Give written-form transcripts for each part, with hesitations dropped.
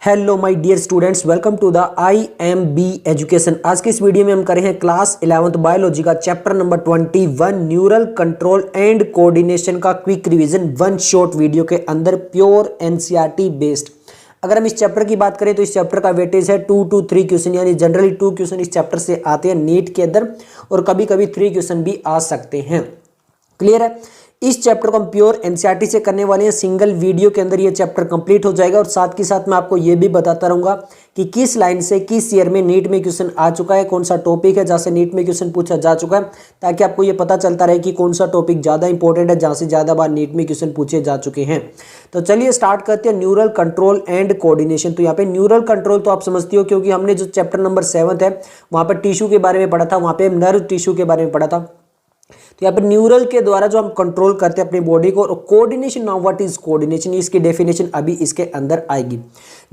Hello my dear students, welcome to the IMB education. आज के इस वीडियो में हम करेंगे क्लास 11th बायोलॉजी का chapter number 21 neural control and coordination का quick revision one short video के अंदर प्योर NCERT बेस्ड। अगर हम इस चैप्टर की बात करें तो इस चैप्टर का वेटेज है 2 to 3 क्वेश्चन, यानी जनरली 2 क्वेश्चन इस चैप्टर से आते हैं नीट के अंदर और कभी कभी 3 क्वेश्चन भी आ सकते हैं। क्लियर है? इस चैप्टर को हम प्योर NCERT से करने वाले हैं। सिंगल वीडियो के अंदर ये चैप्टर कंप्लीट हो जाएगा और साथ के साथ मैं आपको ये भी बताता रहूंगा कि किस लाइन से किस ईयर में नीट में क्वेश्चन आ चुका है, कौन सा टॉपिक है जहाँ से नीट में क्वेश्चन पूछा जा चुका है, ताकि आपको ये पता चलता रहे कि कौन सा टॉपिक ज़्यादा इंपॉर्टेंट है, जहाँ से ज़्यादा बार नीट में क्वेश्चन पूछे जा चुके हैं। तो चलिए स्टार्ट करते हैं न्यूरल कंट्रोल एंड कोऑर्डिनेशन। तो यहाँ पे न्यूरल कंट्रोल तो आप समझती हो, क्योंकि हमने जो चैप्टर नंबर 7 है वहाँ पर टिश्यू के बारे में पढ़ा था, वहाँ पे नर्व टिश्यू के बारे में पढ़ा था। तो यहाँ पर न्यूरल के द्वारा जो हम कंट्रोल करते हैं अपनी बॉडी को। और coordination, now what is coordination, इसकी डेफिनेशन अभी इसके अंदर आएगी।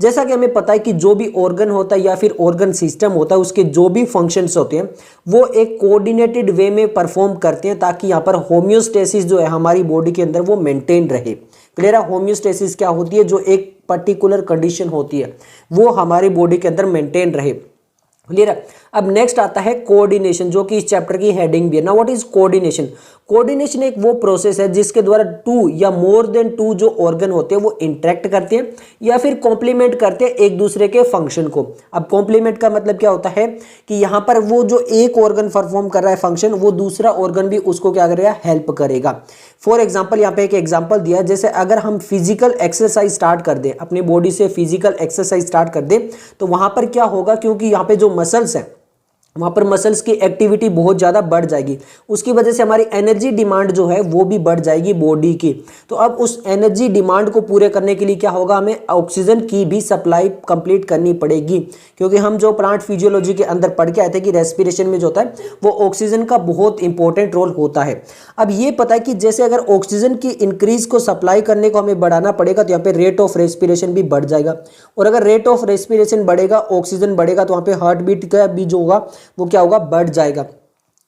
जैसा कि हमें पता है कि जो भी ऑर्गन होता है या फिर ऑर्गन सिस्टम होता है, उसके जो भी फंक्शंस होते हैं वो एक कोऑर्डिनेटेड वे में परफॉर्म करते हैं, ताकि यहाँ पर होम्योस्टेसिस जो है हमारी बॉडी के अंदर वो मेंटेन रहे। क्लियर है? होम्योस्टेसिस क्या होती है? जो एक पर्टिकुलर कंडीशन होती है वो हमारी बॉडी के अंदर मेंटेन रहे। क्लियर है? अब नेक्स्ट आता है कोऑर्डिनेशन, जो कि इस चैप्टर की हेडिंग भी है। Now what is coordination? Coordination एक वो प्रोसेस है जिसके द्वारा 2 या मोर देन 2 जो ऑर्गन होते हैं वो इंटरेक्ट करते हैं या फिर कॉम्प्लीमेंट करते हैं एक दूसरे के फंक्शन को। अब कॉम्प्लीमेंट का मतलब क्या होता है कि यहाँ पर वो जो एक ऑर्गन परफॉर्म कर रहा है फंक्शन, वो दूसरा ऑर्गन भी उसको क्या करेगा? हेल्प करेगा। फॉर एग्जाम्पल, यहाँ पे एक एग्जाम्पल दिया, जैसे अगर हम फिजिकल एक्सरसाइज स्टार्ट कर दें, अपनी बॉडी से फिजिकल एक्सरसाइज स्टार्ट कर दें, तो वहां पर क्या होगा, क्योंकि यहाँ पे जो मसल्स है वहाँ पर मसल्स की एक्टिविटी बहुत ज़्यादा बढ़ जाएगी, उसकी वजह से हमारी एनर्जी डिमांड जो है वो भी बढ़ जाएगी बॉडी की। तो अब उस एनर्जी डिमांड को पूरे करने के लिए क्या होगा? हमें ऑक्सीजन की भी सप्लाई कंप्लीट करनी पड़ेगी, क्योंकि हम जो प्लांट फिजियोलॉजी के अंदर पढ़ के आए थे कि रेस्पिरेशन में जो होता है वो ऑक्सीजन का बहुत इंपॉर्टेंट रोल होता है। अब ये पता है कि जैसे अगर ऑक्सीजन की इंक्रीज को सप्लाई करने को हमें बढ़ाना पड़ेगा, तो यहाँ पे रेट ऑफ रेस्पिरेशन भी बढ़ जाएगा, और अगर रेट ऑफ रेस्पिरेशन बढ़ेगा, ऑक्सीजन बढ़ेगा, तो वहाँ पे हार्ट बीट का भी जो होगा वो क्या होगा? बढ़ जाएगा।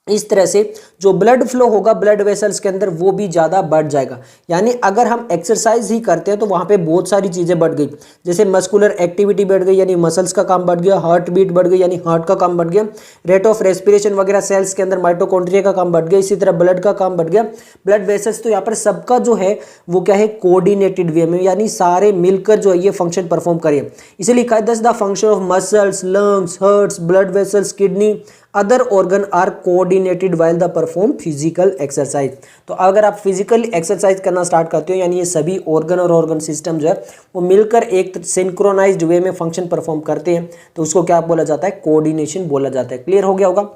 इस तरह से जो ब्लड फ्लो होगा ब्लड वेसल्स के अंदर वो भी ज़्यादा बढ़ जाएगा। यानी अगर हम एक्सरसाइज ही करते हैं तो वहाँ पे बहुत सारी चीज़ें बढ़ गई, जैसे मस्कुलर एक्टिविटी बढ़ गई यानी मसल्स का काम बढ़ गया, हार्ट बीट बढ़ गई यानी हार्ट का काम बढ़ गया, रेट ऑफ रेस्पिरेशन वगैरह, सेल्स के अंदर माइटोकॉन्ड्रिया का काम बढ़ गया, इसी तरह ब्लड का काम बढ़ गया, ब्लड वेसल्स। तो यहाँ पर सबका जो है वो क्या है? कोऑर्डिनेटेड वे में, यानी सारे मिलकर जो है ये फंक्शन परफॉर्म करें। इसीलिए लिखा है thus the function of muscles, lungs, hearts, blood vessels, kidney, other organ are coordinated while the perform physical exercise. तो अगर आप फिजिकल एक्सरसाइज करना स्टार्ट करते हो, यानी ये सभी ऑर्गन और ऑर्गन सिस्टम जो है वो मिलकर एक सिंक्रोनाइज्ड वे में फंक्शन परफॉर्म करते हैं, तो उसको क्या बोला जाता है? कोऑर्डिनेशन बोला जाता है। क्लियर हो गया होगा?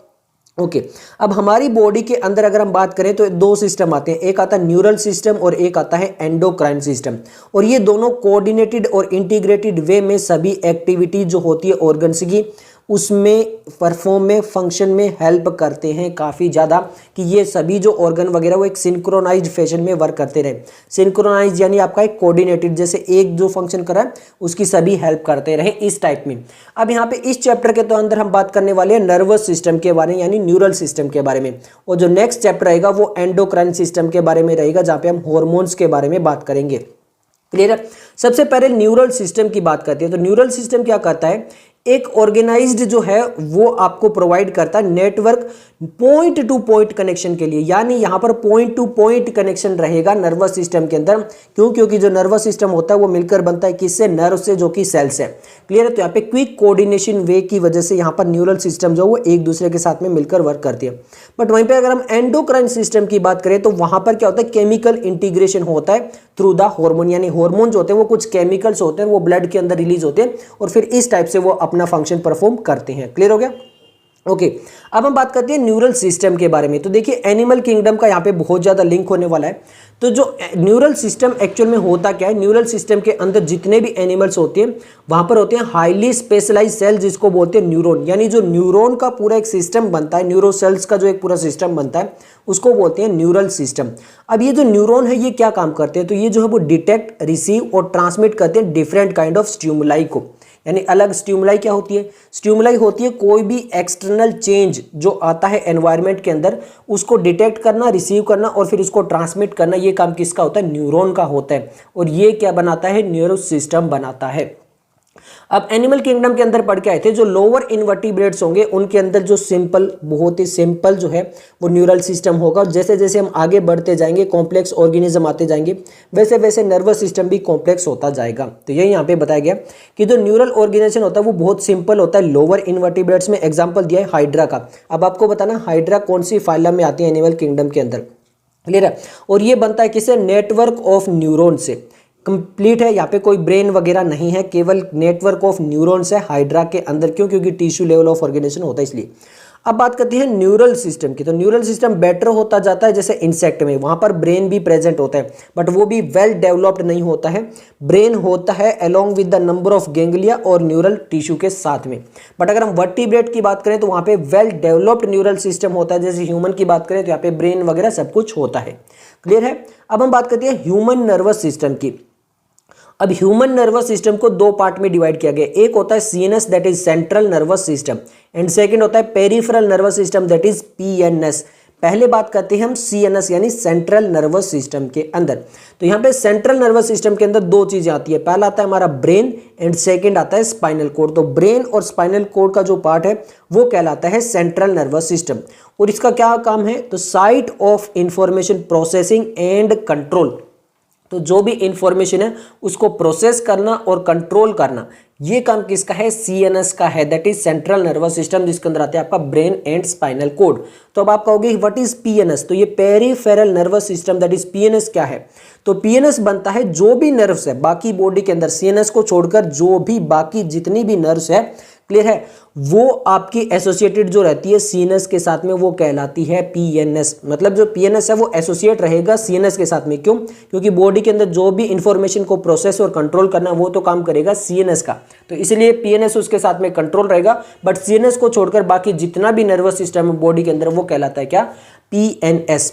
ओके। अब हमारी बॉडी के अंदर अगर हम बात करें तो 2 सिस्टम आते हैं, एक आता है न्यूरल सिस्टम और एक आता है एंडोक्राइन सिस्टम, और ये दोनों कोऑर्डिनेटेड और इंटीग्रेटेड वे में सभी एक्टिविटी जो होती है ऑर्गन्स की उसमें परफॉर्म में फंक्शन में हेल्प करते हैं काफ़ी ज़्यादा, कि ये सभी जो ऑर्गन वगैरह वो एक सिंक्रोनाइज्ड फैशन में वर्क करते रहे। सिंक्रोनाइज यानी आपका एक कोऑर्डिनेटेड, जैसे एक जो फंक्शन कर रहा है उसकी सभी हेल्प करते रहे, इस टाइप में। अब यहाँ पे इस चैप्टर के तो अंदर हम बात करने वाले हैं नर्वस सिस्टम के बारे में, यानी न्यूरल सिस्टम के बारे में, और जो नेक्स्ट चैप्टर रहेगा वो एंडोक्राइन सिस्टम के बारे में रहेगा, जहाँ पे हम हॉर्मोन्स के बारे में बात करेंगे। क्लियर है? सबसे पहले न्यूरल सिस्टम की बात करते हैं। तो न्यूरल सिस्टम क्या करता है? एक ऑर्गेनाइज्ड जो है वो आपको प्रोवाइड करता है network point two point connection के लिए, यानी यहाँ पर पॉइंट टू पॉइंट कनेक्शन रहेगा नर्वस सिस्टम के अंदर। क्यों? क्योंकि जो नर्वस सिस्टम होता है वो मिलकर बनता है किससे? नर्व से, जो कि सेल्स है। क्लियर है? तो यहाँ पे क्विक कोऑर्डिनेशन वे की वजह से यहाँ पर न्यूरल सिस्टम जो वो एक दूसरे के साथ में मिलकर वर्क करती है। बट वहीं पर अगर हम एंडोक्राइन सिस्टम की बात करें तो वहाँ पर क्या होता है? केमिकल इंटीग्रेशन होता है थ्रू द हार्मोन, यानी हार्मोन जो होते हैं वो कुछ केमिकल्स होते हैं वो ब्लड के अंदर रिलीज होते हैं और फिर इस टाइप से वो अपना फंक्शन परफॉर्म करते हैं। क्लियर हो गया? ओके। अब हम बात करते हैं न्यूरल सिस्टम के बारे में। तो देखिए एनिमल किंगडम का यहाँ पे बहुत ज़्यादा लिंक होने वाला है। तो जो न्यूरल सिस्टम एक्चुअल में होता क्या है? न्यूरल सिस्टम के अंदर जितने भी एनिमल्स होते हैं वहाँ पर होते हैं हाईली स्पेशलाइज सेल, जिसको बोलते हैं न्यूरॉन। यानी जो न्यूरॉन का पूरा एक सिस्टम बनता है, न्यूरोसेल्स का जो एक पूरा सिस्टम बनता है उसको बोलते हैं न्यूरल सिस्टम। अब ये जो न्यूरॉन है ये क्या काम करते हैं? तो ये जो है वो डिटेक्ट, रिसीव और ट्रांसमिट करते हैं डिफरेंट काइंड ऑफ स्टिमुलाई को। यानी अलग स्टिमुलाई क्या होती है? स्टिमुलाई होती है कोई भी एक्सटर्नल चेंज जो आता है एनवायरनमेंट के अंदर, उसको डिटेक्ट करना, रिसीव करना और फिर उसको ट्रांसमिट करना। ये काम किसका होता है? न्यूरॉन का होता है। और ये क्या बनाता है? न्यूरो सिस्टम बनाता है। अब एनिमल किंगडम के अंदर पढ़ के आए थे, जो लोअर इनवर्टिब्रेट्स होंगे उनके अंदर जो सिंपल, बहुत ही सिंपल जो है वो न्यूरल सिस्टम होगा। और जैसे जैसे हम आगे बढ़ते जाएंगे, कॉम्प्लेक्स ऑर्गेनिज्म आते जाएंगे, वैसे वैसे नर्वस सिस्टम भी कॉम्प्लेक्स होता जाएगा। तो यही यहाँ पे बताया गया कि जो न्यूरल ऑर्गेनाइजेशन होता है वो बहुत सिंपल होता है लोअर इनवर्टिब्रेट्स में। एग्जाम्पल दिया है हाइड्रा का। अब आपको बताना हाइड्रा कौन सी फाइलम में आती है एनिमल किंगडम के अंदर, क्लियर है। और ये बनता है किससे, नेटवर्क ऑफ न्यूरॉन से कंप्लीट है। यहाँ पे कोई ब्रेन वगैरह नहीं है, केवल नेटवर्क ऑफ न्यूरॉन्स है हाइड्रा के अंदर। क्यों? क्योंकि टिश्यू लेवल ऑफ ऑर्गेनाइजेशन होता है इसलिए। अब बात करते हैं न्यूरल सिस्टम की। तो न्यूरल सिस्टम बेटर होता जाता है जैसे इंसेक्ट में, वहाँ पर ब्रेन भी प्रेजेंट होता है बट वो भी वेल डेवलप्ड नहीं होता है। ब्रेन होता है along with the number of ganglia और न्यूरल टिश्यू के साथ में। बट अगर हम वर्टिब्रेट की बात करें तो वहाँ पे वेल डेवलप्ड न्यूरल सिस्टम होता है। जैसे ह्यूमन की बात करें तो यहाँ पे ब्रेन वगैरह सब कुछ होता है, क्लियर है। अब हम बात करते हैं ह्यूमन नर्वस सिस्टम की। अब ह्यूमन नर्वस सिस्टम को दो पार्ट में डिवाइड किया गया। एक होता है CNS that is central nervous system, and second होता है peripheral nervous system that is PNS. पहले बात करते हैं हम सीएनएस यानी सेंट्रल नर्वस सिस्टम के अंदर। तो यहाँ पे सेंट्रल नर्वस सिस्टम के अंदर दो चीजें आती है, पहला आता है हमारा ब्रेन एंड सेकंड आता है स्पाइनल कोड। तो ब्रेन और स्पाइनल कोड का जो पार्ट है वो कहलाता है सेंट्रल नर्वस सिस्टम। और इसका क्या काम है, तो site of information processing and control. तो जो भी इंफॉर्मेशन है उसको प्रोसेस करना और कंट्रोल करना, ये काम किसका है, सीएनएस का है, that is central nervous system, जिसके अंदर आता है आपका ब्रेन एंड स्पाइनल कोड। तो अब आप कहोगे व्हाट इज पीएनएस, तो ये peripheral nervous system that is PNS क्या है। तो पीएनएस बनता है जो भी नर्व्स है बाकी बॉडी के अंदर, सीएनएस को छोड़कर जो भी बाकी जितनी भी नर्व्स है, क्लियर है, वो आपकी एसोसिएटेड जो रहती है सीएनएस के साथ में वो कहलाती है पीएनएस। मतलब जो पीएनएस है वो एसोसिएट रहेगा सीएनएस के साथ में। क्यों? क्योंकि बॉडी के अंदर जो भी इंफॉर्मेशन को प्रोसेस और कंट्रोल करना वो तो काम करेगा सीएनएस का, तो इसलिए पीएनएस उसके साथ में कंट्रोल रहेगा। बट सीएनएस को छोड़कर बाकी जितना भी नर्वस सिस्टम है बॉडी के अंदर वो कहलाता है क्या, पीएनएस।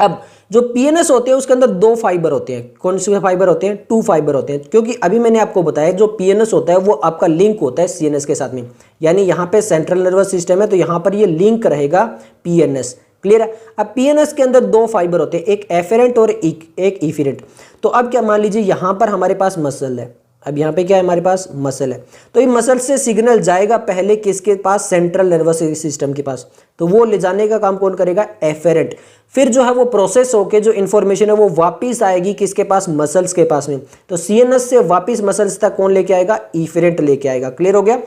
अब जो पीएनएस होते हैं उसके अंदर दो फाइबर होते हैं। कौन से फाइबर होते हैं, टू फाइबर होते हैं। क्योंकि अभी मैंने आपको बताया जो पीएनएस होता है वो आपका लिंक होता है सीएनएस के साथ में, यानी यहाँ पे सेंट्रल नर्वस सिस्टम है तो यहाँ पर ये लिंक रहेगा पीएनएस, क्लियर है। अब पीएनएस के अंदर दो फाइबर होते हैं, एक एफेरेंट और एक इफेरेंट। तो अब क्या, मान लीजिए यहाँ पर हमारे पास मसल है, अब यहाँ पे क्या है हमारे पास मसल है, तो ये मसल से सिग्नल जाएगा पहले किसके पास, सेंट्रल नर्वस सिस्टम के पास। तो वो ले जाने का काम कौन करेगा, एफेरेंट। फिर जो है वो प्रोसेस होके जो इन्फॉर्मेशन है वो वापस आएगी किसके पास, मसल्स के पास में। तो सीएनएस से वापस मसल्स तक कौन लेके आएगा, इफेरेंट लेके आएगा, क्लियर हो गया।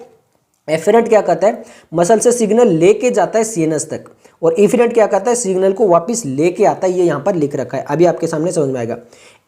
एफेरेंट क्या करता है, मसल से सिग्नल लेके जाता है सीएनएस तक, और इफेरेंट क्या करता है, सिग्नल को वापस लेके आता है। ये यहाँ पर लिख रखा है, अभी आपके सामने समझ में आएगा।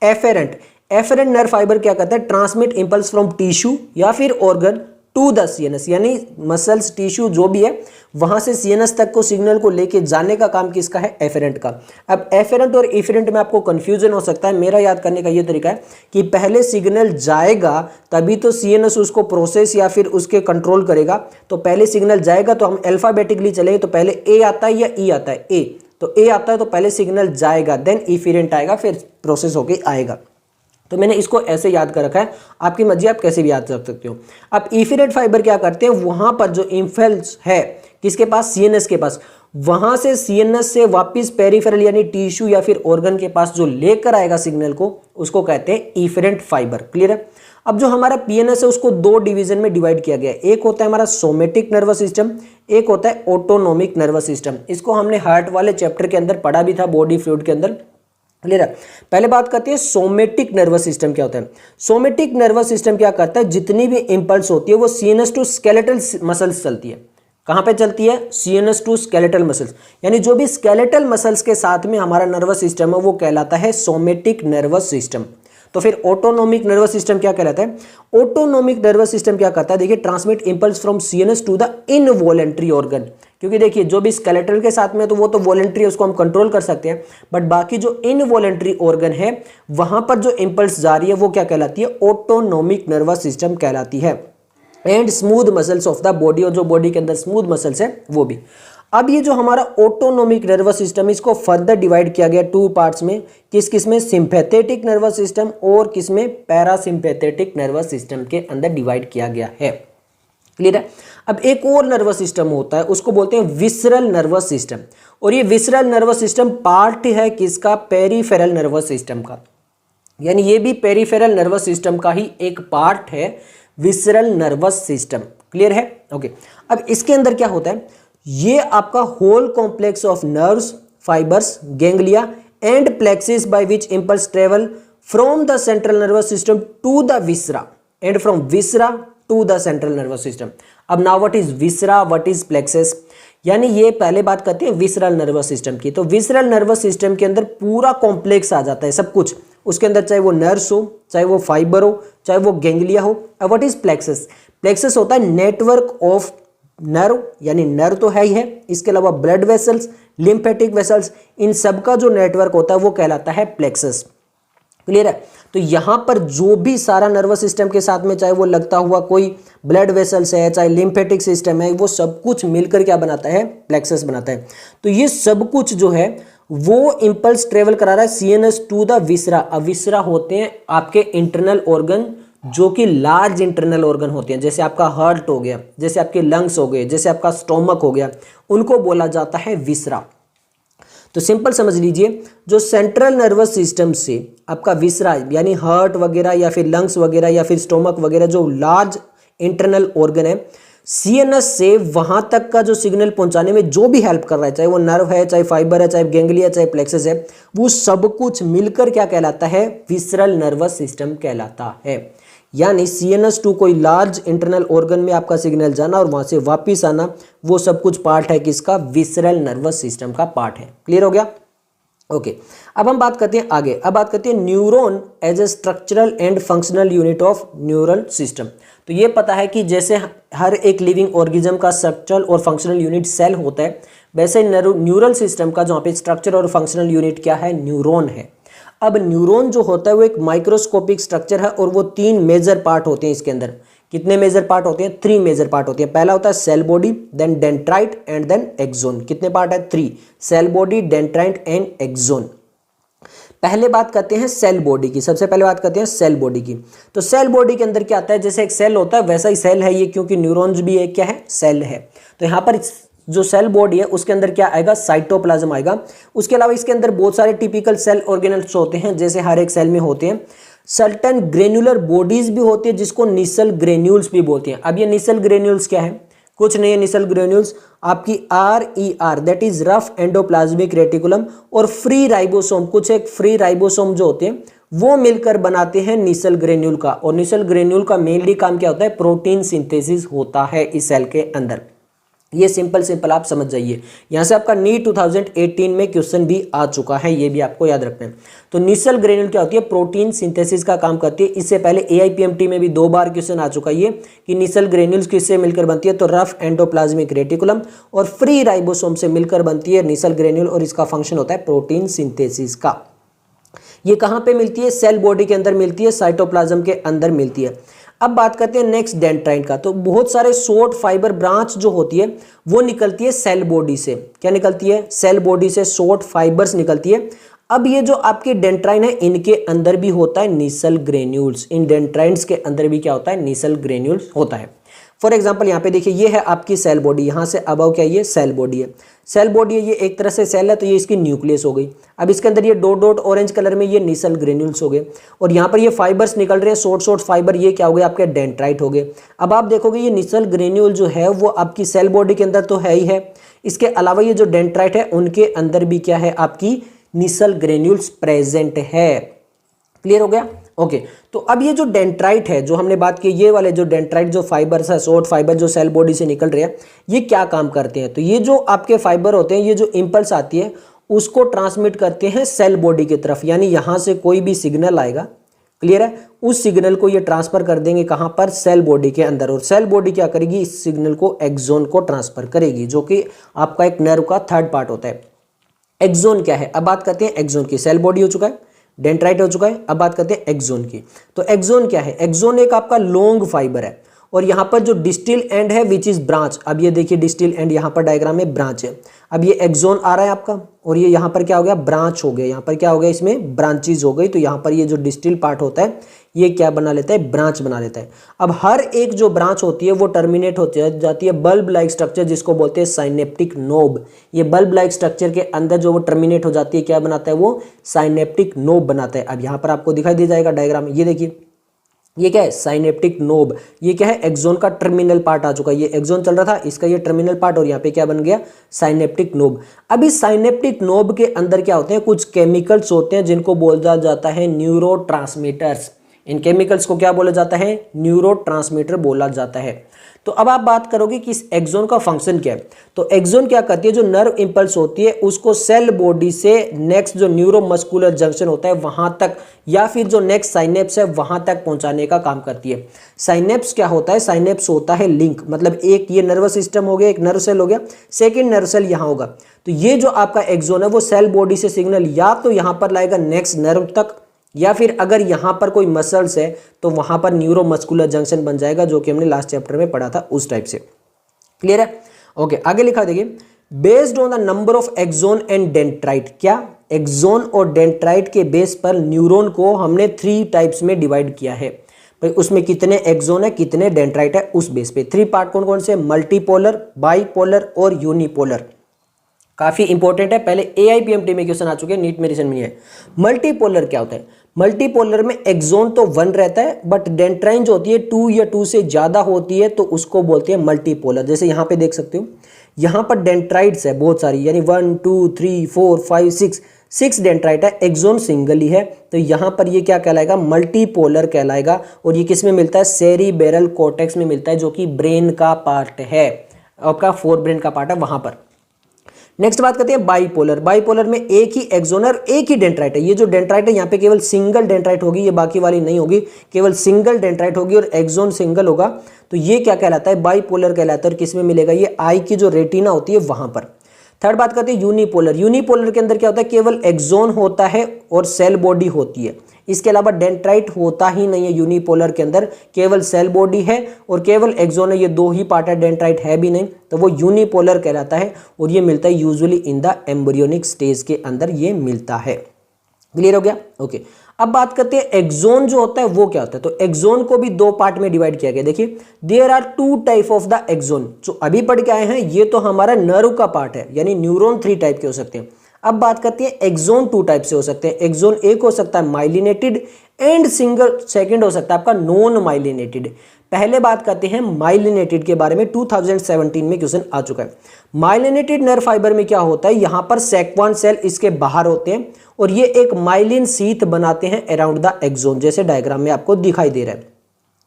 एफेरेंट नर्व फाइबर क्या करता है, ट्रांसमिट इंपल्स फ्रॉम टिश्यू या फिर ऑर्गन टू द सीएनएस, यानी मसल्स टिश्यू जो भी है वहां से सीएनएस तक को सिग्नल को लेके जाने का काम किसका है, एफेरेंट का। अब एफेरेंट और इफेरेंट में आपको कंफ्यूजन हो सकता है, मेरा याद करने का ये तरीका है कि पहले सिग्नल जाएगा तभी तो सीएनएस उसको प्रोसेस या फिर उसके कंट्रोल करेगा। तो पहले सिग्नल जाएगा तो हम अल्फाबेटिकली चलेंगे, तो पहले ए आता है या ई आता है, ए, तो ए आता है तो पहले सिग्नल जाएगा देन इफेरेंट आएगा फिर प्रोसेस होके आएगा। तो मैंने इसको ऐसे याद कर रखा है, आपकी मर्जी आप कैसे भी याद रख सकते हो। अब इफेरेंट फाइबर क्या करते हैं, वहां पर जो इंपल्स है किसके पास, सीएनएस के पास, वहां से सीएनएस से वापस पेरिफेरल यानी टिश्यू या फिर ऑर्गन के पास जो लेकर आएगा सिग्नल को, उसको कहते हैं इफेरेंट फाइबर, क्लियर है। अब जो हमारा पीएनएस है उसको दो डिवीजन में डिवाइड किया गया है, एक होता है हमारा सोमेटिक नर्वस सिस्टम, एक होता है ऑटोनोमिक नर्वस सिस्टम। इसको हमने हार्ट वाले चैप्टर के अंदर पढ़ा भी था, बॉडी फ्लूइड के अंदर, क्लियर है। पहले बात करते हैं सोमेटिक नर्वस सिस्टम क्या होता है। सोमेटिक नर्वस सिस्टम क्या करता है, जितनी भी इंपल्स होती है वो सीएनएस टू स्केलेटल मसल्स चलती है। कहां पे चलती है, सीएनएस टू स्केलेटल मसल्स, यानी जो भी स्केलेटल मसल्स के साथ में हमारा नर्वस सिस्टम है वो कहलाता है सोमेटिक नर्वस सिस्टम। तो फिर ऑटोनोमिक नर्वस सिस्टम क्या कहलाता है, ऑटोनोमिक नर्वस सिस्टम क्या करता है, देखिए transmit impulse from CNS to the involuntary organ. क्योंकि देखिए जो भी स्केलेटल के साथ में तो वो तो वॉलेंट्री है, उसको हम कंट्रोल कर सकते हैं, बट बाकी जो इनवॉलेंट्री ऑर्गन है वहां पर जो इंपल्स जा रही है वो क्या कहलाती है, ऑटोनोमिक नर्वस सिस्टम कहलाती है। And smooth muscles of the body, और जो बॉडी के अंदर स्मूथ मसल्स है वो भी। अब ये जो हमारा ऑटोनोमिक नर्वस सिस्टम इसको फर्दर डिवाइड किया गया टू पार्ट्स में, किस में, सिंपैथेटिक नर्वस सिस्टम और किस में, पैरासिम्पैथेटिक नर्वस सिस्टम के अंदर डिवाइड किया गया है, क्लियर है। अब एक और नर्वस सिस्टम होता है उसको बोलते हैं विसरल नर्वस सिस्टम, और ये विसरल नर्वस सिस्टम पार्ट है किसका, पेरिफेरल नर्वस सिस्टम का, यानी ये भी पेरिफेरल नर्वस सिस्टम का ही एक पार्ट है। Visceral nervous system. क्लियर है? ओके। अब इसके अंदर क्या होता है, ये आपका whole complex of nerves, fibres, ganglia and plexus by which impulse travel from the central nervous system to the viscera and from viscera to the central nervous system. अब now what is viscera, what is plexus, यानी ये पहले बात करते हैं visceral nervous system की। तो visceral nervous system के अंदर पूरा कॉम्प्लेक्स आ जाता है, सब कुछ उसके अंदर, चाहे वो नर्व्स हो, चाहे वो फाइबर हो, चाहे वो गैंग्लिया हो। अब व्हाट इज प्लेक्सिस, प्लेक्सिस होता है नेटवर्क ऑफ नर्व, यानी नर्व तो है ही है, इसके अलावा ब्लड वेसल्स, लिम्फेटिक वेसल्स, इन सब का जो नेटवर्क होता है वो कहलाता है प्लेक्सस। क्लियर है? तो यहां पर जो भी सारा नर्वस सिस्टम के साथ में, चाहे वो लगता हुआ कोई ब्लड वेसल्स है, चाहे लिम्फेटिक सिस्टम है, वो सब कुछ मिलकर क्या बनाता है, प्लेक्सस बनाता है। तो ये सब कुछ जो है वो इंपल्स ट्रेवल करा रहा है सीएनएस टू द विसरा। अब विसरा होते हैं आपके इंटरनल ऑर्गन, जो कि लार्ज इंटरनल ऑर्गन होते हैं, जैसे आपका हार्ट हो गया, जैसे आपके लंग्स हो गए, जैसे आपका स्टोमक हो गया, उनको बोला जाता है विसरा। तो सिंपल समझ लीजिए, जो सेंट्रल नर्वस सिस्टम से आपका विसरा यानी हार्ट वगैरह या फिर लंग्स वगैरह या फिर स्टोमक वगैरह, जो लार्ज इंटरनल ऑर्गन है, सीएनएस से वहां तक का जो सिग्नल पहुंचाने में जो भी हेल्प कर रहा है, चाहे वो नर्व है, चाहे फाइबर है, चाहे गैंग्लिया, चाहे प्लेक्सस है, वो सब कुछ मिलकर क्या कहलाता है, विसरल नर्वस सिस्टम कहलाता है। यानी सीएनएस टू कोई लार्ज इंटरनल ऑर्गन में आपका सिग्नल जाना और वहां से वापिस आना, वो सब कुछ पार्ट है किसका, विसरल नर्वस सिस्टम का पार्ट है। क्लियर हो गया? ओके। अब हम बात करते हैं आगे। अब बात करते हैं neuron as a structural and functional unit of neural system. तो ये पता है कि जैसे हर एक लिविंग ऑर्गेनिज्म का स्ट्रक्चरल और फंक्शनल यूनिट सेल होता है, वैसे न्यूरल सिस्टम का जहाँ पे स्ट्रक्चर और फंक्शनल यूनिट क्या है, न्यूरॉन है। अब न्यूरॉन जो होता है वो एक माइक्रोस्कोपिक स्ट्रक्चर है और वो 3 मेजर पार्ट होते हैं इसके अंदर। कितने मेजर पार्ट होते हैं? 3 मेजर पार्ट होते हैं। पहला होता है cell body, then dendrite and then axon. कितने पार्ट है? 3। Cell body, dendrite and axon. पहले बात करते हैं सेल बॉडी की, सबसे पहले बात करते हैं सेल बॉडी की। तो सेल बॉडी के अंदर क्या आता है, जैसे एक सेल होता है वैसा ही सेल है ये, क्योंकि न्यूरॉन्स भी एक क्या है, सेल है। तो यहाँ पर जो सेल बॉडी है उसके अंदर क्या आएगा, साइटोप्लाज्म आएगा। उसके अलावा इसके अंदर बहुत सारे टिपिकल सेल ऑर्गेनल्स होते हैं, जैसे हर एक सेल में होते हैं। सर्टेन ग्रेन्युलर बॉडीज भी होती है जिसको निसल ग्रेन्यूल्स भी बोलते हैं। अब ये निसल ग्रेन्यूल्स क्या है, कुछ नहीं है। निसल ग्रेन्यूल्स आपकी RER that is rough endoplasmic reticulum और फ्री राइबोसोम, कुछ एक फ्री राइबोसोम जो होते हैं वो मिलकर बनाते हैं निसल ग्रेन्यूल का। और निसल ग्रेन्यूल का मेनली काम क्या होता है, प्रोटीन सिंथेसिस होता है इस सेल के अंदर। ये सिंपल आप समझ जाइए। यहाँ से आपका नीट 2018 में क्वेश्चन भी आ चुका है, ये भी आपको याद रखना है। तो निसल ग्रेन्यूल क्या होती है, प्रोटीन सिंथेसिस का काम करती है। इससे पहले AIPMT में भी 2 बार क्वेश्चन आ चुका है ये कि निसल ग्रेन्यूल्स किससे मिलकर बनती है, तो रफ एंडोप्लाज्मिक रेटिकुलम और फ्री राइबोसोम से मिलकर बनती है निसल ग्रेन्यूल, और इसका फंक्शन होता है प्रोटीन सिंथेसिस का। ये कहाँ पे मिलती है, सेल बॉडी के अंदर मिलती है, साइटोप्लाज्म के अंदर मिलती है। अब बात करते हैं नेक्स्ट डेंड्राइट का। तो बहुत सारे शॉर्ट फाइबर ब्रांच जो होती है वो निकलती है सेल बॉडी से। क्या निकलती है, सेल बॉडी से शॉर्ट फाइबर्स निकलती है। अब ये जो आपके डेंड्राइन है इनके अंदर भी होता है निसल ग्रेन्यूल्स। इन डेंड्राइन्स के अंदर भी क्या होता है, निसल ग्रेन्यूल्स होता है। फॉर एग्जाम्पल यहाँ पे देखिए, ये है आपकी सेल बॉडी, यहाँ से अबव क्या ये सेल बॉडी है। सेल बॉडी है, ये एक तरह से सेल है, तो ये इसकी न्यूक्लियस हो गई। अब इसके अंदर ये डॉट डॉट ऑरेंज कलर में ये निसल ग्रेन्यूल्स हो गए, और यहाँ पर ये फाइबर्स निकल रहे हैं शॉर्ट फाइबर, ये क्या हो गए आपके डेंड्राइट हो गए। अब आप देखोगे ये निसल ग्रेन्यूल जो है वो आपकी सेल बॉडी के अंदर तो है ही है, इसके अलावा ये जो डेंड्राइट है उनके अंदर भी क्या है, आपकी निसल ग्रेन्यूल्स प्रेजेंट है। क्लियर हो गया? ओके। तो अब ये जो डेंड्राइट है, जो हमने बात की, ये वाले जो डेंड्राइट जो फाइबर्स है, शॉर्ट फाइबर जो सेल बॉडी से निकल रहे हैं, ये क्या काम करते हैं, तो ये जो आपके फाइबर होते हैं, ये जो इंपल्स आती है उसको ट्रांसमिट करते हैं सेल बॉडी की तरफ। यानी यहाँ से कोई भी सिग्नल आएगा, क्लियर है, उस सिग्नल को ये ट्रांसफर कर देंगे कहाँ पर, सेल बॉडी के अंदर। और सेल बॉडी क्या करेगी, इस सिग्नल को एक्सोन को ट्रांसफर करेगी, जो कि आपका एक नर्व का 3rd पार्ट होता है। एक्सोन क्या है, अब बात करते हैं एक्सोन की। सेल बॉडी हो चुका है, डेंड्राइट हो चुका है, अब बात करते हैं एक्सोन की। तो एक्सोन क्या है, एक्सोन एक आपका लॉन्ग फाइबर है, और यहाँ पर जो डिस्टिल एंड है विच इज ब्रांच, अब ये देखिए डिस्टिल एंड यहाँ पर डायग्राम में ब्रांच है। अब ये एक्सोन आ रहा है आपका, और ये यहाँ पर क्या हो गया, ब्रांच हो गया, यहाँ पर क्या हो गया, इसमें ब्रांचेज हो गई। तो यहाँ पर ये जो डिस्टिल पार्ट होता है ये क्या बना लेता है, ब्रांच बना लेता है। अब हर एक जो ब्रांच होती है वो टर्मिनेट हो जाती है बल्ब लाइक स्ट्रक्चर, जिसको बोलते हैं साइनेप्टिक नोब। ये बल्ब लाइक स्ट्रक्चर के अंदर जो वो टर्मिनेट हो जाती है, क्या बनाता है वो, साइनेप्टिक नोब बनाता है। अब यहाँ पर आपको दिखाई दे जाएगा डायग्राम, ये देखिए ये क्या है, साइनेप्टिक नोब। ये क्या है, एक्सोन का टर्मिनल पार्ट आ चुका है। ये एक्सोन चल रहा था, इसका ये टर्मिनल पार्ट, और यहाँ पे क्या बन गया, साइनेप्टिक नोब। अब इस साइनेप्टिक नोब के अंदर क्या होते हैं, कुछ केमिकल्स होते हैं जिनको बोला जाता है न्यूरोट्रांसमीटर्स। इन केमिकल्स को क्या बोला जाता है, न्यूरोट्रांसमीटर बोला जाता है। तो अब आप बात करोगे कि इस एक्सोन का फंक्शन क्या है। तो एक्सोन क्या करती है, जो नर्व इंपल्स होती है उसको सेल बॉडी से नेक्स्ट जो न्यूरोमस्कुलर जंक्शन होता है वहां तक, या फिर जो नेक्स्ट साइनेप्स है वहां तक पहुंचाने का काम करती है। साइनेप्स क्या होता है, साइनेप्स होता है लिंक, मतलब एक ये नर्वस सिस्टम हो गया, एक नर्व सेल हो गया, सेकेंड नर्व सेल यहाँ होगा। तो ये जो आपका एक्सोन है वो सेल बॉडी से सिग्नल या तो यहाँ पर लाएगा नेक्स्ट नर्व तक, या फिर अगर यहां पर कोई मसल्स है तो वहां पर न्यूरोमस्कुलर जंक्शन बन जाएगा, जो कि हमने लास्ट चैप्टर में पढ़ा था उस टाइप से। क्लियर है? ओके, आगे लिखा देखिए, based on the number of axon and dendrite. क्या, एक्सोन और डेंड्राइट के बेस पर न्यूरॉन को हमने 3 टाइप्स में डिवाइड किया है। भाई उसमें कितने एक्सोन है, कितने डेंड्राइट है, उस बेस पे 3 पार्ट कौन कौन से, मल्टीपोलर, बाईपोलर और यूनिपोलर। काफी इंपॉर्टेंट है, पहले AIPMT में क्वेश्चन आ चुके हैं, नीट में रिसेंट में है। मल्टीपोलर क्या होता है, मल्टीपोलर में एक्सोन तो 1 रहता है, बट डेंड्राइन जो होती है 2 या 2 से ज्यादा होती है, तो उसको बोलते हैं मल्टीपोलर। जैसे यहाँ पे देख सकते हो, यहाँ पर डेंड्राइट्स है बहुत सारी, यानी 1 2 3 4 5 6 डेंड्राइट है, एक्सोन सिंगल ही है। तो यहाँ पर ये क्या कहलाएगा, मल्टीपोलर कहलाएगा। और ये किस में मिलता है, सेरिबेरल कॉर्टेक्स में मिलता है, जो कि ब्रेन का पार्ट है, आपका फोर ब्रेन का पार्ट है वहां पर। नेक्स्ट बात करते हैं बाईपोलर। बाईपोलर में एक ही एक्सोन और एक ही डेंड्राइट है। ये जो डेंड्राइट है यहाँ पे केवल सिंगल डेंड्राइट होगी, ये बाकी वाली नहीं होगी, केवल सिंगल डेंड्राइट होगी और एक्सोन सिंगल होगा। तो ये क्या कहलाता है, बाईपोलर कहलाता है। और किस में मिलेगा, ये आई की जो रेटिना होती है वहां पर। थर्ड बात करते हैं यूनिपोलर। यूनिपोलर के अंदर क्या होता है, केवल एक्सोन होता है और सेल बॉडी होती है, इसके अलावा डेंड्राइट होता ही नहीं है। यूनिपोलर के अंदर केवल सेल बॉडी है और केवल एक्सोन है, ये 2 ही पार्ट है, डेंड्राइट है भी नहीं, तो वो यूनिपोलर कहलाता है। और ये मिलता है usually in the embryonic stage के अंदर ये मिलता है। क्लियर हो गया? ओके, अब बात करते हैं एक्सोन जो होता है वो क्या होता है। तो एक्सोन को भी 2 पार्ट में डिवाइड किया गया। देखिए, there are 2 type of the axon. जो अभी पढ़ के आए हैं ये तो हमारा नर्व का पार्ट है, यानी न्यूरॉन 3 टाइप के हो सकते हैं। अब बात करते हैं एक्सोन 2 टाइप से हो सकते हैं। एक्सोन एक हो सकता है माइलिनेटेड एंड सिंगल, सेकंड हो सकता है आपका नॉन माइलिनेटेड। पहले बात करते हैं माइलिनेटेड के बारे में, 2017 में क्वेश्चन आ चुका है। माइलिनेटेड नर्व फाइबर में क्या होता है, यहां पर सेक्वान सेल इसके बाहर होते हैं और ये एक माइलिन शीथ बनाते हैं अराउंड द एक्सोन, जैसे डायग्राम में आपको दिखाई दे रहा है।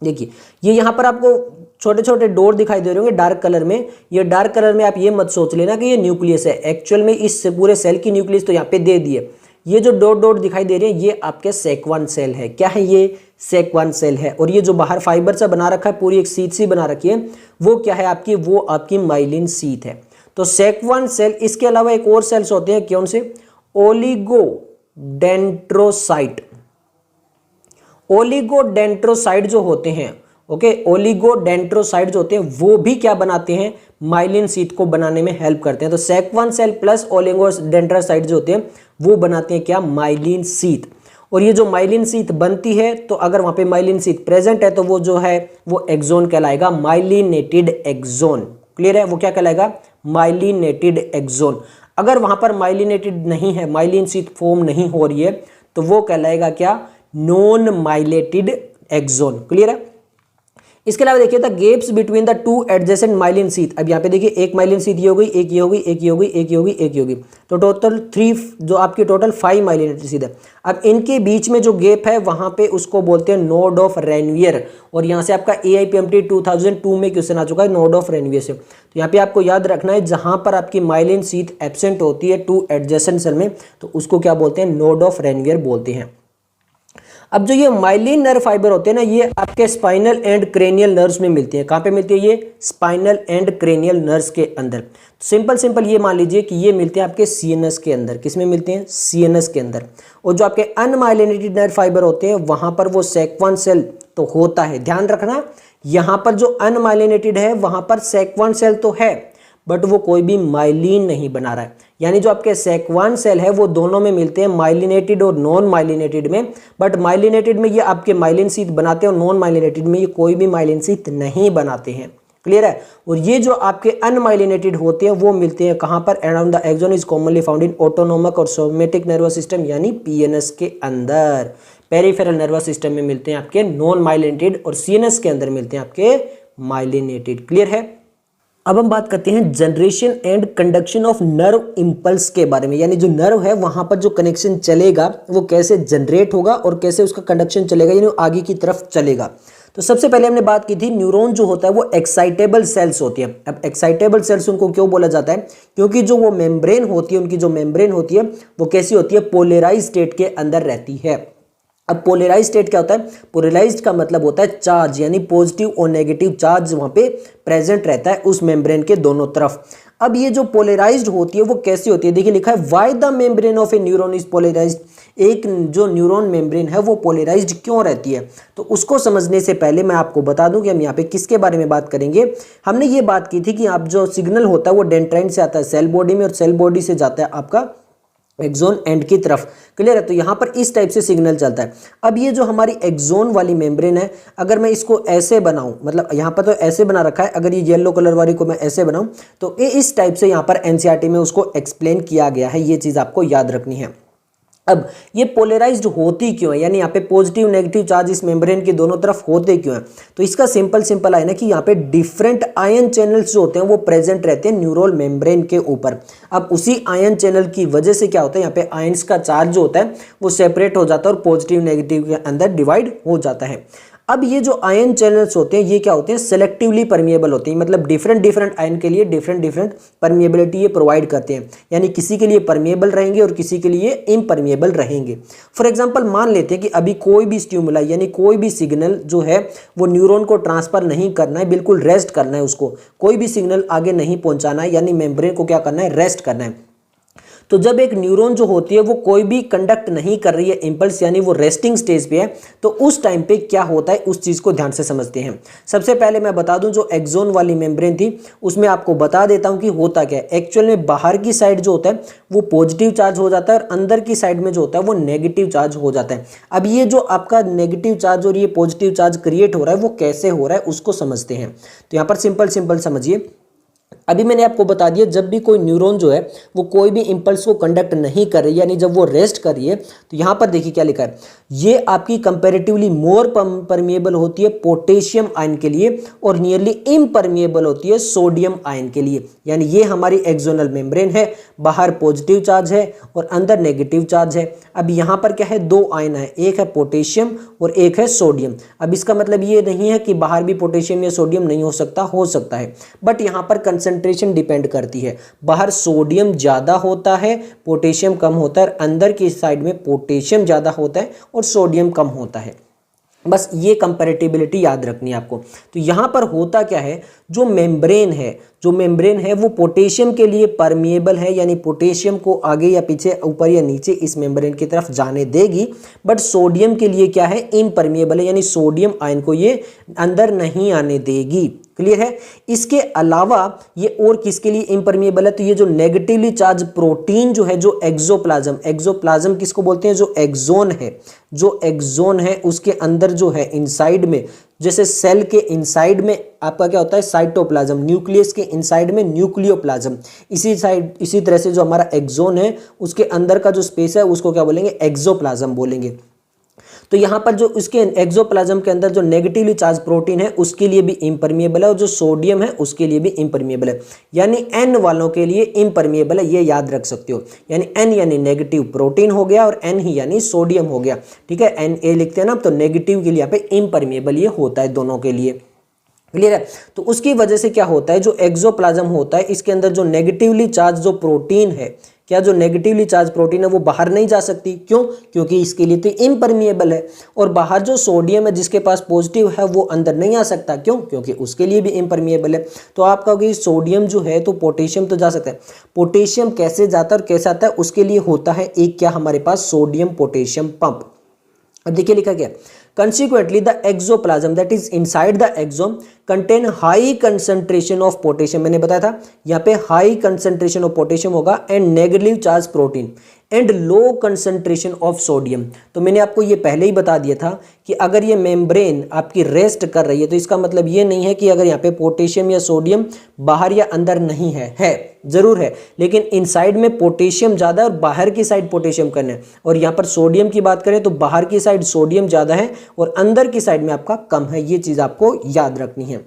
देखिए, ये यहां पर आपको छोटे छोटे डॉट दिखाई दे रहे होंगे डार्क कलर में। ये डार्क कलर में आप ये मत सोच लेना कि ये न्यूक्लियस है, एक्चुअल में इस पूरे सेल की न्यूक्लियस तो यहाँ पे दे दी है। ये जो डॉट डॉट दिखाई दे रहे हैं ये आपके सेक्वान सेल है। क्या है ये, सेक्वान सेल है। और ये जो बाहर फाइबर से बना रखा है, पूरी एक शीट सी बना रखी है, वो क्या है आपकी, वो आपकी माइलिन शीथ है। तो सेक्वान सेल, इसके अलावा एक और सेल्स होते हैं, कौन से, ओलिगोडेंड्रोसाइट। ओलिगोडेंड्रोसाइट जो होते हैं, ओके, ओलिगोडेंड्रोसाइट जो होते हैं वो भी क्या बनाते हैं, माइलिन शीथ को बनाने में हेल्प करते हैं। तो सेक्वान सेल प्लस ओलिगोडेंड्रोसाइट जो होते हैं वो बनाते हैं क्या, माइलिन शीथ। और ये जो माइलिन शीथ बनती है, तो अगर वहां पे माइलिन शीथ प्रेजेंट है तो वो जो है वो एक्सोन कहलाएगा, माइलिनेटेड एक्सोन। क्लियर है, वो क्या कहलाएगा, माइलिनेटेड एक्सोन। अगर वहां पर माइलिनेटेड नहीं है, माइलिन शीथ फॉर्म नहीं हो रही है, तो वो कहलाएगा क्या, नॉन माइलेटेड एक्सोन। क्लियर है? इसके अलावा देखिए the gaps between the 2 adjacent myelin sheath. अब यहाँ पे देखिए एक माइलिन शीथ ये हो गई, एक ये हो गई, एक ये हो गई, एक ये हो गई, एक ये हो गई, तो टोटल 3, जो आपकी टोटल 5 माइलिन शीथ है। अब इनके बीच में जो गैप है वहां पे उसको बोलते हैं नोड ऑफ रेनवियर। और यहाँ से आपका AIPMT 2002 में क्वेश्चन आ चुका है नोड ऑफ रेनवियर से। तो यहाँ पे आपको याद रखना है, जहां पर आपकी माइलिन शीथ एब्सेंट होती है 2 एडजेसेंट सेल में, तो उसको क्या बोलते हैं, नोड ऑफ रेनवियर बोलते हैं। अब जो ये माइलिन नर्व फाइबर होते हैं ना, ये आपके स्पाइनल एंड क्रेनियल नर्व्स में मिलती है। कहाँ पे मिलती है ये, स्पाइनल एंड क्रेनियल नर्व्स के अंदर। सिंपल ये मान लीजिए कि ये मिलते हैं आपके CNS के अंदर। किस में मिलते हैं, CNS के अंदर। और जो आपके अनमाइलिनेटेड नर्व फाइबर होते हैं वहां पर वो सेक्वान सेल तो होता है। ध्यान रखना, यहाँ पर जो अनमाइलिनेटेड है वहां पर सेक्वान सेल तो है, बट वो कोई भी माइलिन नहीं बना रहा है। यानी जो आपके सेक्वान सेल है वो दोनों में मिलते हैं, माइलिनेटेड और नॉन माइलिनेटेड में। बट माइलिनेटेड में ये आपके माइलिन शीथ बनाते हैं और नॉन माइलिनेटेड में ये कोई भी माइलिन शीथ नहीं बनाते हैं। क्लियर है। और ये जो आपके अनमाइलिनेटेड होते हैं वो मिलते हैं कहाँ पर, around the axon is commonly found in autonomic और सोमेटिक नर्वस सिस्टम यानी पीएनएस के अंदर, पेरिफेरल नर्वस सिस्टम में मिलते हैं आपके नॉन माइलिनेटेड, और सीएनएस के अंदर मिलते हैं आपके माइलिनेटेड। क्लियर है। अब हम बात करते हैं generation and conduction of nerve impulse के बारे में, यानी जो नर्व है वहां पर जो कनेक्शन चलेगा वो कैसे जनरेट होगा और कैसे उसका कंडक्शन चलेगा, यानी आगे की तरफ चलेगा। तो सबसे पहले हमने बात की थी न्यूरॉन जो होता है वो एक्साइटेबल सेल्स होती है। अब एक्साइटेबल सेल्स उनको क्यों बोला जाता है, क्योंकि जो वो मेम्ब्रेन होती है, उनकी जो मेम्ब्रेन होती है वो कैसी होती है, पोलराइज स्टेट के अंदर रहती है। अब पोलराइज स्टेट क्या होता है, पोलराइज्ड का मतलब होता है चार्ज, यानी पॉजिटिव और नेगेटिव चार्ज वहां पे प्रेजेंट रहता है उस मेम्ब्रेन के दोनों तरफ। अब ये जो पोलराइज्ड होती है वो कैसी होती है, देखिए लिखा है why the membrane of a neuron is polarised, एक जो न्यूरॉन मेम्ब्रेन है वो पोलराइज्ड क्यों रहती है। तो उसको समझने से पहले मैं आपको बता दूं कि हम यहाँ पे किसके बारे में बात करेंगे। हमने ये बात की थी कि आप जो सिग्नल होता है वो डेंड्राइन से आता है सेल बॉडी में, और सेल बॉडी से जाता है आपका एक्सोन एंड की तरफ। क्लियर है। तो यहाँ पर इस टाइप से सिग्नल चलता है। अब ये जो हमारी एक्सोन वाली मेम्ब्रेन है, अगर मैं इसको ऐसे बनाऊं, मतलब यहाँ पर तो ऐसे बना रखा है, अगर ये येलो कलर वाली को मैं ऐसे बनाऊं तो ये इस टाइप से यहाँ पर एनसीईआरटी में उसको एक्सप्लेन किया गया है। ये चीज़ आपको याद रखनी है। अब ये पोलराइज्ड होती क्यों है, यानी यहाँ पे पॉजिटिव नेगेटिव चार्ज इस मेम्ब्रेन के दोनों तरफ होते क्यों हैं, तो इसका सिंपल है ना कि यहाँ पे डिफरेंट आयन चैनल्स जो होते हैं वो प्रेजेंट रहते हैं न्यूरल मेम्ब्रेन के ऊपर। अब उसी आयन चैनल की वजह से क्या होता है, यहाँ पे आयंस का चार्ज जो होता है वो सेपरेट हो जाता है और पॉजिटिव नेगेटिव के अंदर डिवाइड हो जाता है। अब ये जो आयन चैनल्स होते हैं ये क्या होते हैं, सेलेक्टिवली परमिएबल होते हैं, मतलब डिफरेंट आयन के लिए डिफरेंट परमिएबिलिटी ये प्रोवाइड करते हैं, यानी किसी के लिए परमिएबल रहेंगे और किसी के लिए इम्परमिएबल रहेंगे। फॉर एग्जांपल मान लेते हैं कि अभी कोई भी स्टिमुलाई यानी कोई भी सिग्नल जो है वो न्यूरॉन को ट्रांसफर नहीं करना है, बिल्कुल रेस्ट करना है, उसको कोई भी सिग्नल आगे नहीं पहुंचाना है, यानी मेम्ब्रेन को क्या करना है, रेस्ट करना है। तो जब एक न्यूरॉन जो होती है वो कोई भी कंडक्ट नहीं कर रही है इंपल्स, यानी वो रेस्टिंग स्टेज पे है, तो उस टाइम पे क्या होता है उस चीज को ध्यान से समझते हैं। सबसे पहले मैं बता दूं जो एक्सोन वाली मेम्ब्रेन थी उसमें आपको बता देता हूं कि होता क्या है। एक्चुअल में बाहर की साइड जो होता है वो पॉजिटिव चार्ज हो जाता है और अंदर की साइड में जो होता है वो नेगेटिव चार्ज हो जाता है। अब ये जो आपका नेगेटिव चार्ज और ये पॉजिटिव चार्ज क्रिएट हो रहा है वो कैसे हो रहा है उसको समझते हैं। तो यहाँ पर सिंपल समझिए। अभी मैंने आपको बता दिया जब भी कोई न्यूरॉन जो है वो कोई भी इंपल्स को कंडक्ट नहीं कर रही, यानी जब वो रेस्ट कर रही है, तो यहाँ पर देखिए क्या लिखा है, ये आपकी कंपैरेटिवली मोर परमिएबल होती है पोटेशियम आयन के लिए और नियरली इम्परमिएबल होती है सोडियम आयन के लिए। यानी ये हमारी एक्सोनल मेम्ब्रेन है, बाहर पॉजिटिव चार्ज है और अंदर नेगेटिव चार्ज है। अब यहाँ पर क्या है, दो आयन है, एक है पोटेशियम और एक है सोडियम। अब इसका मतलब ये नहीं है कि बाहर भी पोटेशियम या सोडियम नहीं हो सकता, हो सकता है, बट यहाँ पर कंसंट्रेशन डिपेंड करती है। बाहर सोडियम ज़्यादा होता है, पोटेशियम कम होता है, अंदर की साइड में पोटेशियम ज़्यादा होता है और सोडियम कम होता है। बस ये कंपैरेटिबिलिटी याद रखनी है आपको। तो यहाँ पर होता क्या है, जो मेम्ब्रेन है वो पोटेशियम के लिए परमिएबल है, यानी पोटेशियम को आगे या पीछे, ऊपर या नीचे इस मेम्ब्रेन की तरफ जाने देगी, बट सोडियम के लिए क्या है, इम्परमिएबल है, यानी सोडियम आयन को ये अंदर नहीं आने देगी। क्लियर है। इसके अलावा ये और किसके लिए इम्परमिएबल है, तो ये जो नेगेटिवली चार्ज प्रोटीन जो है, जो एक्सोप्लाज्म किसको बोलते हैं, जो एक्सोन है उसके अंदर जो है इनसाइड में, जैसे सेल के इनसाइड में आपका क्या होता है, साइटोप्लाज्म, न्यूक्लियस के इनसाइड में न्यूक्लियोप्लाज्म, इसी तरह से जो हमारा एक्सोन है उसके अंदर का जो स्पेस है उसको क्या बोलेंगे, एक्सोप्लाज्म बोलेंगे। तो यहाँ पर जो उसके एक्सोप्लाज्म के अंदर जो नेगेटिवली चार्ज प्रोटीन है उसके लिए भी इम्परमिएबल है और जो सोडियम है उसके लिए भी इम्परमिएबल है, यानी एन वालों के लिए इम्परमिएबल है, ये याद रख सकते हो। यानी एन यानी नेगेटिव प्रोटीन हो गया और एन ही यानी सोडियम हो गया। ठीक है, एन ए लिखते हैं ना, तो नेगेटिव के लिए यहाँ पे इम्परमिएबल ये होता है दोनों के लिए। क्लियर है। तो उसकी वजह से क्या होता है, जो एक्सोप्लाज्म होता है इसके अंदर जो नेगेटिवली चार्ज जो प्रोटीन है, क्या जो नेगेटिवली चार्ज प्रोटीन है वो बाहर नहीं जा सकती, क्यों, क्योंकि इसके लिए तो इम्परमिएबल है। और बाहर जो सोडियम है जिसके पास पॉजिटिव है वो अंदर नहीं आ सकता, क्यों, क्योंकि उसके लिए भी इम्परमिएबल है। तो आप कहोगे सोडियम जो है तो पोटेशियम तो जा सकता है, पोटेशियम कैसे जाता है और कैसे आता है, उसके लिए होता है एक क्या हमारे पास सोडियम पोटेशियम पंप। अब देखिए लिखा क्या, consequently the exoplasm that is inside the exome contain high concentration of potassium, मैंने बताया था यहाँ पे हाई कंसंट्रेशन ऑफ पोटेशियम होगा, and negative charge protein and low concentration of sodium. तो मैंने आपको ये पहले ही बता दिया था कि अगर ये मेम्ब्रेन आपकी रेस्ट कर रही है तो इसका मतलब ये नहीं है कि अगर यहाँ पे पोटेशियम या सोडियम बाहर या अंदर नहीं है जरूर है, लेकिन इनसाइड में पोटेशियम ज़्यादा है और बाहर की साइड पोटेशियम कम है। और यहाँ पर सोडियम की बात करें तो बाहर की साइड सोडियम ज़्यादा है और अंदर की साइड में आपका कम है, ये चीज़ आपको याद रखनी है,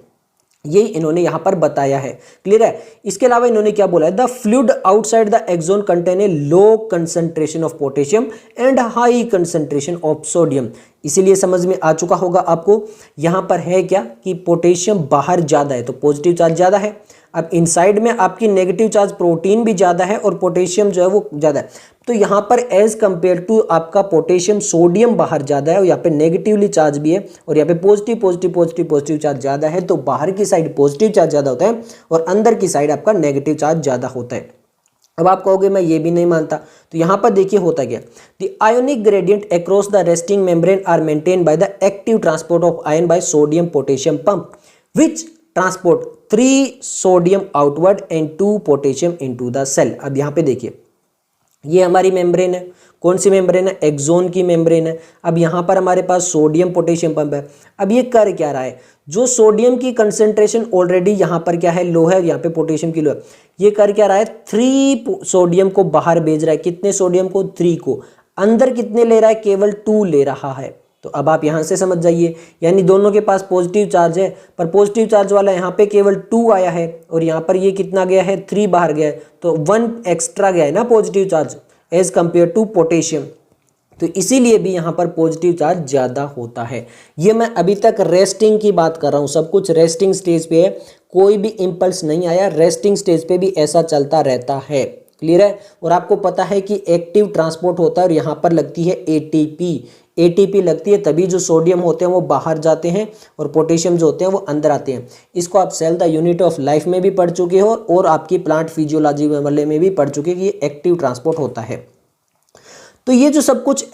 ये इन्होंने यहां पर बताया है। क्लियर है। इसके अलावा इन्होंने क्या बोला है, the fluid outside the axon contain a low concentration of potassium and high concentration of sodium. इसीलिए समझ में आ चुका होगा आपको, यहां पर है क्या कि पोटेशियम बाहर ज्यादा है तो पॉजिटिव चार्ज ज्यादा है, अब इनसाइड में आपकी नेगेटिव चार्ज प्रोटीन भी ज्यादा है और पोटेशियम जो है वो ज्यादा है। तो यहाँ पर एज कंपेयर टू आपका पोटेशियम सोडियम बाहर ज़्यादा है और यहाँ पे नेगेटिवली चार्ज भी है और यहाँ पे पॉजिटिव चार्ज ज़्यादा है, तो बाहर की साइड पॉजिटिव चार्ज ज़्यादा होता है और अंदर की साइड आपका नेगेटिव चार्ज ज़्यादा होता है। अब आप कहोगे मैं ये भी नहीं मानता, तो यहाँ पर देखिए होता क्या, the ionic gradient across the resting membrane are maintain by the active transport of ion by sodium potassium pump which transport 3 sodium outward and 2 potassium into the cell. अब यहाँ पे देखिए ये हमारी मेम्ब्रेन है, कौन सी मेम्ब्रेन है, एक्सोन की मेम्ब्रेन है। अब यहाँ पर हमारे पास सोडियम पोटेशियम पंप है। अब ये कर क्या रहा है, जो सोडियम की कंसेंट्रेशन ऑलरेडी यहाँ पर क्या है लो है और यहाँ पे पोटेशियम की लो है, ये कर क्या रहा है 3 सोडियम को बाहर भेज रहा है। कितने सोडियम को, 3 को। अंदर कितने ले रहा है, केवल 2 ले रहा है। तो अब आप यहाँ से समझ जाइए, यानी दोनों के पास पॉजिटिव चार्ज है पर पॉजिटिव चार्ज वाला यहाँ पे केवल 2 आया है और यहाँ पर ये कितना गया है, 3 बाहर गया है, तो 1 एक्स्ट्रा गया है ना positive charge as compare to potassium. तो इसीलिए भी यहाँ पर पॉजिटिव चार्ज ज़्यादा होता है। ये मैं अभी तक रेस्टिंग की बात कर रहा हूँ, सब कुछ रेस्टिंग स्टेज पे है, कोई भी इम्पल्स नहीं आया, रेस्टिंग स्टेज पे भी ऐसा चलता रहता है। क्लियर है। और आपको पता है कि एक्टिव ट्रांसपोर्ट होता है और यहाँ पर लगती है एटीपी लगती है, तभी जो सोडियम होते हैं वो बाहर जाते हैं और पोटेशियम जो होते हैं वो अंदर आते हैं। इसको आप cell the unit of life में भी पढ़ चुके हो और आपकी प्लांट फिजियोलॉजी वाले में भी पढ़ चुके कि ये एक्टिव ट्रांसपोर्ट होता है। तो ये जो सब कुछ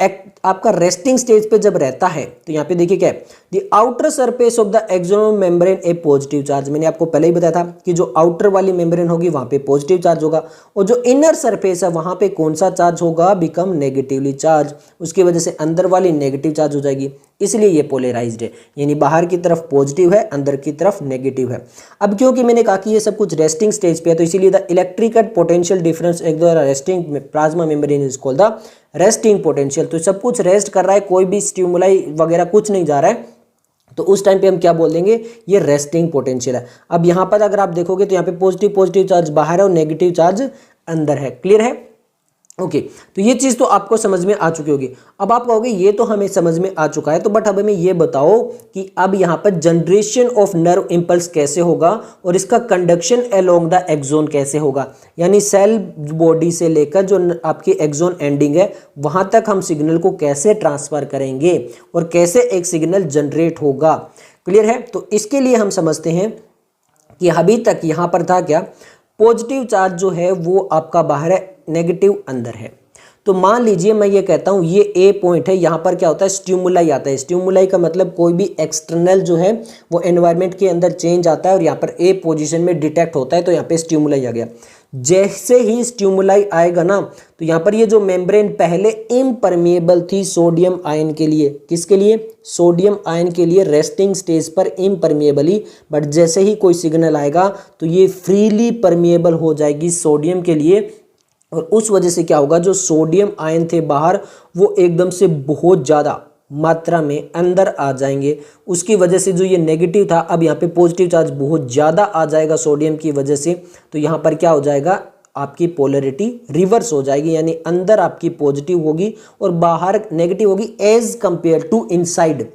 आपका रेस्टिंग स्टेज पे जब रहता है तो यहाँ पे देखिए क्या है, the outer surface of the axonal membrane a positive charge. मैंने आपको पहले ही बताया था कि जो आउटर वाली मेम्ब्रेन होगी वहां पे पॉजिटिव चार्ज होगा और जो इनर सरफेस है वहां पे कौन सा चार्ज होगा, बिकम नेगेटिवली चार्ज। उसकी वजह से अंदर वाली नेगेटिव चार्ज हो जाएगी, इसलिए ये पोलराइज्ड है, यानी बाहर की तरफ पॉजिटिव है, अंदर की तरफ नेगेटिव है। अब क्योंकि मैंने कहा कि ये सब कुछ रेस्टिंग स्टेज पे है तो इसीलिए द इलेक्ट्रिकल पोटेंशियल डिफरेंस एक द्वारा resting plasma membrane is called the resting potential. तो सब कुछ रेस्ट कर रहा है, कोई भी स्टिमुलाई वगैरह कुछ नहीं जा रहा है, तो उस टाइम पे हम क्या बोल देंगे, ये रेस्टिंग पोटेंशियल है। अब यहाँ पर अगर आप देखोगे तो यहाँ पे पॉजिटिव चार्ज बाहर है और नेगेटिव चार्ज अंदर है। क्लियर है। ओके, तो ये चीज़ तो आपको समझ में आ चुकी होगी। अब आप कहोगे ये तो हमें समझ में आ चुका है, तो बट अब हमें ये बताओ कि अब यहाँ पर जनरेशन ऑफ नर्व इम्पल्स कैसे होगा और इसका कंडक्शन अलोंग द एक्सोन कैसे होगा, यानी सेल बॉडी से लेकर जो आपकी एक्सोन एंडिंग है वहाँ तक हम सिग्नल को कैसे ट्रांसफर करेंगे और कैसे एक सिग्नल जनरेट होगा। क्लियर है। तो इसके लिए हम समझते हैं कि अभी तक यहाँ पर था क्या, पॉजिटिव चार्ज जो है वो आपका बाहर है, नेगेटिव अंदर है। तो मान लीजिए मैं ये कहता हूँ ये ए पॉइंट है, यहाँ पर क्या होता है, स्टिमुलाई आता है। स्टिमुलाई का मतलब कोई भी एक्सटर्नल जो है वो एनवायरनमेंट के अंदर चेंज आता है और यहाँ पर ए पोजीशन में डिटेक्ट होता है, तो यहाँ पे स्टिमुलाई आ गया। जैसे ही स्टिमुलाई आएगा ना तो यहाँ पर ये जो मेम्ब्रेन पहले इम्परमिएबल थी सोडियम आयन के लिए, किसके लिए, सोडियम आयन के लिए, रेस्टिंग स्टेज पर इम्परमिएबल ही, बट जैसे ही कोई सिग्नल आएगा तो ये फ्रीली परमिएबल हो जाएगी सोडियम के लिए। और उस वजह से क्या होगा, जो सोडियम आयन थे बाहर वो एकदम से बहुत ज़्यादा मात्रा में अंदर आ जाएंगे। उसकी वजह से जो ये नेगेटिव था अब यहाँ पे पॉजिटिव चार्ज बहुत ज़्यादा आ जाएगा सोडियम की वजह से। तो यहाँ पर क्या हो जाएगा, आपकी पोलरिटी रिवर्स हो जाएगी, यानी अंदर आपकी पॉजिटिव होगी और बाहर नेगेटिव होगी as compare to inside.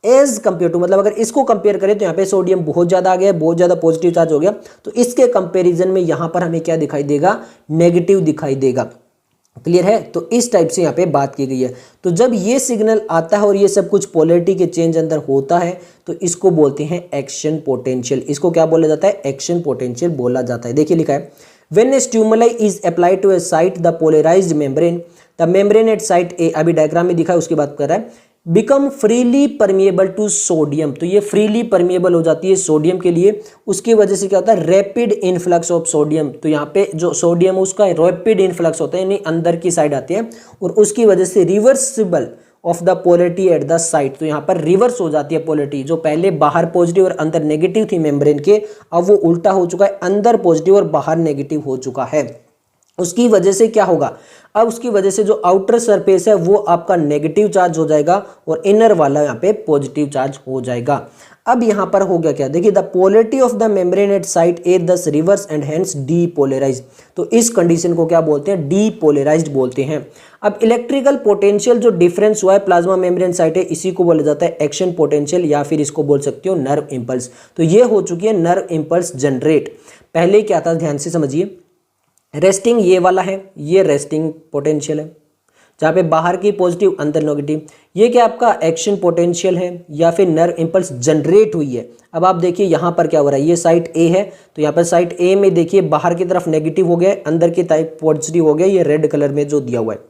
As compare to मतलब अगर इसको कंपेयर करें तो यहाँ पे सोडियम बहुत ज़्यादा आ गया, बहुत ज़्यादा पॉजिटिव चार्ज हो गया, तो इसके कंपैरिजन में यहाँ पर हमें क्या दिखाई देगा, नेगेटिव दिखाई देगा। क्लियर है। तो इस टाइप से यहाँ पे बात की गई है। तो जब ये सिग्नल आता है और ये सब कुछ पोलरिटी के चेंज अंदर होता है तो इसको बोलते हैं एक्शन पोटेंशियल। इसको क्या बोला जाता है, एक्शन पोटेंशियल बोला जाता है। देखिए लिखा है, when a stimuli is applied to a site the polarised membrane the membrane at site A, अभी डायग्राम में दिखा है उसकी बात कर रहा है, become freely permeable to sodium, तो ये फ्रीली परमिएबल हो जाती है सोडियम के लिए। उसकी वजह से क्या होता है, रैपिड इनफ्लक्स ऑफ सोडियम, तो यहाँ पे जो सोडियम उसका रैपिड इनफ्लक्स होता है, यानी अंदर की साइड आती है, और उसकी वजह से reversible of the polarity eight the site, तो यहाँ पर रिवर्स हो जाती है पोलरिटी, जो पहले बाहर पॉजिटिव और अंदर नेगेटिव थी मेम्ब्रेन के, अब वो उल्टा हो चुका है, अंदर पॉजिटिव और बाहर नेगेटिव हो चुका है। उसकी वजह से क्या होगा, अब उसकी वजह से जो आउटर सरफेस है वो आपका नेगेटिव चार्ज हो जाएगा और इनर वाला यहाँ पे पॉजिटिव चार्ज हो जाएगा। अब यहाँ पर हो गया क्या, देखिए the polarity of the membrane at site A दस रिवर्स एंड हेंस डीपोलराइज्ड, तो इस कंडीशन को क्या बोलते हैं, डीपोलराइज्ड बोलते हैं। अब इलेक्ट्रिकल पोटेंशियल जो डिफरेंस हुआ है प्लाज्मा मेम्ब्रेन साइट है, इसी को बोला जाता है एक्शन पोटेंशियल, या फिर इसको बोल सकते हो नर्व इंपल्स। तो ये हो चुकी है नर्व इंपल्स जनरेट। पहले क्या था, ध्यान से समझिए, रेस्टिंग ये वाला है, ये रेस्टिंग पोटेंशियल है, जहाँ पे बाहर की पॉजिटिव अंदर नेगेटिव, ये क्या आपका एक्शन पोटेंशियल है या फिर नर्व इंपल्स जनरेट हुई है। अब आप देखिए यहाँ पर क्या हो रहा है, ये साइट ए है, तो यहाँ पर साइट ए में देखिए बाहर की तरफ नेगेटिव हो गया, अंदर की तरफ पॉजिटिव हो गया, ये रेड कलर में जो दिया हुआ है।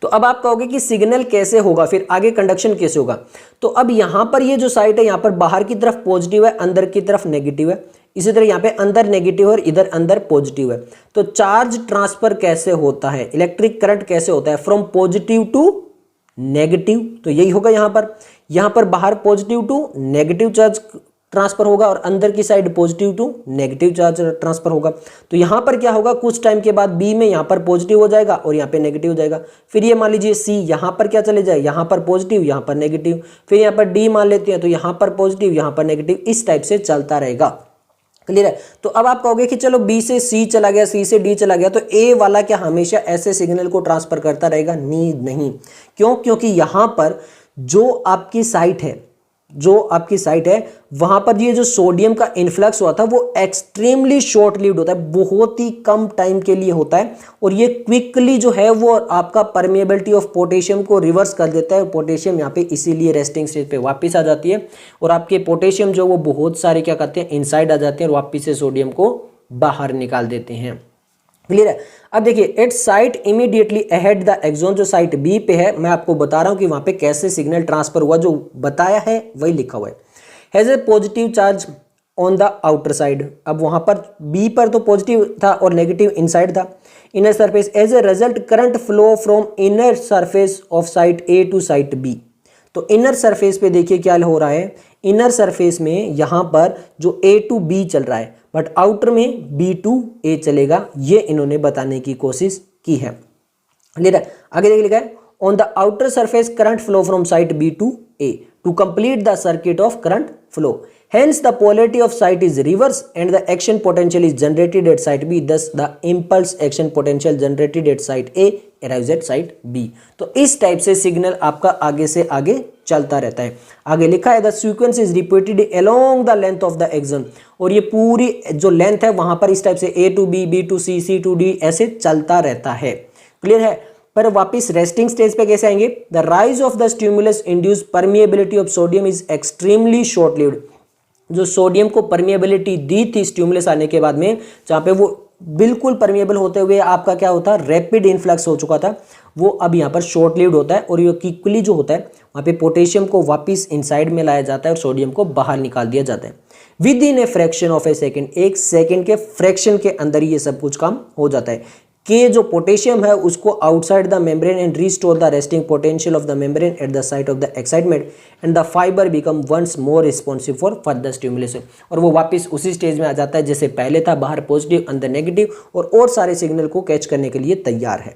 तो अब आप कहोगे कि सिग्नल कैसे होगा, फिर आगे कंडक्शन कैसे होगा। तो अब यहाँ पर ये जो साइट है, यहाँ पर बाहर की तरफ पॉजिटिव है, अंदर की तरफ नेगेटिव है, इसी तरह यहाँ पे अंदर नेगेटिव और इधर अंदर पॉजिटिव है। तो चार्ज ट्रांसफर कैसे होता है, इलेक्ट्रिक करंट कैसे होता है, फ्रॉम पॉजिटिव टू नेगेटिव, तो यही होगा यहाँ पर बाहर positive to negative charge transfer होगा और अंदर की side positive to negative charge transfer होगा। तो यहाँ पर क्या होगा, कुछ टाइम के बाद बी में यहाँ पर पॉजिटिव हो जाएगा और यहाँ पे नेगेटिव हो जाएगा। फिर ये मान लीजिए सी, यहाँ पर क्या चले जाए, यहाँ पर पॉजिटिव यहाँ पर नेगेटिव, फिर यहाँ पर डी मान लेते हैं, तो यहाँ पर पॉजिटिव यहाँ पर नेगेटिव, इस टाइप से चलता रहेगा। क्लियर है। तो अब आप कहोगे कि चलो बी से सी चला गया, सी से डी चला गया, तो ए वाला क्या हमेशा ऐसे सिग्नल को ट्रांसफर करता रहेगा, नहीं। क्यों, क्योंकि यहाँ पर जो आपकी साइट है वहां पर ये जो सोडियम का इन्फ्लक्स हुआ था वो एक्सट्रीमली शॉर्ट लिव्ड होता है, बहुत ही कम टाइम के लिए होता है, और ये क्विकली जो है वो आपका परमिएबिलिटी ऑफ पोटेशियम को रिवर्स कर देता है। पोटेशियम यहाँ पे इसीलिए रेस्टिंग स्टेज पे वापस आ जाती है, और आपके पोटेशियम जो वो बहुत सारे क्या करते हैं, इनसाइड आ जाते हैं और वापस से सोडियम को बाहर निकाल देते हैं। क्लियर है। अब देखिए at site immediately ahead the axon, जो साइट बी पे है, मैं आपको बता रहा हूं कि वहां पे कैसे सिग्नल ट्रांसफर हुआ, जो बताया है वही लिखा हुआ है। Has a positive charge on the outer side, अब वहां पर बी पर तो पॉजिटिव था और नेगेटिव इनसाइड था। Inner surface as a result current flow from inner surface of site A to site B, तो इनर सरफेस पे देखिए क्या हो रहा है, इनर सरफेस में यहां पर जो ए टू बी चल रहा है, बट आउटर में बी टू ए चलेगा, ये इन्होंने बताने की कोशिश की है। क्लियर है। आगे देखिए लिखा है on the outer surface current flow from site B to A to complete the circuit of current flow, hence the polarity of site is reverse and the action potential is generated at site B, thus the impulse action potential generated at site A arrives at site B। तो इस type से signal आपका आगे से आगे चलता रहता है। आगे लिखा है the sequence is repeated along the length of the axon, और ये पूरी जो लेंथ है वहां पर इस टाइप से A to B, B to C, C to D ऐसे चलता रहता है। क्लियर है। पर वापिस रेस्टिंग स्टेज पे कैसे आएंगे, the rise of the stimulus induce permeability of sodium is extremely short lived, जो सोडियम को परमिएबिलिटी दी थी स्टिमुलस आने के बाद में, जहाँ पे वो बिल्कुल परमिएबल होते हुए आपका क्या होता है, रैपिड इन्फ्लक्स हो चुका था, वो अब यहाँ पर शॉर्ट लिव्ड होता है, और ये क्विकली जो होता है वहाँ पे पोटेशियम को वापस इनसाइड में लाया जाता है और सोडियम को बाहर निकाल दिया जाता है with in a fraction of A second, एक सेकेंड के फ्रैक्शन के अंदर ये सब कुछ काम हो जाता है कि जो पोटेशियम है उसको outside the membrane and restore the resting potential of the membrane at the site of the excitement and the fibre become once more responsive for further stimulation, और वो वापस उसी स्टेज में आ जाता है जैसे पहले था, बाहर पॉजिटिव अंदर नेगेटिव, और सारे सिग्नल को कैच करने के लिए तैयार है।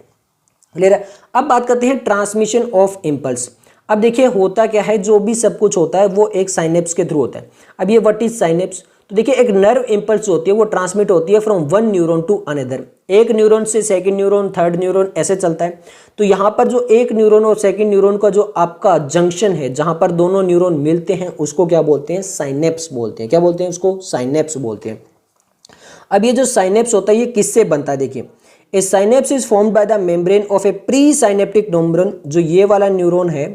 क्लियर है। अब बात करते हैं ट्रांसमिशन ऑफ इम्पल्स। अब देखिए होता क्या है, जो भी सब कुछ होता है वो एक साइनेप्स के थ्रू होता है। अब ये व्हाट इज साइनेप्स, तो देखिए एक नर्व इंपल्स होती है वो ट्रांसमिट होती है from one neuron to another, एक न्यूरॉन से सेकंड न्यूरॉन, थर्ड न्यूरॉन, ऐसे चलता है। तो यहाँ पर जो एक न्यूरॉन और सेकंड न्यूरॉन का जो आपका जंक्शन है, जहां पर दोनों न्यूरॉन मिलते हैं, उसको क्या बोलते हैं, साइनेप्स बोलते हैं। क्या बोलते हैं उसको, साइनेप्स बोलते हैं। अब ये जो साइनेप्स होता है ये किससे बनता है, देखिए a synapse is formed by the membrane of a pre synaptic neuron, जो ये वाला न्यूरॉन है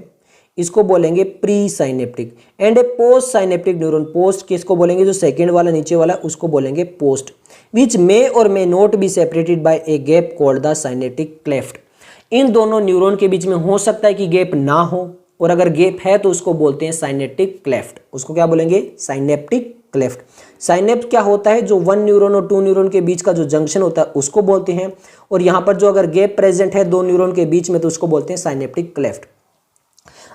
इसको बोलेंगे pre synaptic, and a post synaptic neuron, post किसको बोलेंगे, जो सेकंड वाला नीचे वाला उसको बोलेंगे post, which may or may not be separated by a gap called the synaptic cleft. इन दोनों न्यूरॉन के बीच में हो सकता है कि गैप ना हो, और अगर गैप है तो उसको बोलते हैं साइनेप्टिक क्लेफ्ट। उसको क्या बोलेंगे? Synaptic cleft. साइनेप्स क्या होता है? जो 1 न्यूरॉन और 2 न्यूरॉन के बीच का जो जंक्शन होता है उसको बोलते हैं, और यहाँ पर जो अगर गैप प्रेजेंट है 2 न्यूरॉन के बीच में तो उसको बोलते हैं साइनेप्टिक क्लेफ्ट।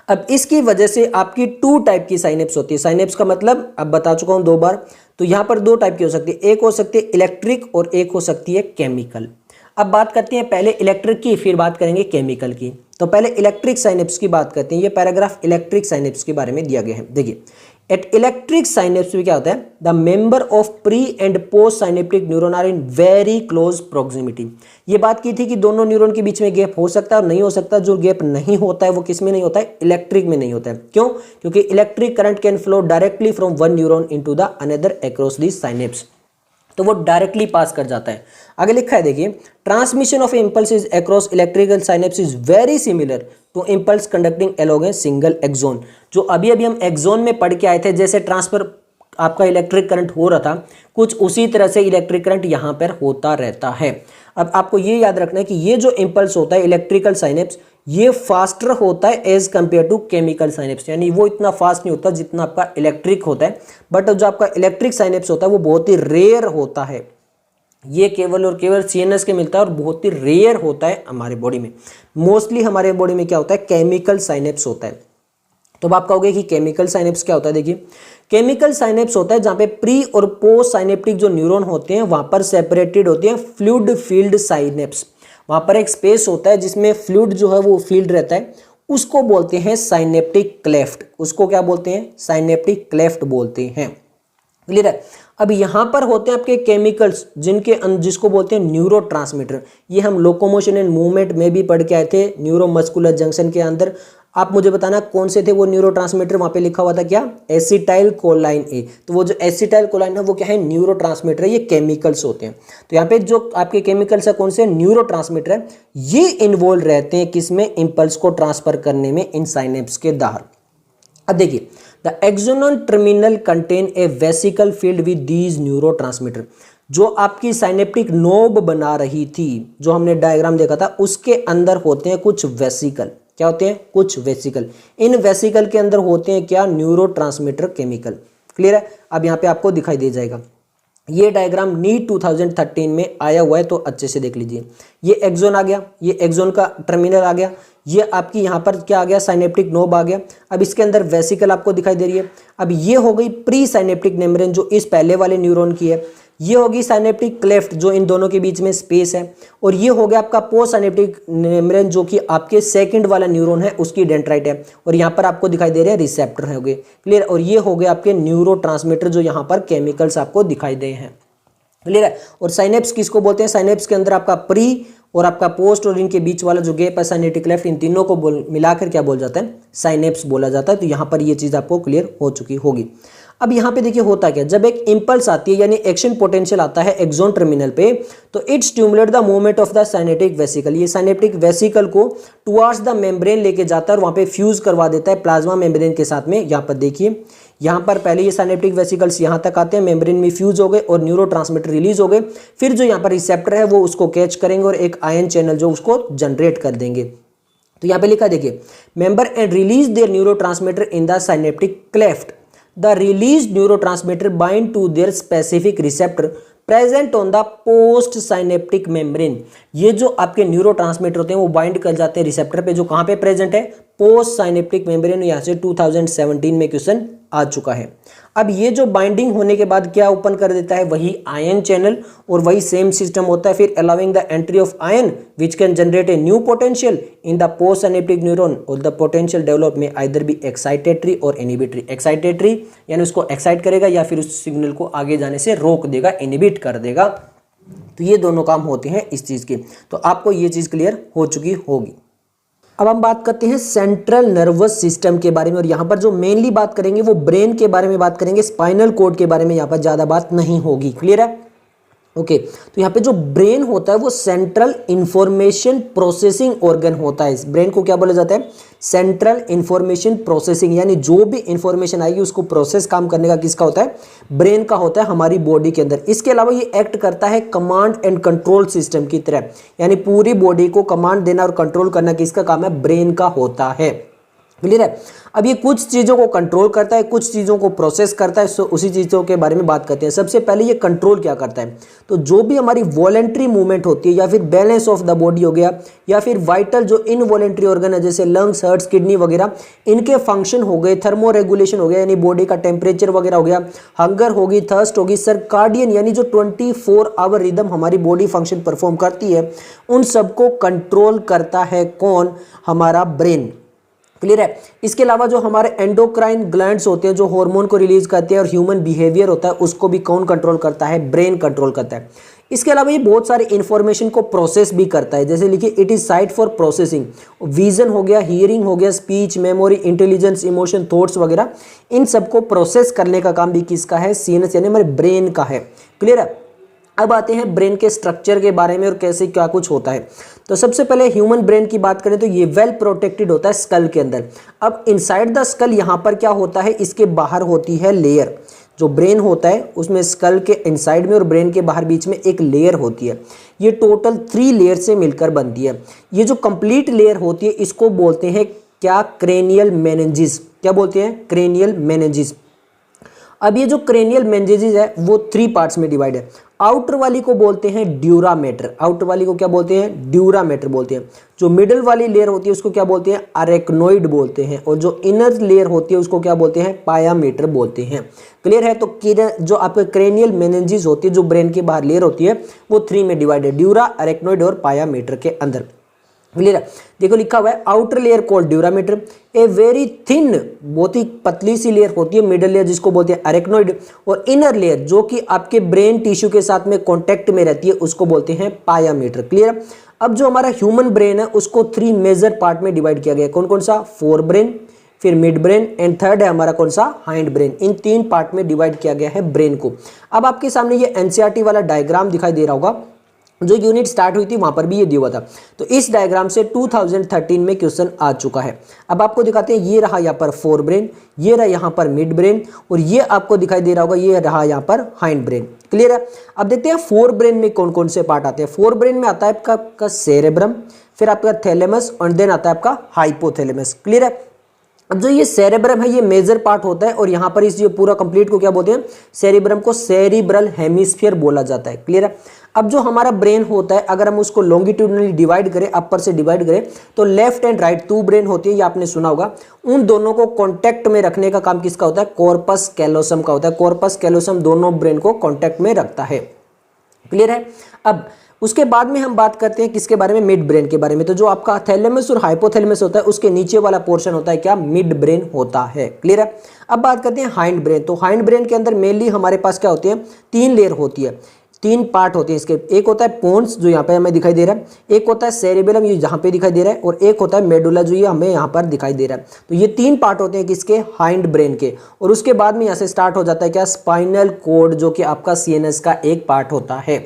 अब इसकी वजह से आपकी 2 टाइप की साइनेप्स होती है। साइनेप्स का मतलब अब बता चुका हूं 2 बार। तो यहां पर 2 टाइप की हो सकती है, एक हो सकती है इलेक्ट्रिक और एक हो सकती है केमिकल। अब बात करते हैं पहले इलेक्ट्रिक की, फिर बात करेंगे केमिकल की। तो पहले इलेक्ट्रिक साइनेप्स की बात करते हैं। ये पैराग्राफ इलेक्ट्रिक साइनेप्स के बारे में दिया गया है। देखिए, एट इलेक्ट्रिक साइनेप्स में क्या होता है? The member of pre and post synaptic neuron are in very close proximity. ये बात की थी कि दोनों न्यूरॉन के बीच में गैप हो सकता है और नहीं हो सकता। जो गैप नहीं होता है वो किस में नहीं होता है? इलेक्ट्रिक में नहीं होता है। क्यों? क्योंकि electric current can flow directly from one neuron into the another across the synapse, तो वो डायरेक्टली पास कर जाता है। आगे लिखा है, देखिए, transmission of impulses across electrical synapse is very similar to impulse conducting along a single axon. जो अभी अभी हम एक्सोन में पढ़ के आए थे, जैसे ट्रांसफर आपका इलेक्ट्रिक करंट हो रहा था, कुछ उसी तरह से इलेक्ट्रिक करंट यहाँ पर होता रहता है। अब आपको ये याद रखना है कि ये जो इम्पल्स होता है इलेक्ट्रिकल साइनेप्स, ये फास्टर होता है as compare to chemical synapse, यानी वो इतना फास्ट नहीं होता जितना आपका इलेक्ट्रिक होता है। बट जो आपका इलेक्ट्रिक साइनेप्स होता है वो बहुत ही रेयर होता है। ये केवल और केवल सीएनएस के मिलता है और बहुत ही रेयर होता है हमारे बॉडी में। मोस्टली हमारे बॉडी में क्या होता है? केमिकल साइनेप्स होता है। तो अब आप कहोगे कि केमिकल साइनेप्स क्या होता है? देखिए, केमिकल साइनेप्स होता है जहां पे प्री और पोस्ट साइनेप्टिक जो न्यूरॉन होते हैं वहां पर सेपरेटेड होते हैं फ्लूइड फील्ड साइनेप्स। वहां पर एक स्पेस होता है जिसमें फ्लूइड जो है वो फील्ड रहता है, उसको बोलते हैं साइनेप्टिक क्लेफ्ट। उसको क्या बोलते हैं? साइनेप्टिक क्लेफ्ट बोलते हैं। क्लियर है? अब यहां पर होते हैं आपके केमिकल्स जिसको बोलते हैं न्यूरोट्रांसमीटर। ये हम लोकोमोशन एंड मूवमेंट में भी पढ़ के आए थे, न्यूरोमस्कुलर जंक्शन के अंदर। आप मुझे बताना कौन से थे वो न्यूरोट्रांसमीटर। वहां पे लिखा हुआ था क्या? एसिटाइल कोलाइन ए। तो वो जो एसिटाइल कोलाइन है वो क्या है? न्यूरोट्रांसमीटर है। ये केमिकल्स होते हैं। तो यहाँ पे जो आपके केमिकल्स है कौन से? न्यूरोट्रांसमीटर है। ये इन्वॉल्व रहते हैं किसमें? इंपल्स को ट्रांसफर करने में इन साइनेप्स के दाहर। अब देखिए, the axonal terminal contain a vesicle field with these neurotransmitter. जो आपकी साइनेप्टिक नोब बना रही थी, जो हमने डायग्राम देखा था, उसके अंदर होते हैं कुछ वेसिकल। क्या होते हैं? कुछ वेसिकल। इन वेसिकल के अंदर होते हैं क्या? Neurotransmitter chemical. क्लियर है? अब यहाँ पे आपको दिखाई दे जाएगा। ये डायग्राम नीट 2013 में आया हुआ है, तो अच्छे से देख लीजिए। ये एक्सोन आ गया, ये एक्सोन का टर्मिनल आ गया, ये आपकी यहाँ पर क्या आ गया? साइनेप्टिक नोब आ गया। अब इसके अंदर वेसिकल आपको दिखाई दे रही है। अब ये हो गई प्री साइनेप्टिक मेम्ब्रेन जो इस पहले वाले न्यूरॉन की है। ये होगी साइनेप्टिक क्लेफ्ट जो इन दोनों के बीच में स्पेस है। और ये हो गया आपका पोस्ट साइनेप्टिक मेम्ब्रेन जो कि आपके सेकंड वाला न्यूरॉन है उसकी डेंड्राइट है। और यहाँ पर आपको दिखाई दे रहे हैं रिसेप्टर है, हो गए। क्लियर? और ये हो गए आपके न्यूरोट्रांसमीटर जो यहाँ पर केमिकल्स आपको दिखाई दे हैं। क्लियर है? और साइनेप्स किसको बोलते हैं? साइनेप्स के अंदर आपका प्री और आपका पोस्ट और इनके बीच वाला जो गैप है साइनेप्टिक क्लेफ्ट, इन तीनों को मिलाकर क्या बोल जाता है? साइनेप्स बोला जाता है। तो यहाँ पर ये चीज़ आपको क्लियर हो चुकी होगी। अब यहाँ पे देखिए होता क्या, जब एक इंपल्स आती है यानी एक्शन पोटेंशियल आता है एक्सोन टर्मिनल पे, तो it stimulate the movement of the synaptic vesicle. ये साइनेप्टिक वेसिकल को टुवर्ड्स द मेम्ब्रेन लेके जाता है और वहाँ पे फ्यूज करवा देता है प्लाज्मा मेम्ब्रेन के साथ में। यहाँ पर देखिए, यहाँ पर पहले ये साइनेप्टिक वेसिकल्स यहाँ तक आते हैं, मेम्ब्रेन में फ्यूज हो गए और न्यूरोट्रांसमीटर रिलीज हो गए। फिर जो यहाँ पर रिसेप्टर है वो उसको कैच करेंगे और एक आयन चैनल जो उसको जनरेट कर देंगे। तो यहाँ पे लिखा देखिए, member and release there neurotransmitter in the synaptic cleft. The released neurotransmitter bind to their specific receptor present on the post synaptic membrane। ये जो आपके न्यूरोट्रांसमीटर होते हैं वो बाइंड कर जाते हैं रिसेप्टर पे, जो कहाँ पे प्रेजेंट है? Post synaptic membrane. यहाँ से 2017 में क्वेश्चन आ चुका है। अब ये जो बाइंडिंग होने के बाद क्या ओपन कर देता है? वही आयन चैनल, और वही सेम सिस्टम होता है फिर allowing the entry of ion which can generate a new potential in the post synaptic neuron. और द पोटेंशियल डेवलप में आइदर बी एक्साइटेटरी और इनिबिटरी। एक्साइटेटरी यानी उसको एक्साइट करेगा या फिर उस सिग्नल को आगे जाने से रोक देगा, इनिबिट कर देगा। तो ये दोनों काम होते हैं इस चीज़ के। तो आपको ये चीज़ क्लियर हो चुकी होगी। अब हम बात करते हैं सेंट्रल नर्वस सिस्टम के बारे में, और यहाँ पर जो मेनली बात करेंगे वो ब्रेन के बारे में बात करेंगे। स्पाइनल कॉर्ड के बारे में यहाँ पर ज़्यादा बात नहीं होगी। क्लियर है? ओके। तो यहाँ पे जो ब्रेन होता है वो सेंट्रल इंफॉर्मेशन प्रोसेसिंग ऑर्गन होता है। इस ब्रेन को क्या बोला जाता है? सेंट्रल इंफॉर्मेशन प्रोसेसिंग, यानी जो भी इंफॉर्मेशन आएगी उसको प्रोसेस काम करने का किसका होता है? ब्रेन का होता है हमारी बॉडी के अंदर। इसके अलावा ये एक्ट करता है कमांड एंड कंट्रोल सिस्टम की तरह, यानी पूरी बॉडी को कमांड देना और कंट्रोल करना किसका काम है? ब्रेन का होता है। क्लियर है। अब ये कुछ चीज़ों को कंट्रोल करता है, कुछ चीज़ों को प्रोसेस करता है, उसी चीज़ों के बारे में बात करते हैं। सबसे पहले ये कंट्रोल क्या करता है, तो जो भी हमारी वॉलेंट्री मूवमेंट होती है या फिर बैलेंस ऑफ द बॉडी हो गया या फिर वाइटल जो इनवॉलेंट्री ऑर्गन है जैसे लंग्स, हार्ट्स, किडनी वगैरह, इनके फंक्शन हो गए, थर्मो रेगुलेशन हो गया यानी बॉडी का टेम्परेचर वगैरह हो गया, हंगर होगी, थर्स्ट होगी, सर्काडियन यानी जो 24 आवर रिदम हमारी बॉडी फंक्शन परफॉर्म करती है, उन सबको कंट्रोल करता है कौन, हमारा ब्रेन। क्लियर है। इसके अलावा जो हमारे एंडोक्राइन ग्लैंड्स होते हैं जो हार्मोन को रिलीज करते हैं और ह्यूमन बिहेवियर होता है उसको भी कौन कंट्रोल करता है, ब्रेन कंट्रोल करता है। इसके अलावा ये बहुत सारे इंफॉर्मेशन को प्रोसेस भी करता है, जैसे लिखिए it is site for processing, vision हो गया, हियरिंग हो गया, speech, memory, intelligence, emotion, thoughts वगैरह, इन सबको प्रोसेस करने का काम भी किसका है, सीएनएस यानी हमारे ब्रेन का है। क्लियर है। अब आते हैं ब्रेन के स्ट्रक्चर के बारे में और कैसे क्या कुछ होता है। तो सबसे पहले ह्यूमन ब्रेन की बात करें तो ये वेल प्रोटेक्टेड होता है स्कल के अंदर। अब इनसाइड द स्कल यहाँ पर क्या होता है, इसके बाहर होती है लेयर, जो ब्रेन होता है उसमें स्कल के इनसाइड में और ब्रेन के बाहर बीच में एक लेयर होती है। ये टोटल 3 लेयर से मिलकर बनती है। ये जो कंप्लीट लेयर होती है इसको बोलते हैं क्या, क्रेनियल मेनिंजेस। क्या बोलते हैं, क्रेनियल मेनिंजेस। अब ये जो क्रेनियल मेनिंजेस है वो 3 पार्ट्स में डिवाइड है। आउटर वाली को बोलते हैं ड्यूरामेटर, आउटर वाली को क्या बोलते हैं, ड्यूरामेटर बोलते हैं। जो मिडल वाली लेयर होती है उसको क्या बोलते हैं, अरेक्नोइड बोलते हैं, और जो इनर लेयर होती है उसको क्या बोलते हैं, पायामीटर बोलते हैं। क्लियर है। तो जो आपके क्रेनियल मेनिंजेस होती है जो ब्रेन के बाहर लेयर होती है वो 3 में डिवाइड है, ड्यूरा, अरेक्नोइड और पायामीटर के अंदर। क्लियर है। देखो लिखा हुआ है outer layer called dura mater, a very thin, बहुत ही पतली सी लेयर होती है मिडल लेयर जिसको बोलते हैं अरेक्नोइड, और इनर लेयर जो कि आपके ब्रेन टिश्यू के साथ में कांटेक्ट में रहती है उसको बोलते हैं पायामीटर। क्लियर है। अब जो हमारा ह्यूमन ब्रेन है उसको 3 मेजर पार्ट में डिवाइड किया गया है। कौन कौन सा, फोर ब्रेन, फिर मिड ब्रेन एंड थर्ड है हमारा कौन सा, हाइंड ब्रेन। इन 3 पार्ट में डिवाइड किया गया है ब्रेन को। अब आपके सामने ये एनसीईआरटी वाला डायग्राम दिखाई दे रहा होगा, जो यूनिट स्टार्ट हुई थी वहां पर भी ये दिया हुआ था। तो इस डायग्राम से 2013 में क्वेश्चन आ चुका है। अब आपको दिखाते हैं, ये रहा यहाँ पर फोर ब्रेन, ये रहा यहाँ पर मिड ब्रेन, और ये आपको दिखाई दे रहा होगा ये रहा यहाँ पर हाइंड ब्रेन। क्लियर है। अब देखते हैं फोर ब्रेन में कौन कौन से पार्ट आते हैं। फोर ब्रेन में आता है आपका सेरेब्रम, फिर आपका थैलेमस और देन आता है आपका हाइपोथैलेमस। क्लियर है। अब जो ये सेरेब्रम है ये मेजर पार्ट होता है, और यहाँ पर इस जो पूरा कंप्लीट को क्या बोलते हैं, सेरेब्रम को सेरिब्रल हेमिस्फीयर बोला जाता है। क्लियर है। अब जो हमारा ब्रेन होता है अगर हम उसको लॉन्गिट्यूडनली डिवाइड करें, अपर से डिवाइड करें, तो लेफ्ट एंड राइट 2 ब्रेन होती है, ये आपने सुना होगा। उन दोनों को कॉन्टेक्ट में रखने का काम किसका होता है, कॉर्पस कैलोसम का होता है। कॉर्पस कैलोसम दोनों ब्रेन को कॉन्टेक्ट में रखता है। क्लियर है। अब उसके बाद में हम बात करते हैं किसके बारे में, मिड ब्रेन के बारे में। तो जो आपका थैलेमस और हाइपोथैलेमस होता है उसके नीचे वाला पोर्शन होता है क्या, मिड ब्रेन होता है। क्लियर है। अब बात करते हैं हाइंड ब्रेन। तो हाइंड ब्रेन के अंदर मेनली हमारे पास क्या होती है, 3 लेयर होती है, 3 पार्ट होते हैं इसके। एक होता है पोन्स जो यहाँ पे हमें दिखाई दे रहा है, एक होता है सेरिबेलम ये जहाँ पे दिखाई दे रहा है, और एक होता है मेडुला जो ये हमें यहाँ पर दिखाई दे रहा है। तो ये 3 पार्ट होते हैं किसके, हाइंड ब्रेन के। और उसके बाद में यहाँ से स्टार्ट हो जाता है क्या, स्पाइनल कोड जो कि आपका सीएनएस का एक पार्ट होता है।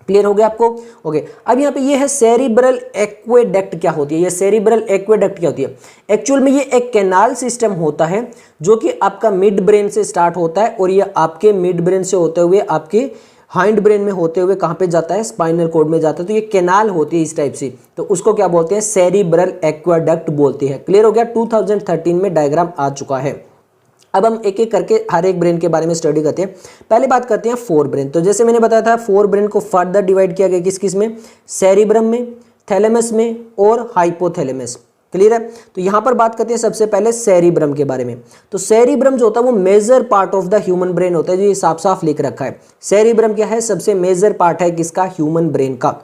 क्लियर हो गया आपको। ओके। अब यहाँ पे ये है सेरिब्रल एक्वेडक्ट। क्या होती है ये सेरिब्रल एक्वेडक्ट, क्या होती है, एक्चुअल में ये एक कैनाल सिस्टम होता है जो कि आपका मिड ब्रेन से स्टार्ट होता है, और ये आपके मिड ब्रेन से होते हुए आपके हाइंड ब्रेन में होते हुए कहाँ पे जाता है, स्पाइनल कॉर्ड में जाता है। तो ये कैनाल होती है इस टाइप से, तो उसको क्या बोलते हैं, सेरिब्रल एक्वेडक्ट बोलते हैं। क्लियर हो गया। 2013 में डायग्राम आ चुका है। अब हम एक एक करके हर एक ब्रेन के बारे में स्टडी करते हैं। पहले बात करते हैं फोर ब्रेन। तो जैसे मैंने बताया था फोर ब्रेन को फर्दर डिवाइड किया गया किस किस में, सेरिब्रम में, थैलेमस में और हाइपोथैलेमस। क्लियर है। तो यहाँ पर बात करते हैं सबसे पहले सेरिब्रम के बारे में। तो सेरिब्रम जो होता है वो major part of the human brain होता है, जो ये साफ साफ लिख रखा है। सेरिब्रम क्या है, सबसे मेजर पार्ट है किसका, ह्यूमन ब्रेन का।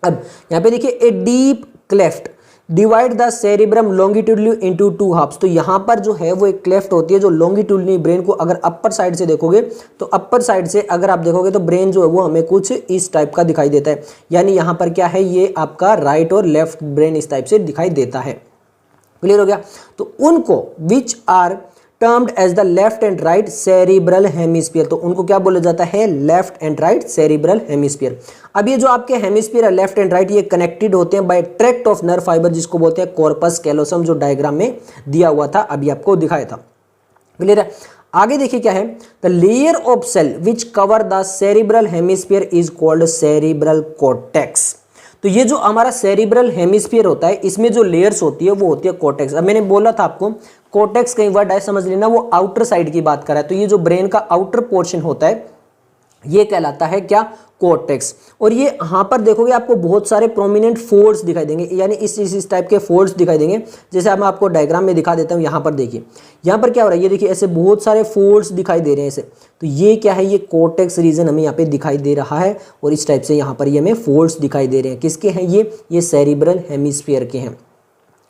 अब यहाँ पे देखिए, a deep cleft divide the cerebrum longitudinally into 2 halves. तो यहाँ पर जो है वो एक क्लेफ्ट होती है जो लॉन्गिट्यूडली ब्रेन को अगर अपर साइड से देखोगे, तो अपर साइड से अगर आप देखोगे तो ब्रेन जो है वो हमें कुछ इस टाइप का दिखाई देता है। यानी यहाँ पर क्या है, ये आपका राइट और लेफ्ट ब्रेन इस टाइप से दिखाई देता है। क्लियर हो गया। तो उनको which are termed as the left and right cerebral hemisphere, तो उनको क्या बोला जाता है, left and right cerebral hemisphere. अब ये जो आपके हेमिस्फीयर है लेफ्ट एंड राइट, ये कनेक्टेड होते हैं by tract of nerve fibre जिसको बोलते हैं कॉर्पस कैलोसम, जो डायग्राम में दिया हुआ था, अभी आपको दिखाया था। क्लियर है। आगे देखिए क्या है, the layer of cell which cover the cerebral hemisphere is called cerebral cortex. तो ये जो हमारा सेरिब्रल हेमिस्फीयर होता है, इसमें जो लेयर्स होती है वो होती है कॉर्टेक्स। अब मैंने बोला था आपको कॉर्टेक्स कई वर्ड है, समझ लेना वो आउटर साइड की बात कर रहा है। तो ये जो ब्रेन का आउटर पोर्शन होता है ये कहलाता है क्या, कॉर्टेक्स। और ये यहाँ पर देखोगे आपको बहुत सारे प्रोमिनेंट फोल्ड्स दिखाई देंगे, यानी इस टाइप के फोल्ड्स दिखाई देंगे। जैसे अब मैं आपको डायग्राम में दिखा देता हूँ। यहाँ पर देखिए, यहाँ पर क्या हो रहा है, ये देखिए ऐसे बहुत सारे फोल्ड्स दिखाई दे रहे हैं ऐसे। तो ये क्या है, ये कॉर्टेक्स रीजन हमें यहाँ पे दिखाई दे रहा है। और इस टाइप से यहाँ पर ये हमें फोल्ड्स दिखाई दे रहे हैं। किसके हैं ये सेरिब्रल हेमिस्फीयर के हैं।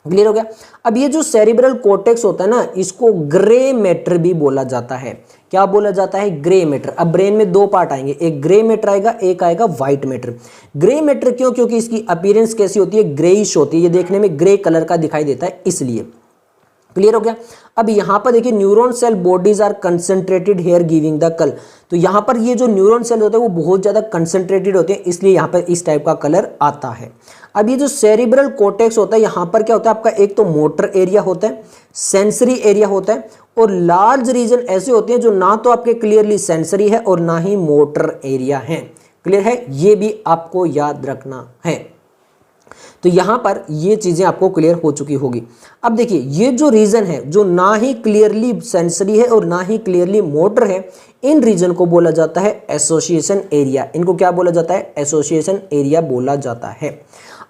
क्लियर हो गया। अब ये जो सेरिब्रल कॉर्टेक्स होता है ना, इसको ग्रे मैटर भी बोला जाता है। क्या बोला जाता है, ग्रे मैटर। अब ब्रेन में दो पार्ट आएंगे, एक ग्रे मैटर आएगा, एक आएगा व्हाइट मैटर। ग्रे मैटर क्यों, क्योंकि इसकी अपीयरेंस कैसी होती है, ग्रेइश होती है। ये देखने में ग्रे कलर का दिखाई देता है, इसलिए। क्लियर हो गया। अब यहां पर देखिए neuron cell bodies are concentrated here giving the colour. तो यहां पर ये जो न्यूरॉन सेल होते हैं वो बहुत ज्यादा कंसंट्रेटेड होते हैं, इसलिए यहां पर इस टाइप का कलर आता है। अब ये जो सेरिब्रल कॉर्टेक्स होता है, यहां पर क्या होता है आपका, एक तो मोटर एरिया होता है, सेंसरी एरिया होता है, और लार्ज रीजन ऐसे होते हैं जो ना तो आपके क्लियरली सेंसरी है और ना ही मोटर एरिया है। क्लियर है, ये भी आपको याद रखना है। तो यहां पर ये चीजें आपको क्लियर हो चुकी होगी। अब देखिए ये जो रीजन है जो ना ही क्लियरली सेंसरी है और ना ही क्लियरली मोटर है, इन रीजन को बोला जाता है एसोसिएशन एरिया। इनको क्या बोला जाता है, एसोसिएशन एरिया बोला जाता है।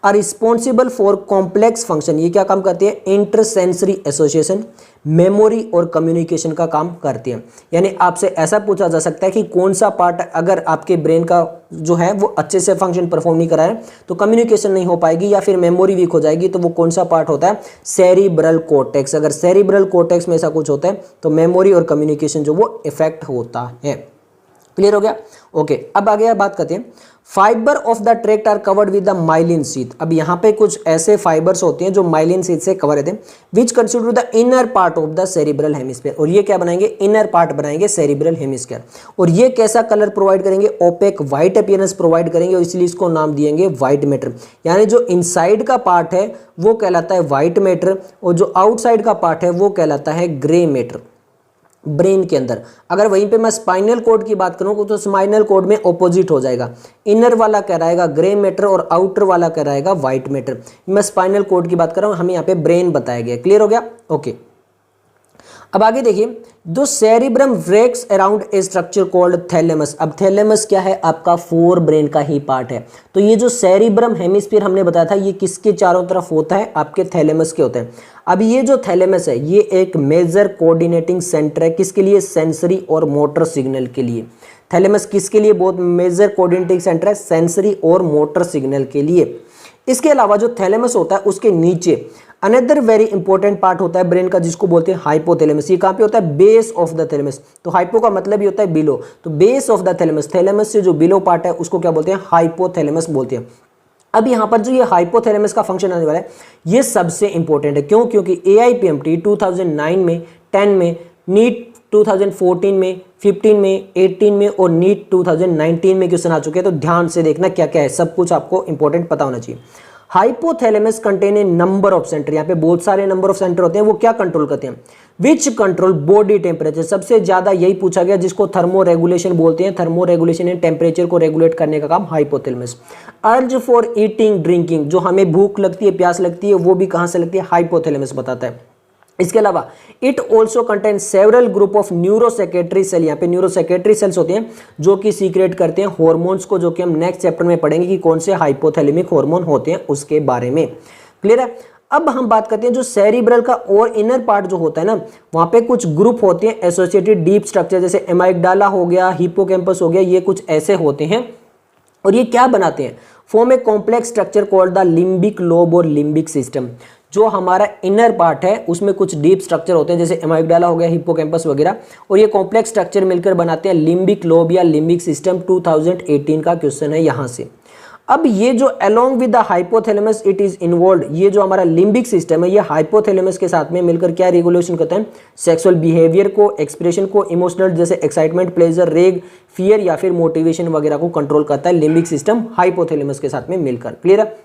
Are responsible for complex function, ये क्या काम करती है, इंटरसेंसरी एसोसिएशन, मेमोरी और कम्युनिकेशन का काम करती है। यानी आपसे ऐसा पूछा जा सकता है कि कौन सा पार्ट अगर आपके ब्रेन का जो है वो अच्छे से फंक्शन परफॉर्म नहीं करा है तो कम्युनिकेशन नहीं हो पाएगी या फिर मेमोरी वीक हो जाएगी, तो वो कौन सा पार्ट होता है, सेरिब्रल कॉर्टेक्स। अगर सेरिब्रल कॉर्टेक्स में ऐसा कुछ होता है तो मेमोरी और कम्युनिकेशन जो वो इफेक्ट होता है। क्लियर हो गया। ओके, अब आगे बात करते हैं। Fibre of the tract are covered with the myelin sheath. अब यहाँ पे कुछ ऐसे फाइबर्स होते हैं जो माइलिन शीथ से कवर रहते हैं, which consider the inner part of the cerebral hemisphere. और ये क्या बनाएंगे, इनर पार्ट बनाएंगे सेरिब्रल हेमिस्फीयर। और ये कैसा कलर प्रोवाइड करेंगे, ओपेक व्हाइट अपीयरेंस प्रोवाइड करेंगे, और इसलिए इसको नाम दिएंगे व्हाइट मैटर। यानी जो इनसाइड का पार्ट है वो कहलाता है व्हाइट मैटर, और जो आउटसाइड का पार्ट है वो कहलाता है ग्रे मैटर। ब्रेन के अंदर अगर वहीं पे मैं स्पाइनल कॉर्ड की बात करूं तो स्पाइनल कॉर्ड में ऑपोजिट हो जाएगा, इनर वाला कहलाएगा ग्रे मैटर और आउटर वाला कहलाएगा व्हाइट मैटर। मैं स्पाइनल कॉर्ड की बात कर रहा हूं, हमें यहाँ पे ब्रेन बताया गया। क्लियर हो गया। ओके, अब आगे देखिए, जो cerebrum wraps around a structure called thalamus. अब थैलेमस क्या है, आपका फोर ब्रेन का ही पार्ट है। तो ये जो सेरिब्रम हेमिस्फीयर हमने बताया था, ये किसके चारों तरफ होता है, आपके थैलेमस के होते हैं। अब ये जो थैलेमस है ये एक मेजर कोऑर्डिनेटिंग सेंटर है, किसके लिए, सेंसरी और मोटर सिग्नल के लिए। थैलेमस किसके लिए बहुत मेजर कोऑर्डिनेटिंग सेंटर है, सेंसरी और मोटर सिग्नल के लिए। इसके अलावा जो थैलेमस होता है उसके नीचे अनदर वेरी इंपॉर्टेंट पार्ट होता है ब्रेन का, जिसको बोलते हैं हाइपोथैलेमस। ये कहाँ पे होता है, बेस ऑफ द थैलेमस। तो हाइपो का मतलब ही होता है बिलो, तो base of the thalamus, thalamus से जो बिलो पार्ट है उसको क्या बोलते हैं, हाइपोथैलेमस बोलते हैं। अब यहाँ पर जो ये हाइपोथैलेमस का फंक्शन आने वाला है ये सबसे इंपॉर्टेंट है। क्यों, क्योंकि AIPMT 2009 में, 10 में, नीट 2014 में, 15 में, 18 में और नीट 2019 में क्वेश्चन आ चुके हैं। तो ध्यान से देखना क्या क्या है, सब कुछ आपको इंपॉर्टेंट पता होना चाहिए। Hypothalamus contain a number of centre, यहाँ पे बहुत सारे नंबर ऑफ सेंटर होते हैं। वो क्या कंट्रोल करते हैं, विच कंट्रोल बॉडी टेम्परेचर। सबसे ज्यादा यही पूछा गया, जिसको थर्मो रेगुलेशन बोलते हैं। थर्मो रेगुलेशन है टेम्परेचर को रेगुलेट करने का काम hypothalamus. Urge for eating drinking, जो हमें भूख लगती है, प्यास लगती है, वो भी कहां से लगती है, हाइपोथैलेमस बताता है। इसके अलावा it also contain several group of neurosecretory cell. यहाँ पे न्यूरोसेक्रेटरी सेल्स होते हैं जो कि सीक्रेट करते हैं हॉर्मोन्स को, जो कि हम नेक्स्ट चैप्टर में पढ़ेंगे कि कौन से हाइपोथैलेमिक हार्मोन होते हैं उसके बारे में। क्लियर है। अब हम बात करते हैं जो सेरिब्रल का और इनर पार्ट जो होता है ना, वहां पे कुछ ग्रुप होते हैं एसोसिएटेड डीप स्ट्रक्चर, जैसे एमाइगडाला हो गया, हिप्पोकैम्पस हो गया, ये कुछ ऐसे होते हैं। और ये क्या बनाते हैं, form a complex structure called the limbic lobe और लिम्बिक सिस्टम। जो हमारा इनर पार्ट है उसमें कुछ डीप स्ट्रक्चर होते हैं, जैसे एमाइगडाला हो गया, हिप्पोकैम्पस वगैरह, और ये कॉम्प्लेक्स स्ट्रक्चर मिलकर बनाते हैं लिम्बिक लोब या लिम्बिक सिस्टम। 2018 का क्वेश्चन है यहाँ से। अब ये जो along with the hypothalamus it is involve, ये जो हमारा लिम्बिक सिस्टम है ये हाइपोथैलेमस के साथ में मिलकर क्या रेगुलेशन करता है, सेक्सुअल बिहेवियर को, एक्सप्रेशन को, इमोशनल जैसे एक्साइटमेंट, प्लेजर, रेग, फियर या फिर मोटिवेशन वगैरह को कंट्रोल करता है लिम्बिक सिस्टम हाइपोथैलेमस के साथ में मिलकर। क्लियर है।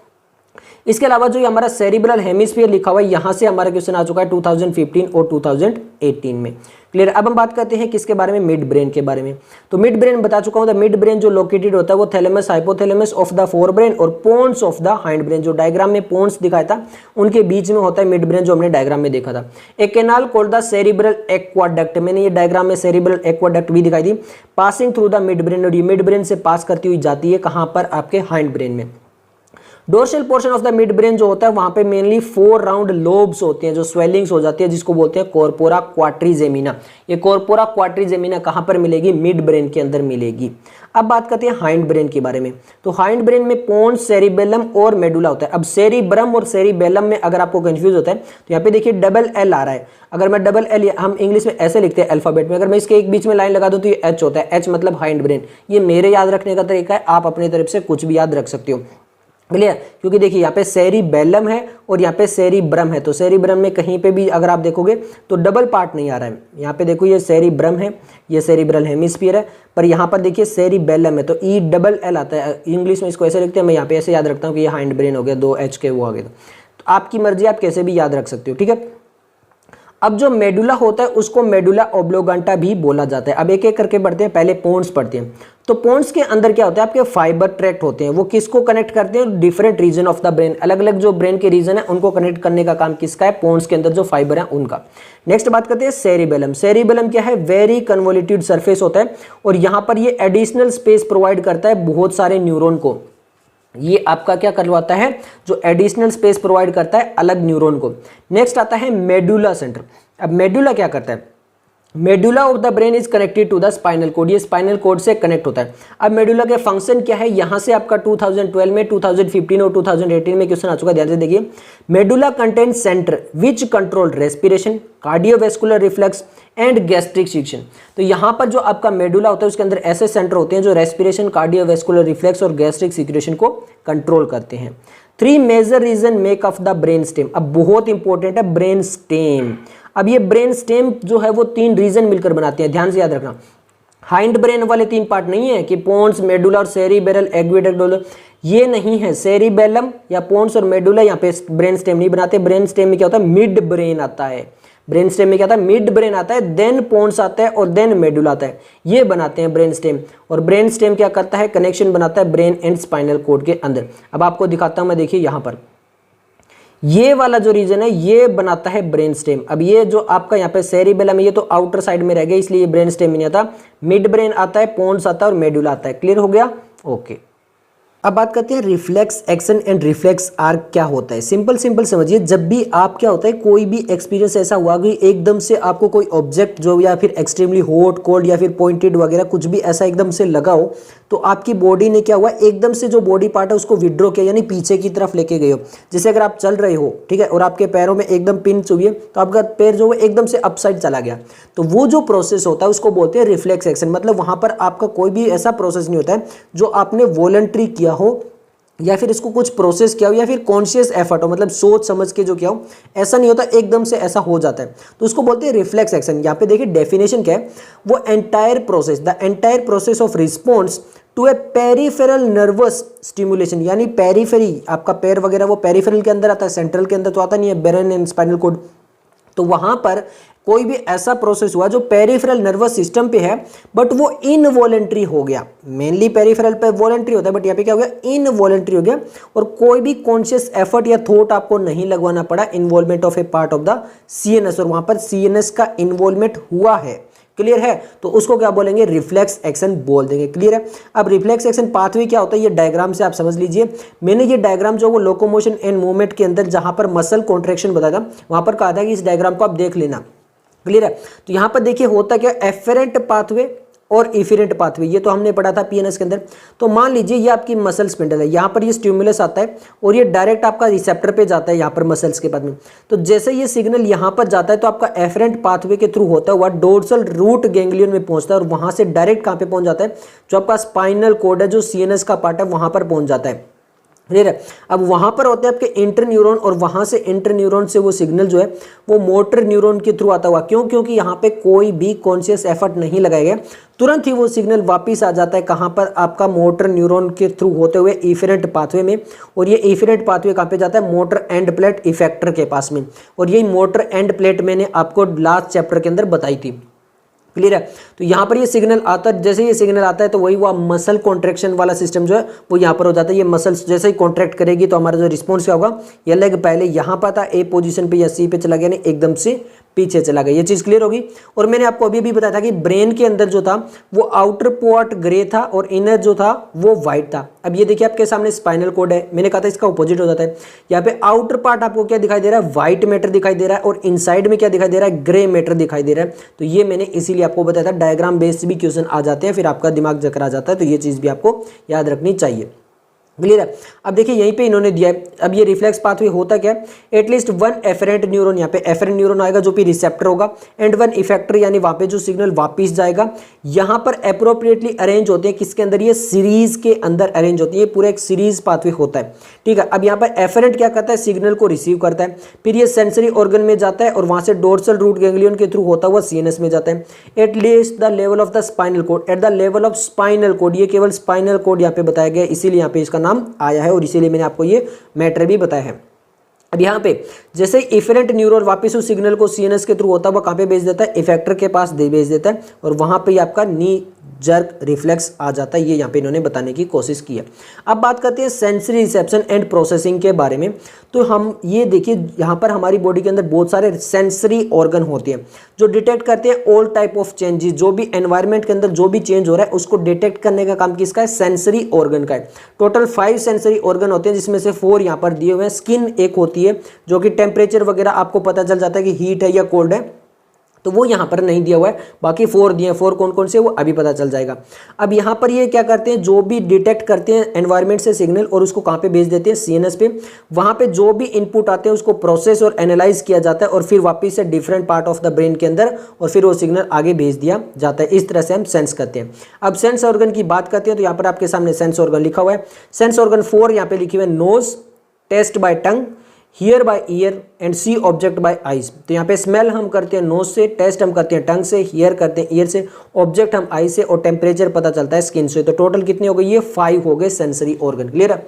इसके अलावा जो हमारा सेरिब्रल हेमिस्फीयर लिखा हुआ है, यहां से हमारा क्वेश्चन आ चुका है 2015 और 2018 में। क्लियर। अब हम बात करते हैं किसके बारे में, मिड ब्रेन के बारे में। तो मिड ब्रेन बता चुका हूं, द मिड ब्रेन जो लोकेटेड होता है वो thalamus hypothalamus of the fore brain और pons of the hind brain, जो डायग्राम में पोन्स दिखाया था उनके बीच में होता है मिड ब्रेन, जो हमने डायग्राम में देखा था। एक canal called the cerebral aqueduct, मैंने ये डायग्राम में सेरिब्रल एक्वाडक्ट भी दिखाई दी, passing through the mid brain, और ये मिड ब्रेन से पास करती हुई जाती है कहां पर, आपके हाइंड ब्रेन में। Dorsal portion of the mid brain जो होता है वहां पे मेनली 4 राउंड लोब्स होते हैं जो स्वेलिंग्स हो जाती है, जिसको बोलते हैं कॉर्पोरा क्वाड्रिजेमिना। ये कॉर्पोरा क्वाड्रिजेमिना कहां पर मिलेगी, मिड ब्रेन के अंदर मिलेगी। अब बात करते हैं हाइंड ब्रेन के बारे में। तो हाइंड ब्रेन में पोन्स, सेरिबेलम और मेडुला होता है। अब सेरिब्रम और सेरिबेलम में अगर आपको कंफ्यूज होता है तो यहाँ पे देखिए डबल एल आ रहा है। अगर मैं डबल एल, हम इंग्लिश में ऐसे लिखते हैं अल्फाबेट में, अगर मैं इसके एक बीच में लाइन लगा दूं तो ये एच होता है, एच मतलब हाइंड ब्रेन। ये मेरे याद रखने का तरीका है, आप अपनी तरफ से कुछ भी याद रख सकते हो, क्लियर। क्योंकि देखिए यहाँ पे सेरिबेलम है और यहाँ पे सेरिब्रम है, तो सेरिब्रम में कहीं पे भी अगर आप देखोगे तो डबल पार्ट नहीं आ रहा है। यहाँ पे देखो ये सेरिब्रम है, ये सेरिब्रल हेमिस्फीयर है, पर यहाँ पर देखिए सेरिबेलम है, तो ई डबल एल आता है। इंग्लिश में इसको ऐसे लिखते हैं, मैं यहाँ पे ऐसे याद रखता हूँ कि ये हाइंड ब्रेन हो गया, 2 एच के वो आ गया। तो आपकी मर्जी, आप कैसे भी याद रख सकते हो, ठीक है। अब जो मेडुला होता है उसको मेडुला ओब्लोगांटा भी बोला जाता है। अब एक एक करके बढ़ते हैं, पहले पोन्स पढ़ते हैं। तो पोन्स के अंदर क्या होता है, आपके फाइबर ट्रैक्ट होते हैं, वो किसको कनेक्ट करते हैं, different region of the brain, अलग अलग जो ब्रेन के रीजन है उनको कनेक्ट करने का काम किसका है, पोन्स के अंदर जो फाइबर है उनका। नेक्स्ट बात करते हैं सेरिबेलम। सेरिबेलम क्या है, वेरी कन्वोल्यूटेड सरफेस होता है और यहाँ पर ये एडिशनल स्पेस प्रोवाइड करता है बहुत सारे न्यूरॉन को। ये आपका क्या करवाता है, जो एडिशनल स्पेस प्रोवाइड करता है अलग न्यूरॉन को। नेक्स्ट आता है मेडुला सेंटर। अब मेडुला क्या करता है, medulla of the brain is connected to the spinal cord, ये स्पाइनल कोड से कनेक्ट होता है। अब मेडुला के फंक्शन क्या है, यहां से आपका 2012 में, 2015 और 2018 में क्वेश्चन आ चुका है, ध्यान से देखिए। Medulla contain centre which control respiration, cardiovascular reflex and gastric section. तो यहाँ पर जो आपका मेडुला होता है उसके अंदर ऐसे सेंटर होते हैं जो रेस्पिरेशन, कार्डियोवैस्कुलर रिफ्लेक्स और गैस्ट्रिक सिक्रेशन को कंट्रोल करते हैं। 3 major region make of the brain stem. अब बहुत इंपॉर्टेंट है ब्रेन स्टेम। अब ये ब्रेन स्टेम जो है वो 3 रीजन मिलकर बनाते हैं, ध्यान से याद रखना। हाइंड ब्रेन वाले 3 पार्ट नहीं है कि पोन्स, मेडुला और सेरिबेरल एक्वेडक्ट, ये नहीं है। सेरिबेलम या पोन्स और मेडुला यहाँ पे ब्रेन स्टेम नहीं बनाते। ब्रेन स्टेम में क्या होता है, मिड ब्रेन आता है। ब्रेन स्टेम में क्या आता है, मिड ब्रेन आता है, देन पोन्स आता है और देन मेडुला आता है, ये बनाते हैं ब्रेन स्टेम। और ब्रेन स्टेम क्या करता है, कनेक्शन बनाता है ब्रेन एंड स्पाइनल कोड के अंदर। अब आपको दिखाता हूं मैं, देखिए यहाँ पर ये वाला जो रीजन है ये बनाता है ब्रेन स्टेम। अब ये जो आपका यहाँ पे सेरिबेलम है ये तो आउटर साइड में रह गया, इसलिए ब्रेन स्टेम नहीं आता। मिड ब्रेन आता है, पोन्स आता है और मेडुला आता है। क्लियर हो गया, ओके। अब बात करते हैं reflex action and reflex arc क्या होता है। सिंपल समझिए, जब भी आप क्या होता है, कोई भी एक्सपीरियंस ऐसा हुआ कि एकदम से आपको कोई ऑब्जेक्ट जो या फिर एक्सट्रीमली हॉट, कोल्ड या फिर पॉइंटेड वगैरह कुछ भी ऐसा एकदम से लगा हो, तो आपकी बॉडी ने क्या हुआ, एकदम से जो बॉडी पार्ट है उसको विड्रॉ किया, यानी पीछे की तरफ लेके गए हो। जैसे अगर आप चल रहे हो, ठीक है, और आपके पैरों में एकदम पिंच हुई है तो आपका पैर जो है एकदम से अपसाइड चला गया, तो वो जो प्रोसेस होता है उसको बोलते हैं रिफ्लेक्स एक्शन। मतलब वहां पर आपका कोई भी ऐसा प्रोसेस नहीं होता है जो आपने वॉलंटरी किया हो या फिर इसको कुछ प्रोसेस किया हो या फिर कॉन्शियस एफर्ट हो, मतलब सोच समझ के जो किया हो, ऐसा नहीं होता, एकदम से ऐसा हो जाता है, तो उसको बोलते हैं रिफ्लेक्स एक्शन। यहाँ पे देखिए डेफिनेशन क्या है, वो entire process, the entire process of response to a peripheral nervous stimulation, यानी पेरिफेरी, आपका पैर वगैरह वो पेरिफेरल के अंदर आता है, सेंट्रल के अंदर तो आता नहीं है, ब्रेन एंड स्पाइनल कोड। तो वहां पर कोई भी ऐसा प्रोसेस हुआ जो पेरिफेरल नर्वस सिस्टम पे है बट वो इनवॉलेंट्री हो गया। मेनली पेरिफेरल पे वॉलेंट्री होता है बट यहाँ पे क्या हो गया, इनवॉलेंट्री हो गया, और कोई भी कॉन्शियस एफर्ट या थॉट आपको नहीं लगवाना पड़ा, involvement of A part of the CNS, और वहां पर सीएनएस का इन्वॉल्वमेंट हुआ है। क्लियर है, तो उसको क्या बोलेंगे, रिफ्लेक्स एक्शन बोल देंगे। क्लियर है। अब रिफ्लेक्स एक्शन पाथवे क्या होता है, ये डायग्राम से आप समझ लीजिए। मैंने ये डायग्राम जो वो लोकोमोशन एंड मूवमेंट के अंदर जहां पर मसल कॉन्ट्रैक्शन बताया था वहां पर कहा था कि इस डायग्राम को आप देख लेना। क्लियर है। तो यहां पर देखिए होता क्या, एफेरेंट पाथवे और इफेरेंट पाथवे, ये तो हमने पढ़ा था पीएनएस के अंदर। तो मान लीजिए ये आपकी मसल स्पिंडल है, यहाँ पर ये स्टिमुलस आता है और ये डायरेक्ट आपका रिसेप्टर पे जाता है यहाँ पर मसल्स के बाद में। तो जैसे ये सिग्नल यहाँ पर जाता है तो आपका एफेरेंट पाथवे के थ्रू होता हुआ डोर्सल रूट गैंग्लियन में पहुंचता है और वहां से डायरेक्ट कहाँ पे पहुंच जाता है, जो आपका स्पाइनल कोड है, जो सीएनएस का पार्ट है, वहां पर पहुंच जाता है। क्लियर है। अब वहां पर होते हैं आपके इंटरन्यूरॉन और वहां से इंटरन्यूरॉन से वो सिग्नल जो है वो मोटर न्यूरॉन के थ्रू आता हुआ, क्योंकि यहाँ पे कोई भी कॉन्शियस एफर्ट नहीं लगाया गया, तुरंत ही वो सिग्नल वापस आ जाता है कहाँ पर, आपका मोटर न्यूरॉन के थ्रू होते हुए इफेरेंट पाथवे में। और ये इफेरेंट पाथवे कहाँ पे जाता है, मोटर एंड प्लेट इफेक्टर के पास में। और यही मोटर एंड प्लेट मैंने आपको लास्ट चैप्टर के अंदर बताई थी। क्लियर है। तो यहाँ पर ये सिग्नल आता है, जैसे ये सिग्नल आता है तो वही वो मसल कॉन्ट्रैक्शन वाला सिस्टम जो है वो यहाँ पर हो जाता है। ये मसल्स जैसे ही कॉन्ट्रैक्ट करेगी तो हमारा जो रिस्पॉन्स क्या होगा, ये लेग पहले यहाँ पर था ए पोजीशन पे या सी पे चला गया, नहीं एकदम से पीछे चला गया। ये चीज क्लियर होगी। और मैंने आपको अभी भी बताया था कि ब्रेन के अंदर जो था वो आउटर पार्ट ग्रे था और इनर जो था वो व्हाइट था। अब ये देखिए आपके सामने स्पाइनल कोड है, मैंने कहा था इसका ऑपोजिट हो जाता है। यहाँ पे आउटर पार्ट आपको क्या दिखाई दे रहा है, व्हाइट मैटर दिखाई दे रहा है, और इनसाइड में क्या दिखाई दे रहा है, ग्रे मैटर दिखाई दे रहा है। तो ये मैंने इसीलिए आपको बताया था, डायग्राम बेस्ड भी क्वेश्चन आ जाते हैं, फिर आपका दिमाग चकरा जाता है, तो ये चीज भी आपको याद रखनी चाहिए। क्लियर है। अब देखिए यहीं पे इन्होंने दिया है, अब ये रिफ्लेक्स पाथवे होता क्या है, एटलीस्ट वन एफरेंट न्यूरॉन, यहाँ पे एफरेंट न्यूरॉन आएगा जो भी रिसेप्टर होगा, एंड वन इफेक्टर, यानी वहां पे जो सिग्नल वापिस जाएगा। यहाँ पर अप्रोप्रिएटली अरेंज होते हैं, किसके अंदर, ये सीरीज के अंदर अरेंज होती है, पूरा एक सीरीज पाथवे होता है। ठीक है। अब यहाँ पर एफरेंट क्या करता है, सिग्नल को रिसीव करता है, फिर ये सेंसरी ऑर्गन में जाता है और वहां से डोर्सल रूट गैंग्लियन के थ्रू होता हुआ सीएनएस में जाता है। At least the level of the spinal code, at the level of spinal cord, ये केवल स्पाइनल कोड यहाँ पे बताया गया, इसीलिए यहाँ पे इसका नाम आया है और इसीलिए मैंने आपको ये मैटर भी बताया है। अब यहाँ पे जैसे इफेरेंट न्यूरॉन वापस उस सिग्नल को सीएनएस के थ्रू होता हुआ कहाँ पे भेज देता है, इफेक्टर के पास भेज देता है, और वहां पे आपका नी जर्क रिफ्लेक्स आ जाता है। ये यहाँ पे इन्होंने बताने की कोशिश की है। अब बात करते हैं सेंसरी रिसेप्शन एंड प्रोसेसिंग के बारे में। तो हम ये देखिए यहाँ पर हमारी बॉडी के अंदर बहुत सारे सेंसरी ऑर्गन होते हैं जो डिटेक्ट करते हैं ऑल टाइप ऑफ चेंजेस, जो भी एनवायरनमेंट के अंदर जो भी चेंज हो रहा है उसको डिटेक्ट करने का काम किसका है, सेंसरी ऑर्गन का है। टोटल 5 सेंसरी ऑर्गन होते हैं, जिसमें से 4 यहाँ पर दिए हुए हैं। स्किन एक होती है जो कि टेम्परेचर वगैरह आपको पता चल जाता है कि हीट है या कोल्ड है, तो वो यहाँ पर नहीं दिया हुआ है। बाकी 4 दिए हैं, 4 कौन कौन से वो अभी पता चल जाएगा। अब यहाँ पर ये क्या करते हैं, जो भी डिटेक्ट करते हैं एनवायरनमेंट से सिग्नल और उसको कहाँ पे भेज देते हैं, सीएनएस पे। वहाँ पे जो भी इनपुट आते हैं उसको प्रोसेस और एनालाइज किया जाता है और फिर वापस से different part of the brain के अंदर, और फिर वो सिग्नल आगे भेज दिया जाता है। इस तरह से हम सेंस करते हैं। अब सेंस ऑर्गन की बात करते हैं तो यहाँ पर आपके सामने सेंस ऑर्गन लिखा हुआ है। सेंस ऑर्गन 4 यहाँ पे लिखे हुए, nose, taste by tongue, hear by ear and see object by eyes. तो यहाँ पे स्मेल हम करते हैं नोज से, टेस्ट हम करते हैं टंग से, हियर करते हैं ईयर से, ऑब्जेक्ट हम आई से, और टेम्परेचर पता चलता है स्किन से। तो टोटल कितने हो गए, ये 5 हो गए सेंसरी ऑर्गन। क्लियर है।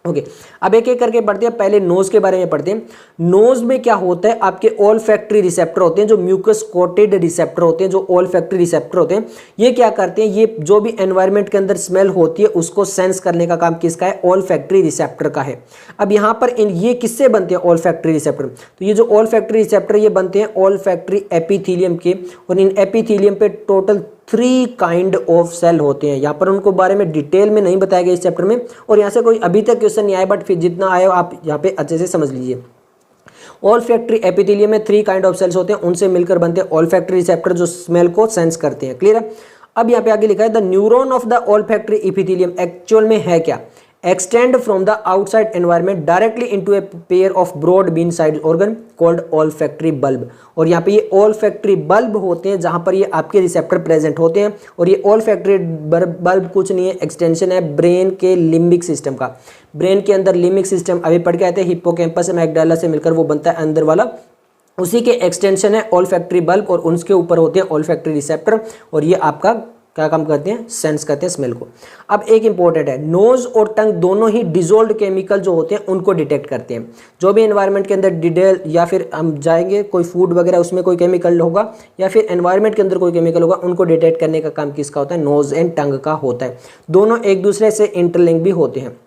ओके। अब एक एक करके पढ़ते हैं। पहले नोज के बारे में पढ़ते हैं। नोज में क्या होता है, आपके ऑल फैक्ट्री रिसेप्टर होते हैं, जो म्यूकस कोटेड रिसेप्टर होते हैं, जो ऑल फैक्ट्री रिसेप्टर होते हैं। ये क्या करते हैं, ये जो भी एनवायरनमेंट के अंदर स्मेल होती है उसको सेंस करने का काम किसका है, ऑल फैक्ट्री रिसेप्टर का है। अब यहाँ पर ये किससे बनते हैं, ऑल फैक्ट्री रिसेप्टर। तो ये जो ऑल फैक्ट्री रिसेप्टर ये बनते हैं ऑल फैक्ट्री एपिथेलियम के, और इन एपिथेलियम पे टोटल 3 काइंड ऑफ सेल होते हैं। यहाँ पर उनको बारे में डिटेल में नहीं बताया गया इस चैप्टर में, और यहाँ से कोई अभी तक क्वेश्चन नहीं आया, बट फिर जितना आया आप यहाँ पे अच्छे से समझ लीजिए। ऑल फैक्ट्री एपिथेलियम में 3 काइंड ऑफ सेल्स होते हैं, उनसे मिलकर बनते हैं ऑल फैक्ट्री रिसेप्टर जो स्मेल को सेंस करते हैं। क्लियर है। अब यहाँ पे आगे लिखा है the neuron of the all factory epithelium actual में है क्या, extend from the outside environment directly into a pair of broad bean sized organ called olfactory bulb। और यहाँ पे ये olfactory bulb होते हैं जहाँ पर ये आपके रिसेप्टर प्रेजेंट होते हैं, और ये olfactory bulb कुछ नहीं है, एक्सटेंशन है ब्रेन के लिम्बिक सिस्टम का। ब्रेन के अंदर लिम्बिक सिस्टम अभी पढ़ के आए थे, हिप्पोकैम्पस एमिग्डाला से मिलकर वो बनता है अंदर वाला, उसी के एक्सटेंशन है olfactory bulb, और उसके ऊपर होते हैं olfactory रिसेप्टर, और ये आपका क्या काम करते हैं, सेंस करते हैं स्मेल को। अब एक इंपॉर्टेंट है, नोज और टंग दोनों ही डिजोल्व्ड केमिकल जो होते हैं उनको डिटेक्ट करते हैं। जो भी एनवायरनमेंट के अंदर डिटेल, या फिर हम जाएंगे कोई फूड वगैरह उसमें कोई केमिकल होगा, या फिर एनवायरनमेंट के अंदर कोई केमिकल होगा, उनको डिटेक्ट करने का काम किसका होता है, नोज एंड टंग का होता है। दोनों एक दूसरे से इंटरलिंक भी होते हैं।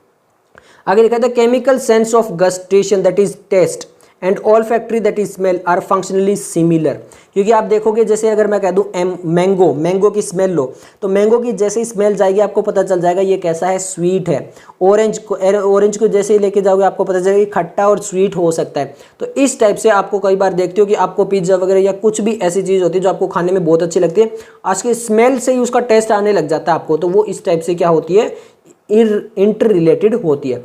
आगे लिखा था chemical sense of gustation that is taste and olfactory that is smell are functionally similar. क्योंकि आप देखोगे जैसे अगर मैं कह दूं मैंगो की स्मेल लो, तो मैंगो की जैसे ही स्मेल जाएगी आपको पता चल जाएगा ये कैसा है, स्वीट है। ऑरेंज को जैसे ही लेके जाओगे आपको पता चलेगा खट्टा और स्वीट हो सकता है। तो इस टाइप से आपको कई बार देखते हो कि आपको पिज्जा वगैरह या कुछ भी ऐसी चीज़ होती है जो आपको खाने में बहुत अच्छी लगती है, आज के स्मेल से ही उसका टेस्ट आने लग जाता है आपको, तो वो इस टाइप से क्या होती है, इंटर रिलेटेड होती है।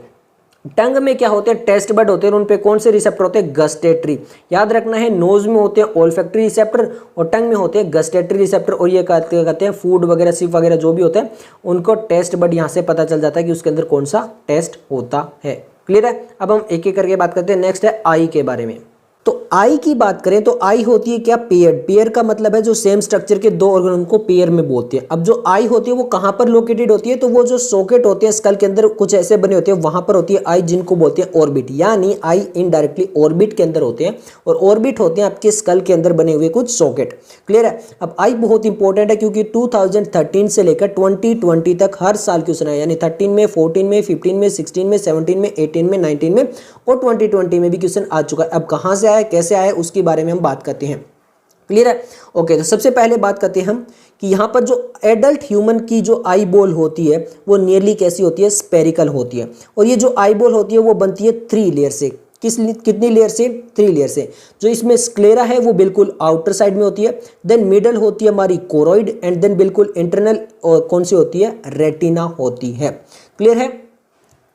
टंग में क्या होते हैं, टेस्ट बड होते हैं, उन पे कौन से रिसेप्टर होते हैं, गस्टेटरी। याद रखना है, नोज में होते हैं ओल्फैक्टरी रिसेप्टर और टंग में होते हैं गस्टेटरी रिसेप्टर। और ये कहते हैं फूड वगैरह सिप वगैरह जो भी होता है उनको टेस्ट बड यहाँ से पता चल जाता है कि उसके अंदर कौन सा टेस्ट होता है। क्लियर है। अब हम एक एक करके बात करते हैं। नेक्स्ट है आई के बारे में। तो आई की बात करें तो आई होती है क्या, पेयर। पेयर का मतलब है जो सेम स्ट्रक्चर के दो ऑर्गन, उनको पेयर में बोलते हैं। अब जो आई होती है वो कहाँ पर लोकेटेड होती है, तो वो जो सॉकेट होते हैं स्कल के अंदर कुछ ऐसे बने होते हैं, वहां पर होती है आई, जिनको बोलते हैं ऑर्बिट। यानी आई इनडायरेक्टली ऑर्बिट के अंदर होते हैं, और ऑर्बिट होते हैं आपके स्कल के अंदर बने हुए कुछ सॉकेट। क्लियर है। अब आई बहुत इंपॉर्टेंट है क्योंकि 2013 से लेकर 2020 तक हर साल क्वेश्चन है, यानी 13 में, 14 में, 15 में, 16 में, 17 में, 18 में, 19 में और 2020 में भी क्वेश्चन आ चुका है। अब कहां से आया, कैसे आया, उसके बारे में हम बात करते हैं। क्लियर है। ओके, तो सबसे पहले बात करते हैं हम कि यहाँ पर जो एडल्ट ह्यूमन की जो आई बॉल होती है वो नियरली कैसी होती है, स्पेरिकल होती है। और ये जो आई बॉल होती है वो बनती है 3 लेयर से। कितनी लेयर से, 3 लेयर से। जो इसमें स्क्लेरा है वो बिल्कुल आउटर साइड में होती है, देन मिडल होती है हमारी कोरोइड, एंड देन बिल्कुल इंटरनल और कौन सी होती है, रेटिना होती है। क्लियर है।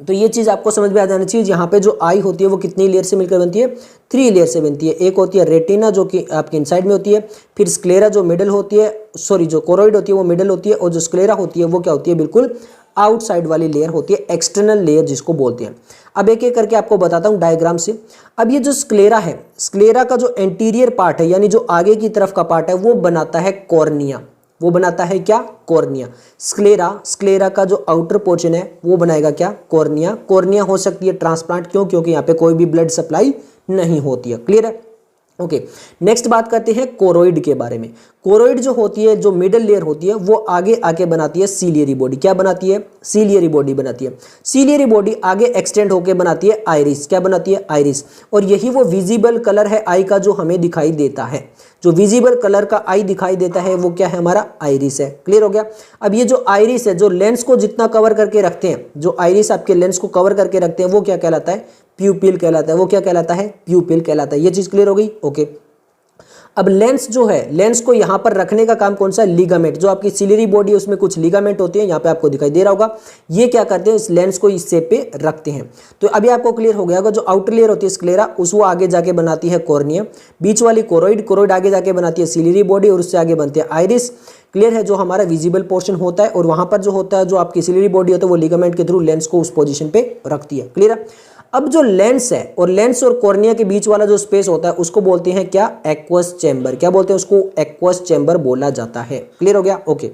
तो ये चीज आपको समझ में आ जानी चाहिए। यहाँ पे जो आई होती है वो कितनी लेयर से मिलकर बनती है, 3 लेयर से बनती है। एक होती है रेटिना जो कि आपके इनसाइड में होती है, फिर स्क्लेरा जो मिडल होती है, सॉरी जो कोरोइड होती है वो मिडल होती है, और जो स्क्लेरा होती है वो क्या होती है, बिल्कुल आउटसाइड वाली लेयर होती है, एक्सटर्नल लेयर जिसको बोलते हैं। अब एक एक करके आपको बताता हूँ डायग्राम से। अब ये जो स्क्लेरा है, स्क्लेरा का जो एंटीरियर पार्ट है यानी जो आगे की तरफ का पार्ट है वो बनाता है कॉर्निया। वो बनाता है क्या, कॉर्निया। स्क्लेरा का जो आउटर पोर्शन है वो बनाएगा क्या, कॉर्निया। कॉर्निया हो सकती है ट्रांसप्लांट, क्यों, क्योंकि यहाँ पे कोई भी ब्लड सप्लाई नहीं होती है। क्लियर है। ओके, नेक्स्ट बात करते हैं कोरोइड के बारे में। कोरोइड जो होती है, जो मिडल लेयर होती है, वो आगे आके बनाती है सीलियरी बॉडी। क्या बनाती है, सीलियरी बॉडी बनाती है। सीलियरी बॉडी आगे एक्सटेंड होके बनाती है आइरिस। क्या बनाती है, आइरिस। और यही वो विजिबल कलर है आई का जो हमें दिखाई देता है। जो विजिबल कलर का आई दिखाई देता है वो क्या है, हमारा आइरिस है। क्लियर हो गया। अब ये जो आइरिस है, जो लेंस को जितना कवर करके रखते हैं, जो आइरिस आपके लेंस को कवर करके रखते हैं वो क्या कहलाता है, प्यूपिल कहलाता है। वो क्या कहलाता है, प्यूपिल कहलाता है। ये चीज क्लियर हो गई। ओके, अब लेंस जो है, लेंस को यहां पर रखने का काम कौन सा है, लिगामेंट। जो आपकी सिलियरी बॉडी है उसमें कुछ लिगामेंट होती है, यहां पे आपको दिखाई दे रहा होगा। ये क्या करते हैं, इस लेंस को इस शेप पे रखते हैं। तो अभी आपको क्लियर हो गया होगा, जो आउटर लेयर होती है स्क्लेरा, उस वो आगे जाके बनाती है कॉर्निया। बीच वाली कोरोइड आगे जाके बनाती है सिलियरी बॉडी, और उससे आगे बनती है आइरिस। क्लियर है। जो हमारा विजिबल पोर्शन होता है, और वहां पर जो होता है, जो आपकी सिलियरी बॉडी होता है, वो लिगामेंट के थ्रू लेंस को उस पोजीशन पे रखती है। क्लियर है। अब जो लेंस है, और लेंस और कॉर्निया के बीच वाला जो स्पेस होता है उसको बोलते हैं क्या, एक्वस चैम्बर। क्या बोलते हैं उसको, एक्वस चैम्बर बोला जाता है। क्लियर हो गया। ओके,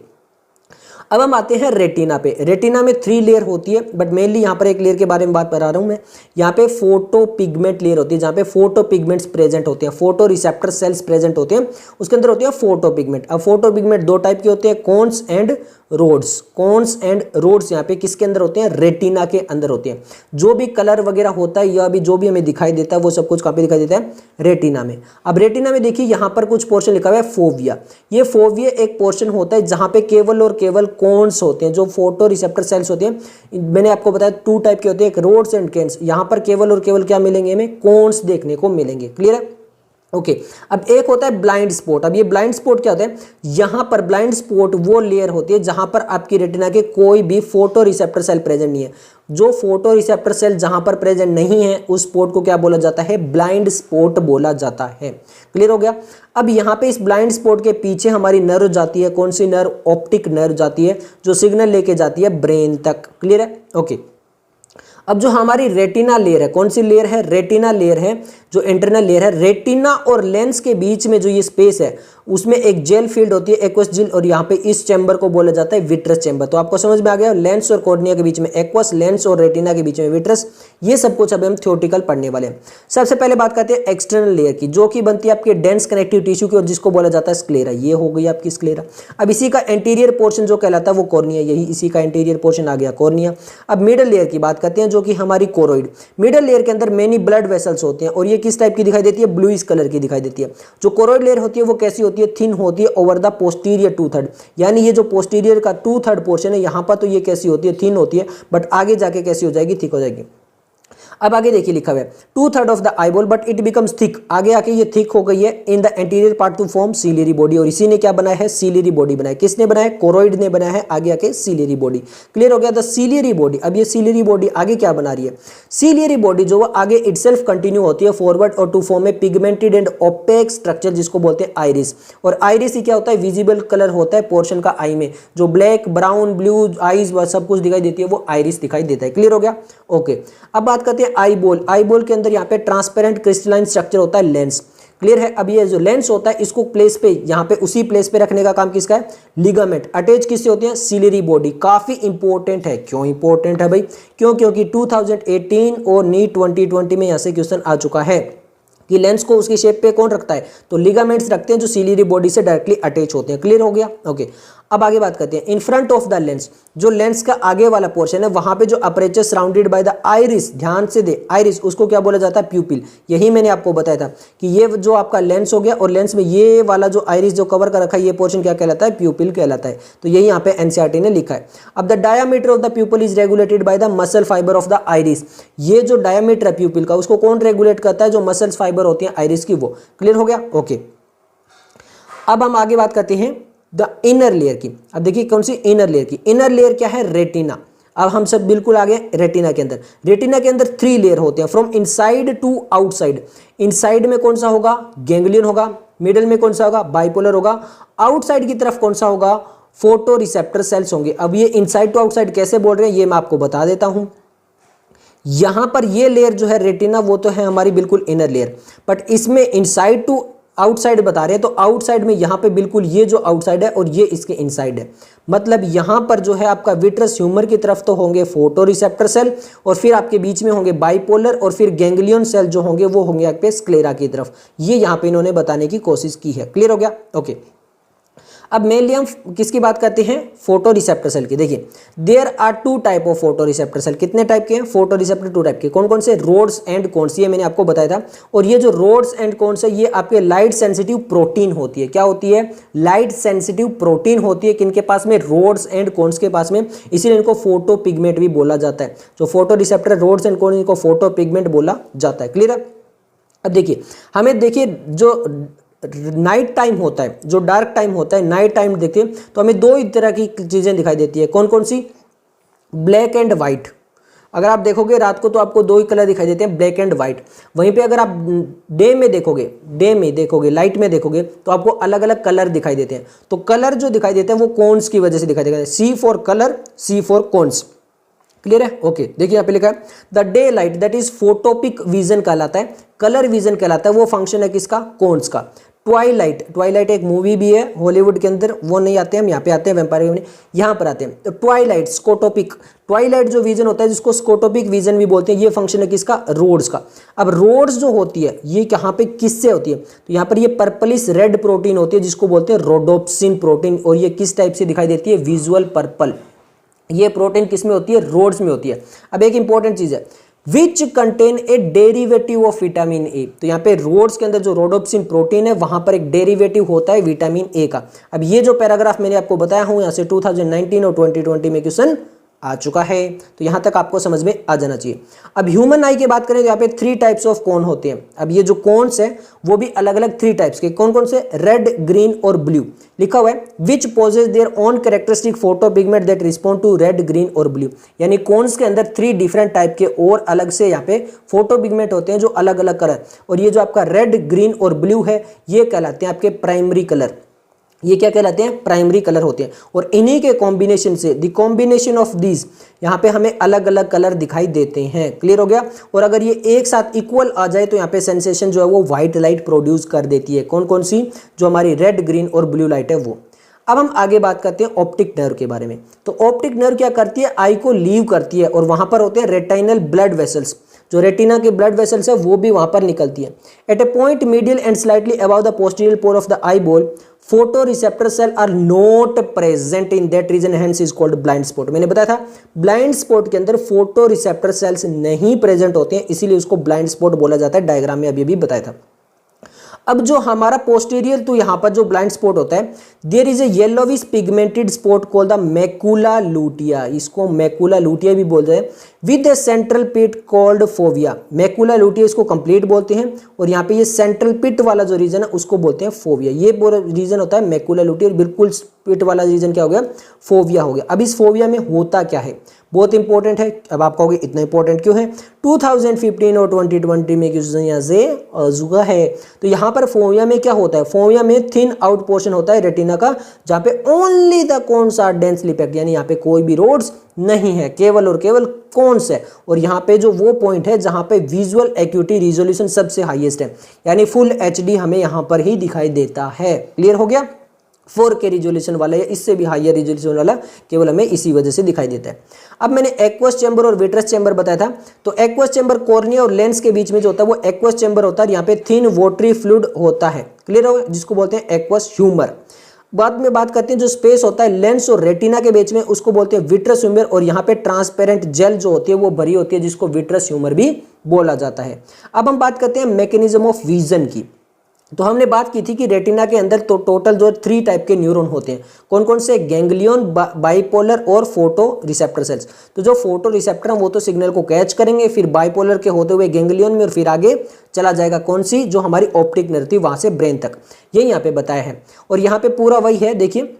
अब हम आते हैं रेटिना पे। रेटिना में 3 लेयर होती है, बट मेनली यहाँ पर एक लेयर के बारे में बात करा रहा हूँ मैं। यहाँ पे फोटो पिगमेंट लेयर होती है, जहाँ पे फोटो पिगमेंट्स प्रेजेंट होते हैं, फोटो रिसेप्टर सेल्स प्रेजेंट होते हैं, उसके अंदर होती है फोटो पिगमेंट। अब फोटो पिगमेंट 2 टाइप के होते हैं, cones and rods. Cones and rods यहाँ पे किसके अंदर होते हैं, रेटिना के अंदर होते हैं। जो भी कलर वगैरह होता है या भी जो भी हमें दिखाई देता है वो सब कुछ कहाँ पे दिखाई देता है, रेटिना में। अब रेटिना में देखिए यहाँ पर कुछ पोर्शन लिखा हुआ है फोविया। ये फोविया एक पोर्शन होता है जहाँ पे केवल और केवल कोन्स होते हैं, जो फोटो रिसेप्टर सेल्स होते हैं। मैंने आपको बताया 2 टाइप के होते हैं, एक रोड्स एंड केन्स। यहाँ पर केवल और केवल क्या मिलेंगे, हमें कोन्स देखने को मिलेंगे। क्लियर है। ओके, अब एक होता है ब्लाइंड स्पॉट। अब ये ब्लाइंड स्पॉट क्या होता है, यहां पर ब्लाइंड स्पॉट वो लेयर होती है जहां पर आपकी रेटिना के कोई भी फोटो रिसेप्टर सेल प्रेजेंट नहीं है। जो फोटो रिसेप्टर सेल जहां पर प्रेजेंट नहीं है उस स्पॉट को क्या बोला जाता है, ब्लाइंड स्पॉट बोला जाता है। क्लियर हो गया। अब यहाँ पे इस ब्लाइंड स्पॉट के पीछे हमारी नर्व जाती है, कौन सी नर्व, ऑप्टिक नर्व जाती है, जो सिग्नल लेके जाती है ब्रेन तक। क्लियर है। ओके, अब जो हमारी रेटिना लेयर है, कौन सी लेयर है, रेटिना लेयर है, जो इंटरनल लेयर है। रेटिना और लेंस के बीच में जो ये स्पेस है उसमें एक जेल फील्ड होती है, एक्वस जेल, और यहाँ पे इस चैम्बर को बोला जाता है विट्रस चैम्बर। तो आपको समझ में आ गया, लेंस और कॉर्निया के बीच में एक्वस, लेंस और रेटिना के बीच में विट्रस। ये सब कुछ अभी हम थ्योरेटिकल पढ़ने वाले हैं। सबसे पहले बात करते हैं एक्सटर्नल लेयर की, जो कि बनती है आपके डेंस कनेक्टिव टिश्यू की, और जिसको बोला जाता है स्क्लेरा। ये हो गई आपकी स्क्लेरा। अब इसी का एंटीरियर पोर्शन जो कहलाता है वो कॉर्निया, यही इसी का एंटीरियर पोर्शन आ गया कॉर्निया। अब मिडल लेयर की बात करते हैं, जो कि हमारी कोरोइड। मिडल लेयर के अंदर मेनी ब्लड वेसल्स होते हैं, और ये किस टाइप की दिखाई देती है, ब्लूइश कलर की दिखाई देती है। जो कोरोइड लेयर होती है वो कैसी होती है, थिन होती है ओवर द पोस्टीरियर 2/3। यानी ये जो पोस्टीरियर का 2/3 पोर्शन है यहाँ पर, तो ये कैसी होती है, थिन होती है, बट आगे जाके कैसी हो जाएगी, थिक हो जाएगी। अब आगे देखिए लिखा हुआ है 2/3 of the eyeball but it becomes thick. आगे आके ये थिक हो गई है in the anterior part two form ciliary body, और इसी ने क्या बनाया है, सीलियरी बॉडी बनाया। किसने बनाया, कोरोइड ने बनाया है। आगे आके सीलियरी बॉडी। क्लियर हो गया, द सीलियरी बॉडी। अब ये सीलियरी बॉडी आगे क्या बना रही है, सीलियरी बॉडी जो वो आगे इटसेल्फ कंटिन्यू होती है फॉरवर्ड और to form a pigmented and opaque structure, जिसको बोलते हैं आइरिस। और आइरिस ही क्या होता है, विजिबल कलर होता है पोर्शन का आई में, जो ब्लैक, ब्राउन, ब्लू आईज सब कुछ दिखाई देती है वो आइरिस दिखाई देता है। क्लियर हो गया। ओके, अब बात करते हैं आई बॉल के अंदर यहाँ पे ट्रांसपेरेंट क्रिस्टलाइन स्ट्रक्चर होता है लेंस। क्लियर है। अब ये जो लेंस होता है इसको प्लेस पे यहाँ पे उसी प्लेस पे रखने का काम किसका है? लिगामेंट। अटैच किससे होती है? Ciliary body. काफी इंपॉर्टेंट है। क्यों इंपॉर्टेंट है भाई? क्योंकि 2018 और नीट 2020 में यहाँ से क्वेश्चन आ चुका है कि लेंस को उसकी शेप पे कौन रखता है? तो लिगामेंट्स रखते हैं जो सिलियरी बॉडी से डायरेक्टली अटैच होते हैं। क्लियर हो गया? ओके। अब आगे बात करते हैं in front of the lens, जो लेंस का आगे वाला पोर्शन है वहां पे जो aperture surrounded by the iris, ध्यान से दे, आइरिस उसको क्या बोला जाता है? प्यूपिल। यही मैंने आपको बताया था कि ये जो आपका लेंस हो गया और लेंस में ये वाला जो आइरिस जो कवर कर रखा है ये पोर्शन क्या कहलाता है? प्यूपिल कहलाता है। तो यही यहाँ पे एनसीईआरटी ने लिखा है। अब the diameter of the प्यूपिल is regulated by the muscle fibre of the iris. ये जो डायामीटर है प्यूपिल का उसको कौन रेगुलेट करता है? जो मसल फाइबर होती है आइरिस की, वो। क्लियर हो गया? ओके। अब हम आगे बात करते हैं द इनर लेयर की। अब देखिए कौन सी? इनर लेयर की। इनर लेयर क्या है? रेटिना। अब हम सब बिल्कुल आ गए रेटिना के अंदर। रेटिना के अंदर 3 लेयर होते हैं from inside to outside. Inside में कौन सा होगा? गैंग्लियन होगा। मिडल में कौन सा होगा? बाइपोलर होगा। आउटसाइड की तरफ कौन सा होगा? फोटो रिसेप्टर सेल्स होंगे। अब ये इनसाइड टू आउटसाइड कैसे बोल रहे हैं ये मैं आपको बता देता हूं। यहां पर ये लेयर जो है रेटिना वो तो है हमारी बिल्कुल इनर लेयर, बट इसमें इनसाइड टू आउटसाइड बता रहे हैं तो आउटसाइड में यहां पे बिल्कुल ये जो आउटसाइड है और ये इसके इनसाइड है। मतलब यहां पर जो है आपका विट्रस ह्यूमर की तरफ तो होंगे फोटो रिसेप्टर सेल और फिर आपके बीच में होंगे बाइपोलर और फिर गैंग्लियन सेल जो होंगे वो होंगे आपके स्क्लेरा की तरफ। ये यहां पे इन्होंने बताने की कोशिश की है। क्लियर हो गया? ओके। अब मेनली हम किसकी बात करते हैं? फोटो रिसेप्टर सेल की। देखिए there are 2 type of photo receptor cell. कितने टाइप के हैं? फोटो रिसेप्टर 2 टाइप के। कौन कौन से? Rods and cones. ये मैंने आपको बताया था। और ये जो रोड्स एंड कोन्स है ये आपके लाइट सेंसिटिव प्रोटीन होती है। क्या होती है? लाइट सेंसिटिव प्रोटीन होती है। किनके पास में? रोड्स एंड कोन्स के पास में। इसीलिए इनको फोटो पिगमेंट भी बोला जाता है। जो photo receptor rods and cones इनको फोटो पिगमेंट बोला जाता है। क्लियर है? अब देखिए हमें देखिए जो नाइट टाइम होता है, जो डार्क टाइम होता है, नाइट टाइम देखते हैं तो हमें 2 ही तरह की चीजें दिखाई देती है। कौन कौन सी? Black and white. अगर आप देखोगे रात को तो आपको 2 ही कलर दिखाई देते हैं, ब्लैक एंड व्हाइट। वहीं पे अगर आप डे में देखोगे लाइट में देखोगे तो आपको अलग अलग कलर दिखाई देते हैं। तो कलर जो दिखाई देते हैं वो कोन्स की वजह से दिखाई देते हैं। C for colour, C for cones. Clear है? ओके। देखिए यहाँ पे लिखा है the daylight that is photopic vision कहलाता है, कलर विजन कहलाता है। वो फंक्शन है किसका? कोन्स का। ट्वाइलाइट एक मूवी भी है हॉलीवुड के अंदर, वो नहीं आते हम यहाँ पे आते हैं वैम्पायर, यहाँ पर आते हैं। तो ट्वाइलाइट, स्कोटोपिक, ट्वाइलाइट जो विजन होता है जिसको स्कोटोपिक विजन भी बोलते हैं, ये फंक्शन है किसका? रोड्स का। अब रोड्स जो होती है ये कहाँ पे किससे होती है? तो यहाँ पर ये पर्पलिश रेड प्रोटीन होती है जिसको बोलते हैं रोडोप्सिन प्रोटीन। और ये किस टाइप से दिखाई देती है? Visual purple. ये प्रोटीन किस में होती है? रोड्स में होती है। अब एक इंपॉर्टेंट चीज है विच contain A derivative of vitamin ए। तो यहाँ पे रोड्स के अंदर जो रोडोप्सिन प्रोटीन है वहां पर एक डेरिवेटिव होता है विटामिन ए का। अब ये जो पैराग्राफ मैंने आपको बताया हूं यहाँ से 2019 और 2020 में क्वेश्चन आ चुका है, तो यहां तक आपको समझ में आ जाना चाहिए। अब ह्यूमन आई की बात करें तो यहाँ पे 3 टाइप्स ऑफ कोन होते हैं। अब ये जो कोन्स है वो भी अलग अलग 3 टाइप्स के। कौन कौन से? रेड, ग्रीन और ब्लू। लिखा हुआ है which possess their own characteristic photopigment that respond to red, green और ब्लू। यानी कोन्स के अंदर 3 डिफरेंट टाइप के और अलग से यहाँ पे फोटो पिगमेंट होते हैं जो अलग अलग कलर। और ये जो आपका रेड, ग्रीन और ब्लू है ये कहलाते हैं आपके प्राइमरी कलर। ये क्या कहलाते हैं? प्राइमरी कलर होते हैं। और इन्हीं के कॉम्बिनेशन से द कॉम्बिनेशन ऑफ दीज यहाँ पे हमें अलग अलग कलर दिखाई देते हैं। क्लियर हो गया? और अगर ये एक साथ इक्वल आ जाए तो यहाँ पे सेंसेशन जो है वो व्हाइट लाइट प्रोड्यूस कर देती है। कौन कौन सी? जो हमारी रेड, ग्रीन और ब्लू लाइट है वो। अब हम आगे बात करते हैं ऑप्टिक नर्व के बारे में। तो ऑप्टिक नर्व क्या करती है? आई को लीव करती है और वहां पर होते हैं रेटिनल ब्लड वेसल्स। जो रेटिना के ब्लड वेसल्स है वो भी वहां पर निकलती है। At a point medial and slightly above the posterior pole of the eye ball photo receptor cell are not present in that region, hence is called blind spot. मैंने बताया था ब्लाइंड स्पॉट के अंदर फोटो रिसेप्टर सेल्स नहीं present होते हैं, इसीलिए उसको ब्लाइंड स्पॉट बोला जाता है। डायग्राम में अभी भी बताया था। अब जो हमारा पोस्टीरियर तो यहाँ पर जो ब्लाइंड स्पॉट होता है, there is a yellowish pigmented spot called the macula lutea. इसको मैकुला लूटिया भी बोलते हैं। With a central pit called fovea. Macula lutea इसको कंप्लीट बोलते हैं। और यहाँ पे ये सेंट्रल पिट वाला जो रीजन है उसको बोलते हैं फोविया। ये पूरा रीजन होता है मैकुला लूटिया। बिल्कुल ऑपोजिट वाला रीजन क्या हो गया, फोविया हो गया। अब इस फोविया में होता क्या है, बहुत इंपॉर्टेंट है। अब आप कहोगे इतना इंपॉर्टेंट क्यों है, 2015 और 2020 में क्वेश्चन यहाँ से आ चुका है। तो यहाँ पर फोविया में क्या होता है, फोविया में थिन आउट पोर्शन होता है रेटिना का, जहाँ पे only the cones are densely packed, यानी यहाँ पे कोई भी रोड्स नहीं है, केवल और केवल कोन्स है। और यहाँ पे जो वो पॉइंट है जहाँ पे विजुअल एक्यूटी रिजोल्यूशन सबसे हाईएस्ट है, यानी फुल एचडी हमें यहाँ पर ही दिखाई देता है। क्लियर हो गया, 4K रिजोल्यूशन वाला या इससे भी हायर रिजोल्यूशन वाला केवल हमें इसी वजह से दिखाई देता है। अब मैंने एक्वस चैम्बर और विट्रस चैम्बर बताया था, तो एक्वस चैम्बर कॉर्निया और लेंस के बीच में जो होता है वो एक्वस चैम्बर होता है, यहाँ पे थिन वाटरी फ्लूइड होता है। क्लियर हो, जिसको बोलते हैं एक्वस ह्यूमर। बाद में बात करते हैं जो स्पेस होता है लेंस और रेटिना के बीच में, उसको बोलते हैं विट्रस ह्यूमर, और यहाँ पे ट्रांसपेरेंट जेल जो होती है वो भरी होती है, जिसको विट्रस ह्यूमर भी बोला जाता है। अब हम बात करते हैं मैकेनिज्म ऑफ विजन की। तो हमने बात की थी कि रेटिना के अंदर तो टोटल जो 3 टाइप के न्यूरॉन होते हैं, कौन कौन से, गैंग्लियन, बाइपोलर और फोटो रिसेप्टर सेल्स। तो जो फोटो रिसेप्टर वो तो सिग्नल को कैच करेंगे, फिर बाइपोलर के होते हुए गैंग्लियन में, और फिर आगे चला जाएगा कौन सी, जो हमारी ऑप्टिक नर्व थी वहां से ब्रेन तक। ये यहाँ पे बताया है, और यहाँ पे पूरा वही है। देखिए,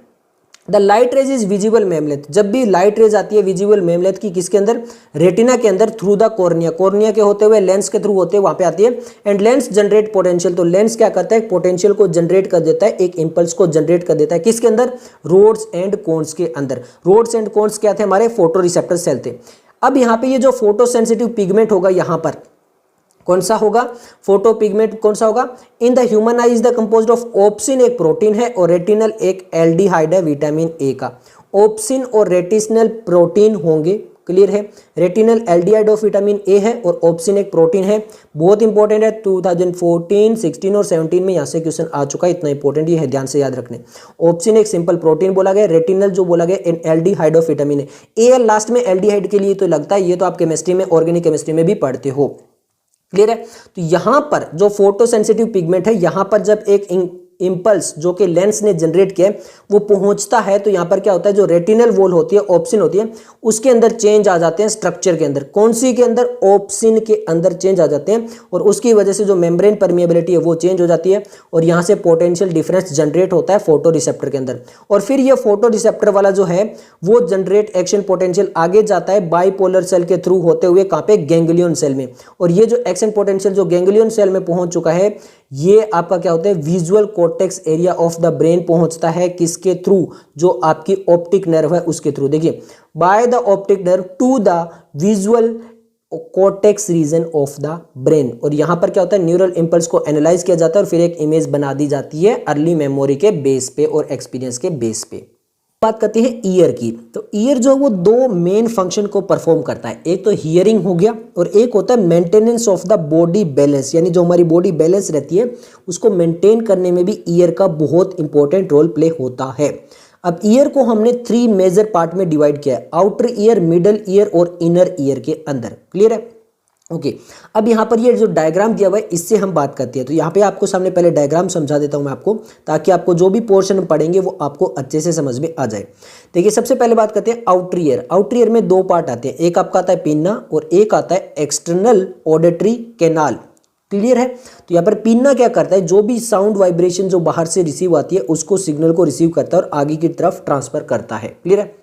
the light rays is visible मेमलेथ, जब भी लाइट रेज आती है विजिबल मेमलेथ की, किसके अंदर, रेटिना के अंदर, थ्रू द कॉर्निया, कॉर्निया के होते हुए लेंस के थ्रू होते हुए वहां पे आती है। एंड लेंस जनरेट पोटेंशियल, तो लेंस क्या करता है, पोटेंशियल को जनरेट कर देता है, एक इंपल्स को जनरेट कर देता है, किसके अंदर, रोड्स एंड कोन्स के अंदर। रोड्स एंड कोन्स क्या थे, हमारे फोटो रिसेप्टर सेल थे। अब यहाँ पे ये जो फोटो सेंसिटिव पिगमेंट होगा, यहाँ पर कौन सा होगा, फोटो पिगमेंट कौन सा होगा, in the human I is the composed of obscene, एक प्रोटीन है, और रेटिनल एक एल्डिहाइड है विटामिन ए का। ऑप्सिन और रेटिनल प्रोटीन होंगे। क्लियर है, रेटिनल एल्डिहाइड ऑफ विटामिन ए है और ऑप्सिन एक प्रोटीन है। बहुत इंपॉर्टेंट है, 2014, 16 और 17 में यहाँ से क्वेश्चन आ चुका है, इतना इंपॉर्टेंट ये है, ध्यान से याद रखने। ऑप्सिन एक सिंपल प्रोटीन बोला गया, रेटिनल जो बोला गया an aldehyde of vitamin A last में एल्डिहाइड के लिए तो लगता है, ये तो आप केमिस्ट्री में, ऑर्गेनिक केमिस्ट्री में भी पढ़ते हो। क्लियर है, तो यहां पर जो फोटो सेंसिटिव पिगमेंट है, यहां पर जब एक इंपल्स जो कि लेंस ने जनरेट किया वो पहुंचता है, तो यहां पर क्या होता है, जो रेटिनल वॉल होती है, ऑप्सिन होती है, उसके अंदर चेंज आ जाते हैं स्ट्रक्चर के अंदर। कौन सी के अंदर, ऑप्सिन के अंदर चेंज आ जाते हैं, और उसकी वजह से जो मेम्ब्रेन परमिएबिलिटी है वो चेंज हो जाती है, और यहां से पोटेंशियल डिफरेंस जनरेट होता है फोटो रिसेप्टर के अंदर। और फिर ये फोटो रिसेप्टर वाला जो है वो जनरेट एक्शन पोटेंशियल आगे जाता है बाइपोलर सेल के थ्रू होते हुए, कहां पे, गैंग्लियन सेल में। और ये जो एक्शन पोटेंशियल जो गैंग्लियन सेल में पहुंच चुका है, ये आपका क्या होता है, visual cortex area of the brain पहुंचता है, किसके थ्रू, जो आपकी ऑप्टिक नर्व है उसके थ्रू। देखिए, by the optic nerve to the visual cortex region of the brain. और यहां पर क्या होता है, न्यूरल इंपल्स को एनालाइज किया जाता है और फिर एक इमेज बना दी जाती है अर्ली मेमोरी के बेस पे और एक्सपीरियंस के बेस पे। बात करते हैं ईयर की, तो ईयर जो है वो 2 मेन फंक्शन को परफॉर्म करता है, एक तो हियरिंग हो गया और एक होता है maintenance of the body balance, यानी जो हमारी बॉडी बैलेंस रहती है उसको मेंटेन करने में भी ईयर का बहुत इंपॉर्टेंट रोल प्ले होता है। अब ईयर को हमने 3 मेजर पार्ट में डिवाइड किया है, आउटर ईयर, मिडल ईयर और इनर ईयर के अंदर। क्लियर है, ओके। अब यहाँ पर ये जो डायग्राम दिया हुआ है इससे हम बात करते हैं, तो यहाँ पे आपको सामने पहले डायग्राम समझा देता हूँ मैं आपको, ताकि आपको जो भी पोर्शन पढ़ेंगे वो आपको अच्छे से समझ में आ जाए। देखिए, सबसे पहले बात करते हैं आउटर ईयर। आउटर ईयर में 2 पार्ट आते हैं, एक आपका आता है पिन्ना और एक आता है एक्सटर्नल ऑडिटरी कैनाल। क्लियर है, तो यहाँ पर पिन्ना क्या करता है, जो भी साउंड वाइब्रेशन जो बाहर से रिसीव आती है उसको सिग्नल को रिसीव करता है और आगे की तरफ ट्रांसफर करता है। क्लियर है,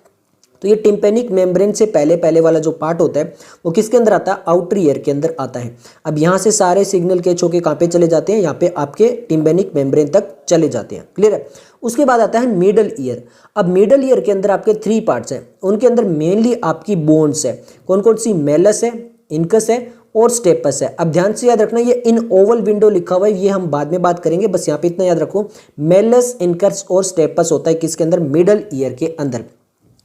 तो ये टिम्पेनिक मेम्ब्रेन से पहले वाला जो पार्ट होता है वो किसके अंदर आता है, आउटर ईयर के अंदर आता है। अब यहाँ से सारे सिग्नल कैच होके कहाँ पे चले जाते हैं, यहाँ पे आपके टिम्पेनिक मेम्ब्रेन तक चले जाते हैं। क्लियर है, उसके बाद आता है मिडल ईयर। अब मिडल ईयर के अंदर आपके 3 पार्ट्स हैं, उनके अंदर मेनली आपकी बोन्स है, कौन कौन सी, मेलस है, इनकस है और स्टेपस है। अब ध्यान से याद रखना, ये इन ओवल विंडो लिखा हुआ है, ये हम बाद में बात करेंगे, बस यहाँ पे इतना याद रखो, मेलस, इनकस और स्टेपस होता है किसके अंदर, मिडल ईयर के अंदर।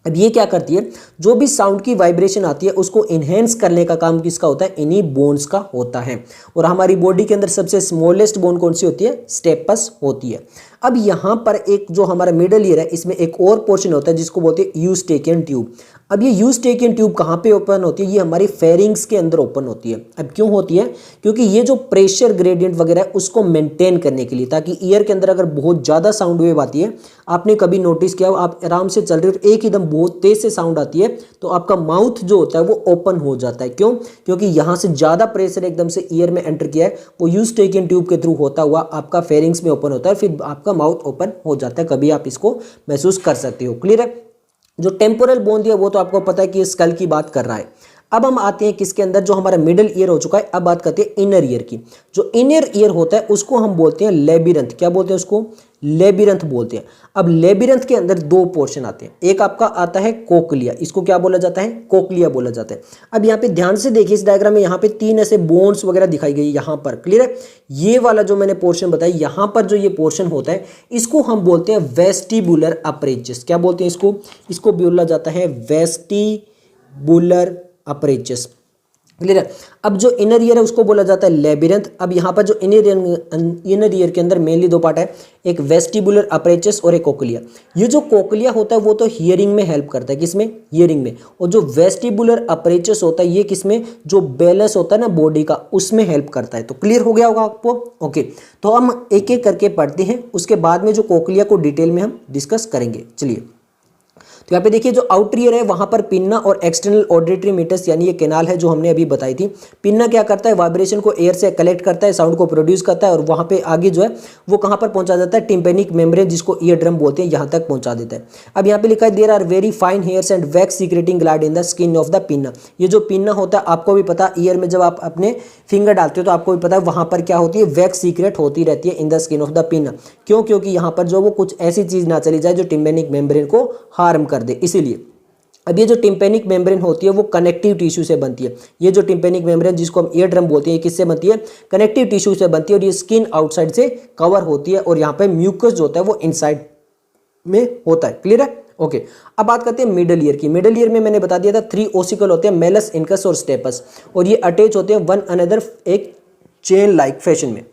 अब ये क्या करती है, जो भी साउंड की वाइब्रेशन आती है उसको इन्हेंस करने का काम किसका होता है, इन्हीं बोन्स का होता है। और हमारी बॉडी के अंदर सबसे स्मॉलेस्ट बोन कौन सी होती है, स्टेपस होती है। अब यहाँ पर एक जो हमारा मिडल ईयर है इसमें एक और पोर्शन होता है जिसको बोलते हैं यूस्टेकियन ट्यूब। अब ये यूस्टेकियन ट्यूब कहाँ पे ओपन होती है, ये हमारी फेरिंग्स के अंदर ओपन होती है। अब क्यों होती है, क्योंकि ये जो प्रेशर ग्रेडियंट वगैरह है उसको मेंटेन करने के लिए, ताकि ईयर के अंदर अगर बहुत ज़्यादा साउंड वेव आती है, आपने कभी नोटिस किया हो, आप आराम से चल रहे हो, एक एकदम बहुत तेज से साउंड आती है तो आपका माउथ जो होता है वो ओपन हो जाता है। क्यों, क्योंकि यहाँ से ज़्यादा प्रेशर एकदम से ईयर में एंटर किया है, वो यूस्टेकियन ट्यूब के थ्रू होता हुआ आपका फेरिंग्स में ओपन होता है, फिर आपका माउथ ओपन हो जाता है, कभी आप इसको महसूस कर सकते हो। क्लियर है। जो टेम्पोरल बोन दिया वो तो आपको पता है कि ये स्कल की बात कर रहा है। अब हम आते हैं किसके अंदर, जो हमारा मिडल ईयर हो चुका है, अब बात करते हैं इनर ईयर की। जो इनर ईयर होता है उसको हम बोलते हैं लेबिरंथ। क्या बोलते हैं उसको? लेबिरंथ बोलते हैं। अब लेबिरंथ के अंदर दो पोर्शन आते हैं, एक आपका आता है कोक्लिया, इसको क्या बोला जाता है? कोक्लिया बोला जाता है। अब यहाँ पे ध्यान से देखिए इस डायग्राम में, यहाँ पे 3 ऐसे बोन्स वगैरह दिखाई गई यहाँ पर। क्लियर है। ये वाला जो मैंने पोर्शन बताया, यहाँ पर जो ये पोर्शन होता है इसको हम बोलते हैं वेस्टिबुलर अपरेचस। क्या बोलते हैं इसको? इसको बोला जाता है वेस्टिबुलर अपरेचस। क्लियर है। अब जो इनर ईयर है उसको बोला जाता है लेबिरंथ। अब यहाँ पर जो इनर ईयर के अंदर मेनली दो पार्ट है, एक वेस्टिबुलर अपरेचस और एक कोक्लिया। ये जो कोक्लिया होता है वो तो हियरिंग में हेल्प करता है, किसमें? हियरिंग में। और जो वेस्टिबुलर अपरेचस होता है ये किसमें? जो बैलेंस होता है ना बॉडी का, उसमें हेल्प करता है। तो क्लियर हो गया होगा आपको? ओके, तो हम एक एक करके पढ़ते हैं, उसके बाद में जो कोक्लिया को डिटेल में हम डिस्कस करेंगे। चलिए, तो यहाँ पे देखिए जो आउटर ईयर है वहां पर पिन्ना और एक्सटर्नल ऑडिटरी मीटर्स यानी ये कैनाल है जो हमने अभी बताई थी। पिन्ना क्या करता है? वाइब्रेशन को एयर से कलेक्ट करता है, साउंड को प्रोड्यूस करता है, और वहां पे आगे जो है वो कहां पर पहुंचा जाता है? टिम्पेनिक मेम्ब्रेन, जिसको ईयर ड्रम बोलते हैं, यहां तक पहुंचा देता है। अब यहाँ पे लिखा है there are very fine hairs and wax secreting gland in the skin of the pinna. ये जो पिन्ना होता है आपको भी पता, ईयर में जब आप अपने फिंगर डालते हो तो आपको भी पता है वहां पर क्या होती है? वैक्स सीक्रेट होती रहती है इन the skin of the pinna. क्यों? क्योंकि यहाँ पर जो वो कुछ ऐसी चीज ना चली जाए जो टिम्पेनिक मेम्ब्रेन को हार्म कर दे, इसीलिए। अब ये जो टिम्पेनिक मेम्ब्रेन होती है वो कनेक्टिव टिश्यू से बनती है। ये जो टिम्पेनिक मेम्ब्रेन जिसको हम ईयर ड्रम बोलते हैं, किससे बनती है? कनेक्टिव टिश्यू से बनती है, और ये स्किन आउटसाइड से कवर होती है, और यहाँ पे म्यूकस जो होता है वो इनसाइड में होता है। क्लियर है। ओके, अब बात करते हैं मिडल ईयर की। मिडल ईयर में मैंने बता दिया था 3 ओसिकल होते हैं, मेलस, इनकस और स्टेपस, और ये अटैच होते हैं वन अनदर एक चेन लाइक फैशन में।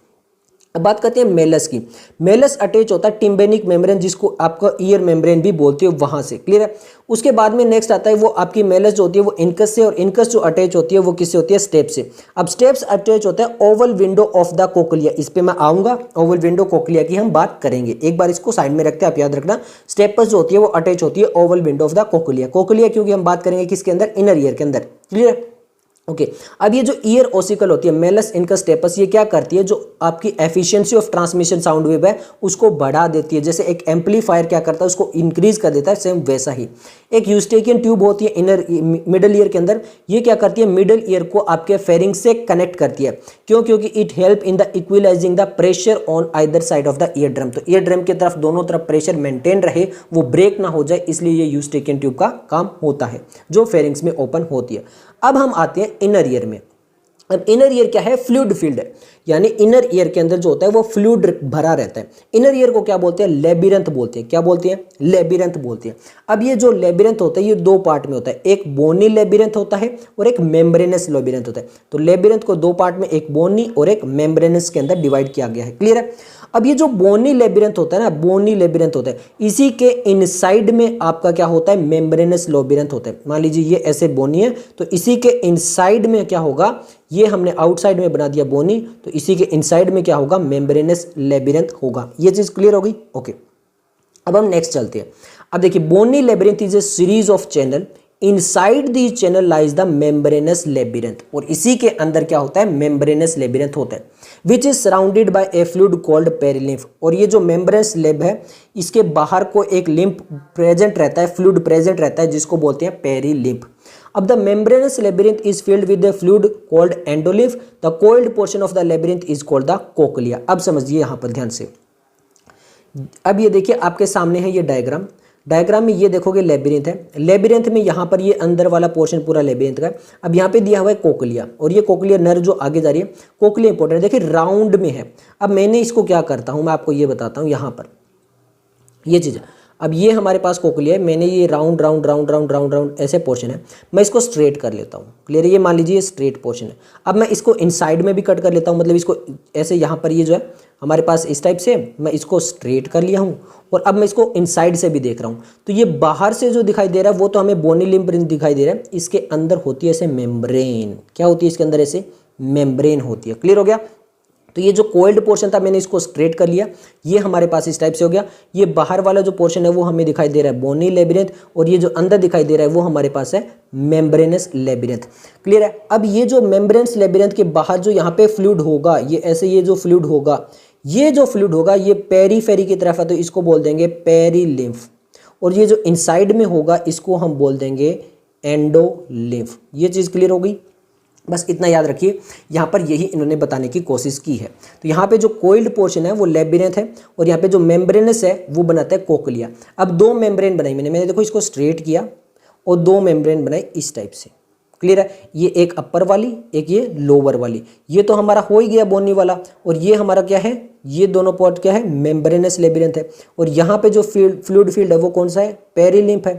अब बात करते हैं मेलस की। मेलस अटैच होता है टिम्पेनिक मेम्ब्रेन, जिसको आपका ईयर मेम्ब्रेन भी बोलते हो, वहां से। क्लियर है। उसके बाद में नेक्स्ट आता है वो आपकी मेलस जो होती है वो इनकस से, और इनकस जो अटैच होती है वो किससे होती है? स्टेप से। अब स्टेप्स अटैच होता है Oval window of the cochlea, इस पे मैं आऊंगा, ओवल विंडो कोक्लिया की हम बात करेंगे। एक बार इसको साइड में रखते हैं, आप याद रखना। स्टेपस जो होती है वो अटैच होती है Oval window of the cochlea. Cochlea क्योंकि हम बात करेंगे किसके अंदर? इनर ईयर के अंदर। क्लियर है। ओके, अब ये जो ईयर ओसिकल होती है मेलस, इनकस, स्टेपस, ये क्या करती है? जो आपकी efficiency of transmission sound wave है उसको बढ़ा देती है। जैसे एक एम्पलीफायर क्या करता है? उसको इंक्रीज कर देता है, सेम वैसा ही। एक यूस्टेकियन ट्यूब होती है इनर मिडल ईयर के अंदर, ये क्या करती है? मिडल ईयर को आपके फेरिंग से कनेक्ट करती है। क्यों? क्योंकि it help in the equalising the pressure on either side of the ear drum. तो ईयर ड्रम की तरफ दोनों तरफ प्रेशर मेंटेन रहे, वो ब्रेक ना हो जाए, इसलिए ये यूस्टेकियन ट्यूब का काम होता है जो फेरिंग्स में ओपन होती है। अब हम आते हैं इनर ईयर में। अब इनर ईयर क्या है? फ्लूइड फील्ड है, यानी इनर ईयर के अंदर जो होता है वो फ्लूइड भरा रहता है। इनर ईयर को क्या बोलते हैं? लेबिरंथ बोलते हैं। क्या बोलते हैं? लेबिरंथ बोलते हैं। अब ये जो लेबिरंथ होता है ये दो पार्ट में होता है, एक बोनी लेबिरंथ होता है और एक मेम्ब्रेनस लेबिरंथ होता है। तो लेबिरंथ को दो पार्ट में, एक बोनी और एक मेम्ब्रेनस के अंदर डिवाइड किया गया है। क्लियर है। अब ये जो बोनी लेबिरंथ होता है ना, बोनी लेबिरंथ होता है, इसी के इनसाइड में आपका क्या होता है? मेम्ब्रेनस लेबिरंथ होता है। मान लीजिए ये ऐसे बोनी है, तो इसी के इनसाइड में क्या होगा? ये हमने आउटसाइड में बना दिया बोनी, तो इसी के इनसाइड में क्या होगा? मेम्ब्रेनस लेबिरंथ होगा। ये चीज क्लियर हो गई? ओके, अब हम नेक्स्ट चलते हैं। अब देखिए, bony labyrinth is a series of channel, inside the channel lies the membranous labyrinth, और इसी के अंदर क्या होता है? मेम्ब्रेनस लेबिरंथ होता है, which is surrounded by a fluid called perilymph. और ये जो मेम्ब्रेनस लेब है इसके बाहर को एक लिम्फ प्रेजेंट रहता है, फ्लूइड प्रेजेंट रहता है, जिसको बोलते हैं पेरिलिम्फ। अब the membranes labyrinth is filled with the fluid called endolymph, the cold portion of the labyrinth is called the cochlea. अब समझिए यहाँ पर ध्यान से। अब ये देखिए आपके सामने है ये डायग्राम, डायग्राम में ये देखोगे लेबिरिंथ है, लेबिरिंथ में यहाँ पर ये अंदर वाला पोर्शन पूरा लेबिरिंथ का है। अब यहाँ पे दिया हुआ है कोक्लिया, और ये कोक्लिया नर्व जो आगे जा रही है, कोक्लिया इंपॉर्टेंट है, देखिए राउंड में है। अब मैंने इसको क्या करता हूँ, मैं आपको ये बताता हूँ। यहाँ पर ये चीज़, अब ये हमारे पास कोक्लिया है, मैंने ये round round round round round round ऐसे पोर्शन है, मैं इसको स्ट्रेट कर लेता हूँ। क्लियर है, ये मान लीजिए स्ट्रेट पोर्शन है। अब मैं इसको इनसाइड में भी कट कर लेता हूँ, मतलब इसको ऐसे, यहाँ पर ये जो है हमारे पास इस टाइप से, मैं इसको स्ट्रेट कर लिया हूँ, और अब मैं इसको इनसाइड से भी देख रहा हूँ। तो ये बाहर से जो दिखाई दे रहा है वो तो हमें बोनी लिम्फ दिखाई दे रहा है, इसके अंदर होती है ऐसे मेम्ब्रेन। क्या होती है इसके अंदर? ऐसे मेम्ब्रेन होती है। क्लियर हो गया? तो ये जो कोल्ड पोर्शन था मैंने इसको स्ट्रेट कर लिया, ये हमारे पास इस टाइप से हो गया। ये बाहर वाला जो पोर्शन है वो हमें दिखाई दे रहा है बोनी लेबिरिंथ, और ये जो अंदर दिखाई दे रहा है वो हमारे पास है मेम्ब्रेनस लेबिरिंथ। क्लियर है? अब ये जो मेम्ब्रेनस लेबिरिंथ के बाहर जो यहाँ पे फ्लूइड होगा, ये ऐसे, ये जो फ्लूइड होगा ये जो फ्लूइड होगा ये पेरीफेरी की तरफ है तो इसको बोल देंगे पेरीलिम्फ, और ये जो इनसाइड में होगा इसको हम बोल देंगे एंडोलिम्फ। ये चीज़ क्लियर हो गई। बस इतना याद रखिए, यहाँ पर यही इन्होंने बताने की कोशिश की है। तो यहाँ पे जो कोइल्ड पोर्शन है वो लेबिरिंथ है, और यहाँ पे जो मेम्ब्रेनस है वो बनाता है कोक्लिया। अब दो मेम्ब्रेन बनाई मैंने देखो इसको स्ट्रेट किया और दो मेम्ब्रेन बनाई इस टाइप से। क्लियर है, ये एक अपर वाली एक ये लोअर वाली। ये तो हमारा हो ही गया बोनी वाला, और ये हमारा क्या है, ये दोनों पार्ट क्या है, मेम्ब्रेनस लेबिरिंथ है। और यहाँ पे जो फ्लूइड फील्ड है वो कौन सा है, पेरीलिम्फ है।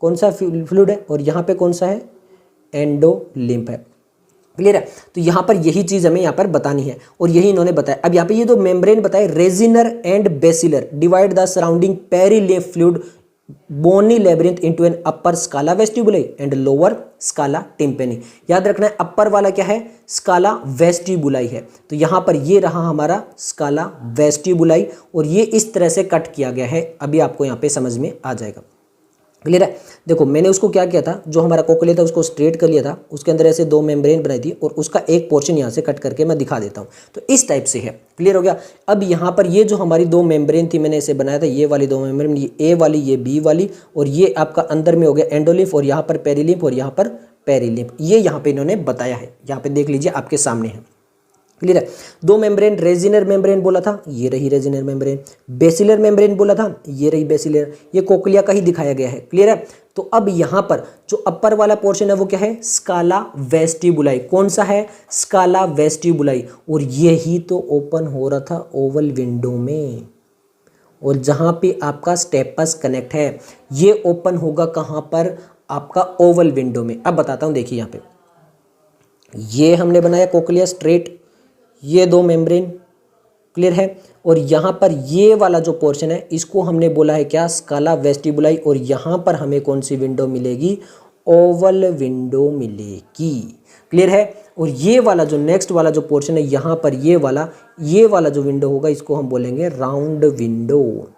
कौन सा फ्लूइड है, और यहाँ पे कौन सा है, एंडोलिम्फ है। क्लियर है, तो यहाँ पर यही चीज़ हमें यहाँ पर बतानी है, और यही इन्होंने बताया। अब यहाँ पे ये जो मेम्ब्रेन बताए, Reissner and basilar divide the surrounding perilymph fluid bony labyrinth into an upper scala vestibuli and lower scala tympani. याद रखना है अपर वाला क्या है, स्काला वेस्टिबुलाई है। तो यहाँ पर ये रहा हमारा स्काला वेस्टिबुलाई, और ये इस तरह से कट किया गया है। अभी आपको यहाँ पे समझ में आ जाएगा। क्लियर है, देखो मैंने उसको क्या किया था, जो हमारा कोक्लिया था उसको स्ट्रेट कर लिया था, उसके अंदर ऐसे दो मेम्ब्रेन बनाई थी, और उसका एक पोर्शन यहाँ से कट करके मैं दिखा देता हूँ। तो इस टाइप से है। क्लियर हो गया। अब यहाँ पर ये जो हमारी दो मेम्ब्रेन थी मैंने इसे बनाया था, ये वाली दो मेम्ब्रेन, ये ए वाली ये बी वाली, और ये आपका अंदर में हो गया एंडोलिम्फ, और यहाँ पर पेरीलिम्फ और यहाँ पर पेरीलिम्फ। ये यहाँ पे इन्होंने बताया है, यहाँ पे देख लीजिए आपके सामने है। क्लियर है, दो मेम्ब्रेन, रेजिनर मेम्ब्रेन बोला था, ये रही रेजिनर मेम्ब्रेन, बेसिलर मेम्ब्रेन बोला था, ये रही बेसिलर। ये कोक्लिया का ही दिखाया गया है। क्लियर है, तो अब यहाँ पर जो अपर वाला पोर्शन है वो क्या है, स्काला वेस्टिबुलाई। कौन सा है, स्काला वेस्टिबुलाई, और यही तो ओपन हो रहा था ओवल विंडो में, और जहाँ पे आपका स्टेपस कनेक्ट है ये ओपन होगा कहाँ पर, आपका ओवल विंडो में। अब बताता हूँ, देखिए यहाँ पे ये हमने बनाया कोक्लिया स्ट्रेट, ये दो मेम्ब्रेन। क्लियर है, और यहाँ पर ये वाला जो पोर्शन है इसको हमने बोला है क्या, स्काला वेस्टिबुलाई, और यहाँ पर हमें कौन सी विंडो मिलेगी, ओवल विंडो मिलेगी। क्लियर है, और ये वाला जो नेक्स्ट वाला जो पोर्शन है यहाँ पर ये वाला जो विंडो होगा इसको हम बोलेंगे राउंड विंडो।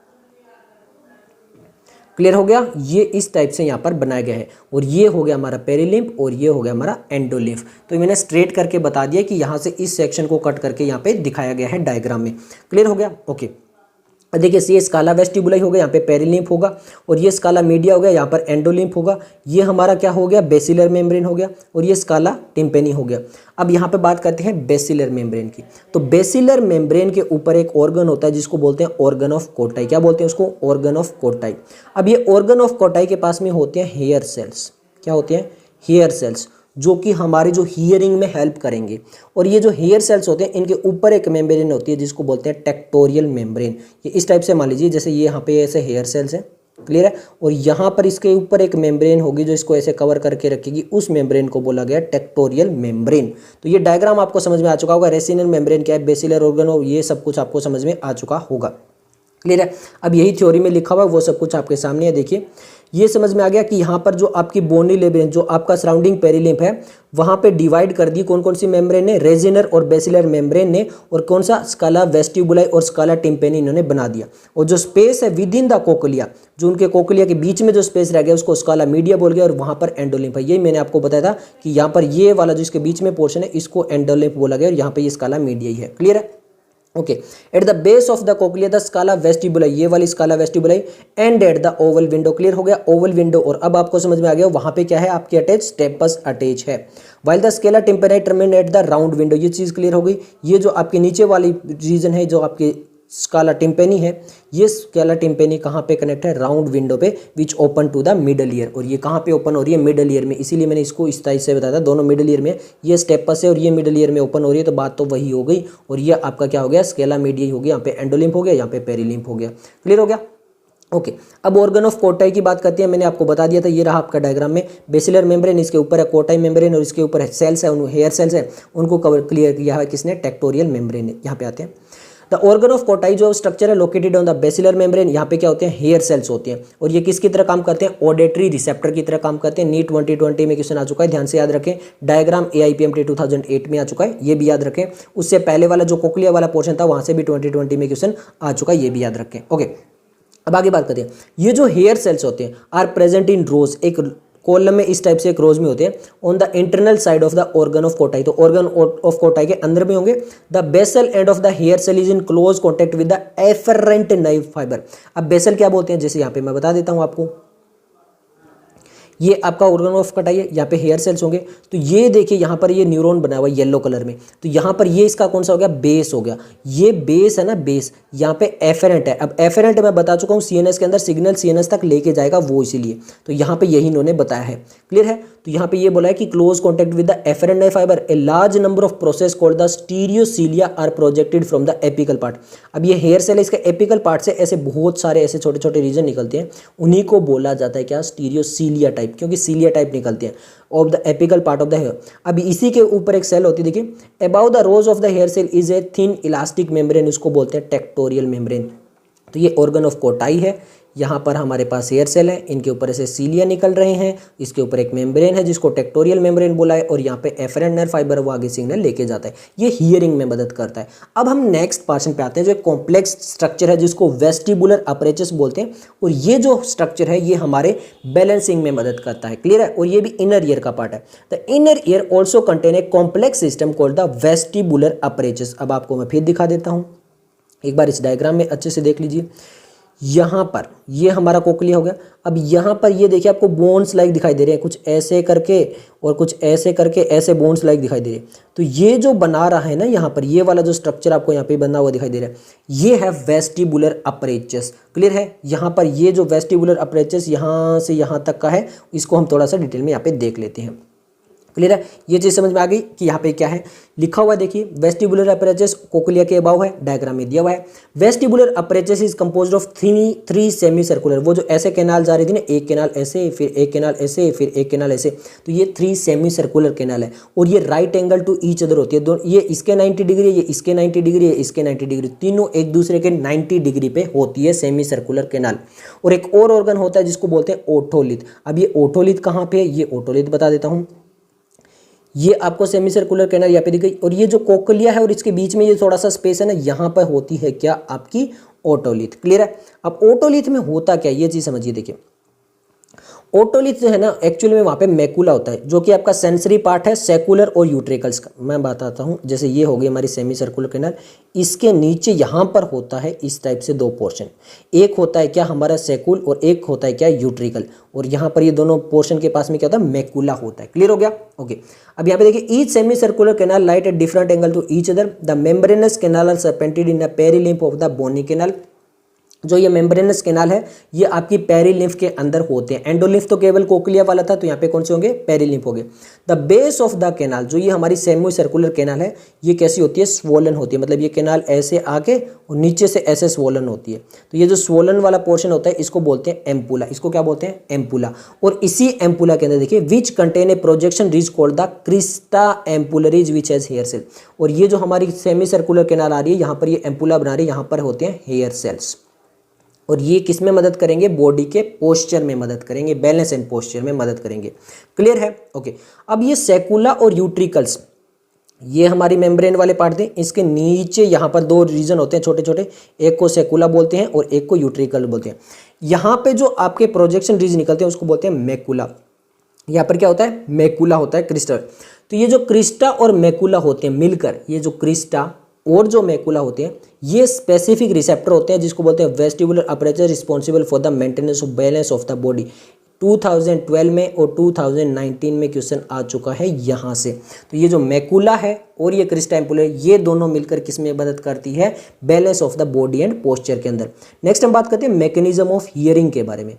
क्लियर हो गया, ये इस टाइप से यहाँ पर बनाया गया है, और ये हो गया हमारा पेरीलिम्फ और ये हो गया हमारा एंडोलिम्फ। तो मैंने स्ट्रेट करके बता दिया कि यहाँ से इस सेक्शन को कट करके यहाँ पे दिखाया गया है डायग्राम में। क्लियर हो गया, ओके। देखिए ये स्काला वेस्टिबुलाई हो गया, यहाँ पे पेरीलिम्फ होगा, और ये स्काला मीडिया हो गया, यहाँ पर एंडोलिम्फ होगा। ये हमारा क्या हो गया, बेसिलर मेम्ब्रेन हो गया, और ये स्काला टिम्पेनी हो गया। अब यहाँ पे बात करते हैं बेसिलर मेम्ब्रेन की। तो बेसिलर मेम्ब्रेन के ऊपर एक ऑर्गन होता है जिसको बोलते हैं ऑर्गन ऑफ कोटाई। क्या बोलते हैं उसको, ऑर्गन ऑफ कोटाई। अब ये ऑर्गन ऑफ कोटाई के पास में होते हैं हेयर सेल्स। क्या होते हैं, हेयर सेल्स, जो कि हमारी जो हियरिंग में हेल्प करेंगे। और ये जो हेयर सेल्स होते हैं इनके ऊपर एक मेम्ब्रेन होती है जिसको बोलते हैं टेक्टोरियल मेम्ब्रेन। ये इस टाइप से मान लीजिए, जैसे ये यहाँ पे ऐसे हेयर सेल्स है। क्लियर है, और यहाँ पर इसके ऊपर एक मेम्ब्रेन होगी जो इसको ऐसे कवर करके रखेगी, उस मेम्ब्रेन को बोला गया टेक्टोरियल मेम्ब्रेन। तो ये डायग्राम आपको समझ में आ चुका होगा, रेसिनल मेम्ब्रेन क्या है, बेसिलर ऑर्गन, ये सब कुछ आपको समझ में आ चुका होगा। क्लियर है, अब यही थ्योरी में लिखा हुआ वो सब कुछ आपके सामने है। देखिए ये समझ में आ गया कि यहाँ पर जो आपकी बोनी लेबिरिंथ, जो आपका सराउंडिंग पेरीलिम्फ है, वहाँ पे डिवाइड कर दी कौन कौन सी मेम्ब्रेन ने, रेजिनर और बेसिलर मेम्ब्रेन ने, और कौन सा, स्काला वेस्टिबुलाई और स्काला टिम्पेनी इन्होंने बना दिया। और जो स्पेस है विद इन द कोक्लिया, जो उनके कोक्लिया के बीच में जो स्पेस रह गया उसको स्काला मीडिया बोल गया, और वहाँ पर एंडोलिम्फ है। यही मैंने आपको बताया था कि यहाँ पर ये वाला जो इसके बीच में पोर्शन है इसको एंडोलिम्फ बोला गया, और यहाँ पर ये स्काला मीडिया ही है। क्लियर है, okay. At the base of the cochlea the स्काला vestibuli, ये वाली स्काला vestibuli, and at the oval window. Clear हो गया, ओवल विंडो। और अब आपको समझ में आ गया वहां पे क्या है, आपकी अटैच स्टेपस अटैच है। While the scala tympani terminate the round window, ये चीज क्लियर हो गई। ये जो आपके नीचे वाली रीजन है, जो आपकी स्काला टिम्पेनी है, ये स्काला टिम्पेनी कहाँ पे कनेक्ट है, राउंड विंडो पे, which open to the middle ear. और ये कहाँ पे ओपन हो रही है, मिडल ईयर में, इसीलिए मैंने इसको इस टाइप से बताया था, दोनों मिडल ईयर में, ये स्टेपस है और ये मिडल ईयर में ओपन हो रही है, तो बात तो वही हो गई। और ये आपका क्या हो गया, स्केला मीडिया हो गया, यहाँ पे एंडोलिम्फ हो गया, यहाँ पे पेरीलिम्फ हो गया। क्लियर हो गया, ओके। अब ऑर्गन ऑफ कोटाई की बात करते हैं, मैंने आपको बता दिया था, ये रहा आपका डायग्राम में, बेसिलर मेम्ब्रेन, इसके ऊपर है कोटाई मेम्ब्रेन, और इसके ऊपर है सेल्स है, हेयर सेल्स है, उनको कवर क्लियर किया है किसने, टेक्टोरियल मेम्ब्रेन ने। यहाँ पे आते हैं, द ऑर्गन ऑफ कोटाई जो स्ट्रक्चर है located on the basilar membrane, यहाँ पे क्या होते हैं, हेयर सेल्स होते हैं, और ये किसकी तरह काम करते हैं, ऑडिटरी रिसेप्टर की तरह काम करते हैं। नीट 2020 में क्वेश्चन आ चुका है, ध्यान से याद रखें। डायग्राम AIPMT 2008 में आ चुका है, ये भी याद रखें। उससे पहले वाला जो कोक्लिया वाला पोर्शन था वहां से भी 2020 में क्वेश्चन आ चुका है, ये भी याद रखें। ओके, अब आगे बात करते हैं। ये जो हेयर सेल्स होते हैं आर प्रेजेंट इन रोज, एक कॉलम में इस टाइप से एक रोज में होते हैं। On the internal side of the organ of Corti, तो ऑर्गन ऑफ कोटाई के अंदर में होंगे। The basal end of the hair cell is in close contact with the afferent nerve fibre. अब बेसल क्या बोलते हैं, जैसे यहाँ पे मैं बता देता हूँ आपको, ये आपका ऑर्गन ऑफ कटाई है, यहाँ पे हेयर सेल्स होंगे। तो ये देखिए यहाँ पर ये न्यूरॉन बना हुआ है येलो कलर में, तो यहाँ पर ये इसका कौन सा हो गया, बेस हो गया। ये बेस है ना, बेस, यहाँ पे एफेरेंट है। अब एफेरेंट मैं बता चुका हूँ सीएनएस के अंदर सिग्नल सीएनएस तक लेके जाएगा वो, इसीलिए तो यहाँ पे यही इन्होंने बताया है। क्लियर है। तो यहाँ पे ये बोला है कि close contact with the efferent nerve fibre, a large number of process called the stereocilia are projected from the apical part. अब ये हेयर सेल है, इसके एपिकल पार्ट से ऐसे बहुत सारे ऐसे छोटे छोटे रीजन निकलते हैं, उन्हीं को बोला जाता है क्या, स्टीरियोसीलिया टाइप, क्योंकि सीलिया टाइप निकलते हैं of the apical part of the hair. अब इसी के ऊपर एक सेल होती है, देखिए above the rows of the hair cell is a thin elastic membrane, इसको बोलते हैं टेक्टोरियल मेम्ब्रेन। तो ये ऑर्गन ऑफ कोटाई है, यहाँ पर हमारे पास हेयर सेल है, इनके ऊपर ऐसे सीलिया निकल रहे हैं, इसके ऊपर एक मेम्ब्रेन है जिसको टेक्टोरियल मेम्ब्रेन बोला है, और यहाँ पे एफरेंट नर्व फाइबर वो आगे सिग्नल लेके जाता है, ये हियरिंग में मदद करता है। अब हम नेक्स्ट पोर्शन पे आते हैं, जो एक कॉम्प्लेक्स स्ट्रक्चर है जिसको वेस्टिबुलर अपरेचस बोलते हैं, और ये जो स्ट्रक्चर है ये हमारे बैलेंसिंग में मदद करता है। क्लियर है। और ये भी इनर ईयर का पार्ट है। The inner ear also contain a complex system called the vestibular apparatus. अब आपको मैं फिर दिखा देता हूँ, एक बार इस डायग्राम में अच्छे से देख लीजिए। यहाँ पर ये हमारा कोक्लिया हो गया। अब यहाँ पर ये देखिए आपको बोन्स लाइक दिखाई दे रहे हैं, कुछ ऐसे करके और कुछ ऐसे करके, ऐसे बोन्स लाइक दिखाई दे रहे हैं। तो ये जो बना रहा है ना यहाँ पर, ये वाला जो स्ट्रक्चर आपको यहाँ पे बना हुआ दिखाई दे रहा है, ये है वेस्टिबुलर अपरेचस। क्लियर है। यहाँ पर ये जो वेस्टिबुलर अपरेचस यहाँ से यहाँ तक का है, इसको हम थोड़ा सा डिटेल में यहाँ पे देख लेते हैं। क्लियर है। ये चीज़ समझ में आ गई कि यहाँ पे क्या है लिखा हुआ है। देखिए वेस्टिबुलर अपरेचस कोक्लिया के अबाव है, डायग्राम में दिया हुआ है। Vestibular apparatus is composed of three semicircular, वो जो ऐसे कैनाल जा रही थी ना, एक कैनाल ऐसे, फिर एक कैनाल ऐसे, फिर एक कैनाल ऐसे, तो ये 3 सेमी सर्कुलर कैनाल है, और ये right angle to each other होती है। दोनों, ये इसके 90 डिग्री, ये इसके 90 डिग्री, ये इसके 90 डिग्री, तीनों एक दूसरे के 90 डिग्री पे होती है सेमी सर्कुलर कैनाल। और एक और ऑर्गन होता है जिसको बोलते हैं ओठोलिथ। अब ये ओठोलिथ कहाँ पे है, ये ओठोलिथ बता देता हूँ। ये आपको सेमी सर्कुलर कैनाल यहाँ पे दिख गई, और ये जो कोक्लिया है और इसके बीच में ये थोड़ा सा स्पेस है ना, यहाँ पर होती है क्या, आपकी ओटोलिथ। क्लियर है। अब ओटोलिथ में होता क्या, ये चीज समझिए। देखिए ओटोलिथ जो है ना, एक्चुअली में वहाँ पे मैकुला होता है, जो कि आपका सेंसरी पार्ट है सेकुलर और यूट्रिकल्स का। मैं बताता हूँ, जैसे ये हो गई हमारी सेमी सर्कुलर कैनाल, इसके नीचे यहाँ पर होता है इस टाइप से 2 पोर्शन, एक होता है क्या हमारा सेकुल और एक होता है क्या यूट्रिकल, और यहाँ पर ये दोनों पोर्शन के पास में क्या होता है, मैकुला होता है। क्लियर हो गया। ओके। अब यहाँ पे देखिए each semicircular canal light at different angle to each other, the membranous canal are suspended in the perilymph of the bony canal. जो ये मेम्ब्रेनस कैनाल है ये आपकी पेरिलिम्फ के अंदर होते हैं। एंडोलिम्फ तो केवल कोक्लिया वाला था, तो यहाँ पे कौन से होंगे, पेरिलिम्फ हो गए। The base of the canal, जो ये हमारी सेमी सर्कुलर कैनाल है, ये कैसी होती है, स्वोलन होती है। मतलब ये कैनाल ऐसे आके और नीचे से ऐसे स्वोलन होती है। तो ये जो स्वोलन वाला पोर्शन होता है इसको बोलते हैं एम्पुला। इसको क्या बोलते हैं, एम्पुला। और इसी एम्पुला के अंदर देखिए which contain a projection ridge called the crista ampullaris which has hair cell. और ये जो हमारी सेमी सर्कुलर कैनाल आ रही है, यहाँ पर ये एम्पुला बना रही है, यहाँ पर होते हैं हेयर सेल्स। और ये किस में मदद करेंगे, बॉडी के पोस्चर में मदद करेंगे, बैलेंस एंड पोस्चर में मदद करेंगे। क्लियर है। ओके। अब ये सेकुला और यूट्रिकल्स, ये हमारी मेम्ब्रेन वाले पार्ट थे, इसके नीचे यहाँ पर 2 रीजन होते हैं छोटे छोटे, एक को सेकुला बोलते हैं और एक को यूट्रिकल बोलते हैं। यहाँ पे जो आपके प्रोजेक्शन रीज निकलते हैं उसको बोलते हैं मैकुला। यहाँ पर क्या होता है, मैकुला होता है, क्रिस्टा। तो ये जो क्रिस्टा और मैकुला होते हैं मिलकर, ये जो क्रिस्टा और जो मैकुला होते हैं, ये स्पेसिफिक रिसेप्टर होते हैं जिसको बोलते हैं vestibular aperture responsible for the maintenance of balance of the body. 2012 में और 2019 में क्वेश्चन आ चुका है यहाँ से। तो ये जो मैकुला है और ये क्रिस्टा एम्पुला, ये दोनों मिलकर किस में मदद करती है, balance of the body and posture के अंदर। नेक्स्ट हम बात करते हैं मैकेनिज्म ऑफ हियरिंग के बारे में।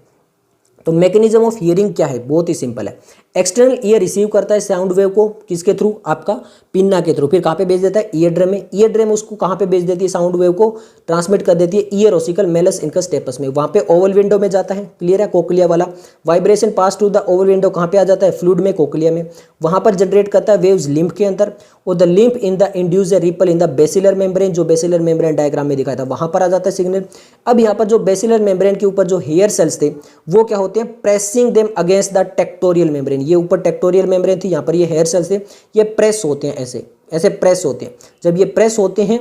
तो मैकेनिज्म ऑफ हियरिंग क्या है, बहुत ही सिंपल है। एक्सटर्नल ईयर रिसीव करता है साउंड वेव को, किसके थ्रू, आपका पिन्ना के थ्रू। फिर कहाँ पे भेज देता है, ईयर ड्रम में। ईयर ड्रम उसको कहाँ पे भेज देती है, साउंड वेव को ट्रांसमिट कर देती है ear ossicle malleus incus stapes में, वहाँ पे ओवल विंडो में जाता है। क्लियर है, कोक्लिया वाला। Vibration pass to the oval window कहाँ पे आ जाता है, फ्लूइड में, कोक्लिया में। वहाँ पर जनरेट करता है वेव्स लिम्फ के अंदर, और the lymph in the induce a ripple in the basilar membrane, जो बेसिलर मेम्ब्रेन डायग्राम में दिखाया था वहाँ पर आ जाता है सिग्नल। अब यहाँ पर जो बेसिलर मेम्ब्रेन के ऊपर जो हेयर सेल्स थे वो क्या होते हैं, pressing them against the tectorial membrane. ये ऊपर टेक्टोरियल मेम्ब्रेन थी, यहाँ पर ये हेयर सेल्स थे, ये प्रेस होते हैं, ऐसे ऐसे प्रेस होते हैं। जब ये प्रेस होते हैं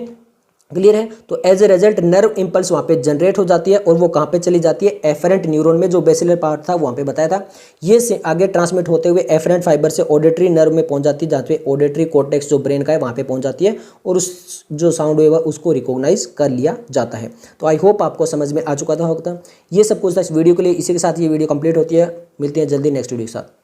क्लियर है। तो as a result nerve impulse वहाँ पे जनरेट हो जाती है और वो कहाँ पे चली जाती है, एफरेंट न्यूरॉन में, जो बेसिलर पार्ट था वहाँ पे बताया था। ये से आगे ट्रांसमिट होते हुए एफरेंट फाइबर से ऑडिटरी नर्व में पहुँच जाती है, जहाँ पे ऑडिटरी कॉर्टेक्स जो ब्रेन का है वहाँ पे पहुँच जाती है और उस जो साउंड वेव है उसको रिकॉग्नाइज कर लिया जाता है। तो आई होप आपको समझ में आ चुका था होगा। ये सब कुछ था इस वीडियो के लिए। इसी के साथ ये वीडियो कंप्लीट होती है। मिलती है जल्दी नेक्स्ट वीडियो के साथ।